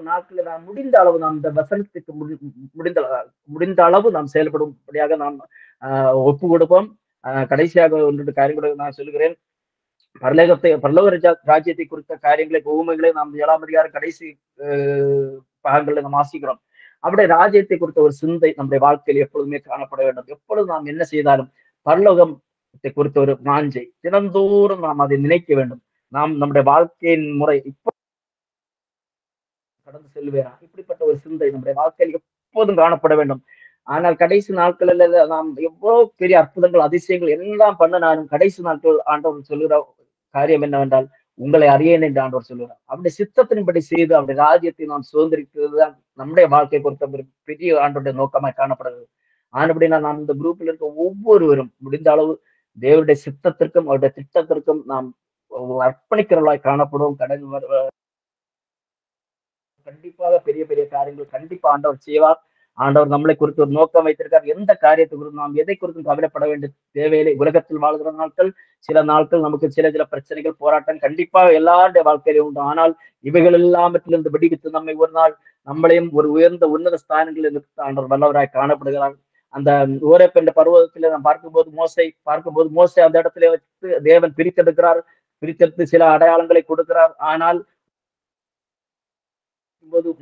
H: நாட்களில் நாம் முடிந்த அளவு நாம் இந்த வசனத்துக்கு முடிந்த அளவு நாம் செயல்படும்படியாக நாம் ஒப்பு கொடுப்போம். கடைசியாக ஒன்று காரியங்களை நான் சொல்கிறேன். பரலோக ராஜ்யத்தை குறித்த காரியங்களை, ஊமைகளை நாம் 7ஆம் அதிகாரம் கடைசி பாகங்களில் நாம் வாசிக்கிறோம். அப்படியே ராஜ்யத்தை குறித்த ஒரு சிந்தை நம்முடைய வாழ்க்கையில் எப்பொழுதுமே காணப்பட வேண்டும். எப்பொழுது நாம் என்ன செய்தாலும் பரலோகத்தை குறித்த ஒரு வாஞ்சை, தினந்தோறும் நாம் அதை நினைக்க வேண்டும். நாம் நம்முடைய வாழ்க்கையின் முறை இப்போ கடந்து செல்வேரா, இப்படிப்பட்ட ஒரு சிந்தை நம்முடைய வாழ்க்கையில் எப்போதும் காணப்பட வேண்டும். ஆனால் கடைசி நாட்களில் நாம் எவ்வளவு பெரிய அற்புதங்கள், அதிசயங்கள் எல்லாம் பண்ணினாலும் கடைசி நாட்கள் ஆண்டவர் சொல்லுகிற காரியம் என்னவென்றால், உங்களை அறியேன் என்று ஆண்டவர் சொல்லுகிறார். அவருடைய சித்தத்தின்படி செய்து அவருடைய ராஜ்யத்தை நாம் சுதந்திரிக்கிறது தான் நம்முடைய வாழ்க்கை பொறுத்த ஒரு பெரிய ஆண்டோடைய நோக்கமாய் காணப்படுகிறது. ஆனபடினா நாம் இந்த குரூப்பில் இருக்க ஒவ்வொருவரும் முடிந்த அளவு தேவனுடைய சித்தத்திற்கும் அவருடைய திட்டத்திற்கும் நாம் அர்ப்பணிக்கிறவர்களாய் காணப்படுவோம். கண்டிப்பாக பெரிய பெரிய காரியங்கள் கண்டிப்பா ஆண்டவர் செய்வார். ஆண்டவர் நம்மளை குறித்து ஒரு நோக்கம் வைத்திருக்கார். எந்த காரியத்தை குறித்து நாம் எதை குறித்தும் கவலைப்பட வேண்டிய தேவையில்லை. உலகத்தில் வாழ்கிற நாட்கள், சில நாட்கள் நமக்கு சில பிரச்சனைகள், போராட்டம் கண்டிப்பாக எல்லாருடைய வாழ்க்கையிலும் உண்டு. ஆனால் இவைகள் எல்லாவற்றிலிருந்து விடுவித்து நம்மை ஒரு நாள் நம்மளையும் ஒரு உயர்ந்த உன்னத ஸ்தானங்களில் ஆண்டவர் வல்லவராய் காணப்படுகிறார். அந்த ஓரேப் என்ற பருவத்திலே நாம் பார்க்கும்போது மோசே அந்த இடத்துல வச்சு தேவன் பிரித்தெடுத்து சில அடையாளங்களை கொடுக்கிறார். ஆனால்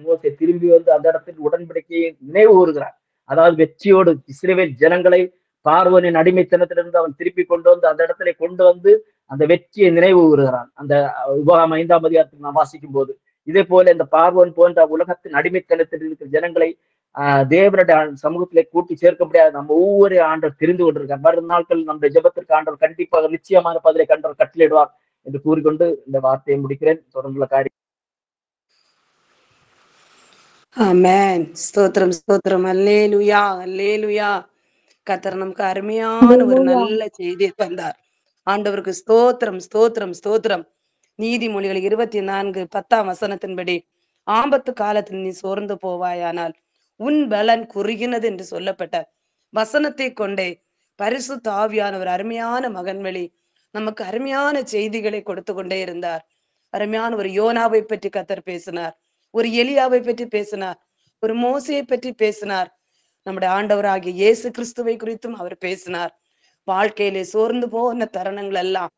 H: மோசே திரும்பி வந்து அந்த இடத்தில் உடன்படிக்கையை நினைவு கூறுகிறார். அதாவது வெற்றியோடு இஸ்ரவேல் ஜனங்களை பார்வோனின் அடிமைத்தனத்திலிருந்து அவன் திருப்பி கொண்டு வந்து அந்த இடத்துல கொண்டு வந்து அந்த வெற்றியை நினைவு கூறுகிறான். அந்த உபாகமம் 5ஆம் அதிகாரத்தில் நாம் வாசிக்கும் போது இதே போல இந்த பார்வோன் போன்ற உலகத்தின் அடிமைத்தனத்தில் இருக்கிற ஜனங்களை தேவனுடைய சமூகத்திலே கூட்டி சேர்க்க முடியாது. நம்ம ஒவ்வொரு ஆண்டவர் தெரிந்து கொண்டிருக்கார். வரும் நாட்கள் நம்முடைய ஜெபத்திற்கு ஆண்டவர் கண்டிப்பாக நிச்சயமான பதிலை கண்டவர் கட்டளையிடுவார் என்று கூறிக்கொண்டு இந்த வார்த்தையை முடிக்கிறேன். தொடர்ந்துள்ள காரியம்.
A: ஆமென். ஸ்தோத்திரம் ஸ்தோத்திரம். அல்லேலூயா அல்லேலூயா. கர்த்தர் நமக்கு அருமையான ஒரு நல்ல செய்தியை தந்தார். ஆண்டவருக்கு ஸ்தோத்திரம் ஸ்தோத்திரம் ஸ்தோத்திரம். நீதிமொழிகள் 24:10 வசனத்தின்படி, ஆபத்து காலத்தில் நீ சோர்ந்து போவாயானால் உன் பலன் குறுகினது என்று சொல்லப்பட்ட வசனத்தை கொண்டே பரிசுத்த ஆவியானவர் அருமையான மகன்வழி நமக்கு அருமையான செய்திகளை கொடுத்து கொண்டே இருந்தார். அருமையான ஒரு யோனாவை பற்றி கர்த்தர் பேசினார், ஒரு எலியாவை பற்றி பேசினார், ஒரு மோசையை பற்றி பேசினார். நம்முடைய ஆண்டவராகிய இயேசு கிறிஸ்துவை குறித்தும் அவர் பேசினார். வாழ்க்கையிலே சோர்ந்து போன தருணங்கள் எல்லாம்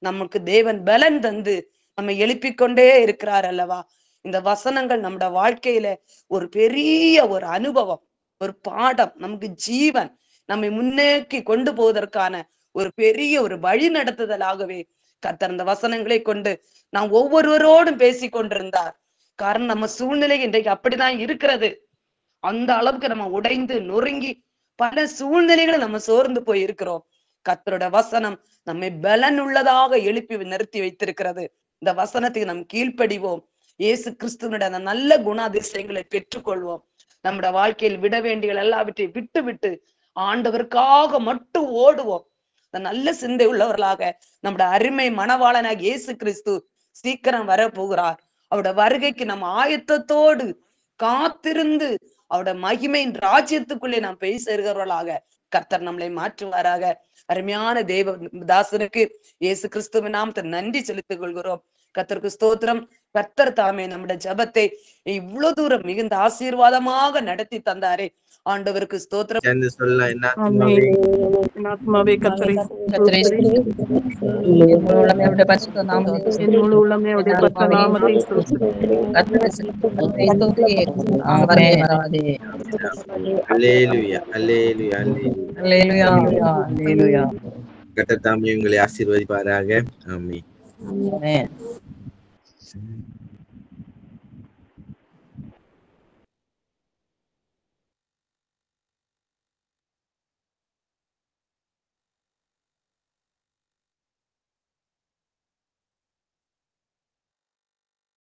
A: நமக்கு தேவன் பலன் தந்து நம்மை எழுப்பிக்கொண்டே இருக்கிறார் அல்லவா. இந்த வசனங்கள் நம்முடைய வாழ்க்கையில ஒரு பெரிய ஒரு அனுபவம், ஒரு பாடம், நமக்கு ஜீவன், நம்மை முன்னேக்கி கொண்டு போவதற்கான ஒரு பெரிய ஒரு வழி நடத்துதலாகவே கர்த்தர் அந்த வசனங்களை கொண்டு நாம் ஒவ்வொருவரோடும் பேசி கொண்டிருந்தார். காரணம் நம்ம சூழ்நிலை இன்றைக்கு அப்படிதான் இருக்கிறது. அந்த அளவுக்கு நம்ம உடைந்து நொறுங்கி பல சூழ்நிலைகளை நம்ம சோர்ந்து போய் இருக்கிறோம். கர்த்தரோட வசனம் நம்மை பலன் உள்ளதாக எழுப்பி நிறுத்தி வைத்திருக்கிறது. இந்த வசனத்துக்கு நாம் கீழ்ப்படிவோம். இயேசு கிறிஸ்துவனுடைய அந்த நல்ல குணாதிசயங்களை பெற்றுக்கொள்வோம். நம்முடைய வாழ்க்கையில் விட வேண்டிய எல்லாவற்றையும் விட்டு விட்டு ஆண்டவருக்காக மட்டும் ஓடுவோம். இந்த நல்ல சிந்தை உள்ளவர்களாக நம்முடைய அருமை மணவாளனாக இயேசு கிறிஸ்து சீக்கிரம் வர போகிறார். அவருடைய வருகைக்கு நம்ம ஆயத்தத்தோடு காத்திருந்து அவருடைய மகிமையின் ராஜ்யத்துக்குள்ளே நாம் போய் சேர்கிறவர்களாக கர்த்தர் நம்மளை மாற்றுவாராக. அருமையான தேவ தாசனுக்கு இயேசு கிறிஸ்துவின் நாமத்தை நன்றி செலுத்திக் கொள்கிறோம். கர்த்தருக்கு ஸ்தோத்திரம். கர்த்தர் தாமே நம்முடைய ஜபத்தை இவ்வளவு தூரம் மிகுந்த ஆசீர்வாதமாக நடத்தி தந்தாரே, ஆண்டவருக்கு ஸ்தோத்திரம்.
K: கர்த்தர் தாமே உங்களை ஆசீர்வதிப்பாராக. ஆமென்.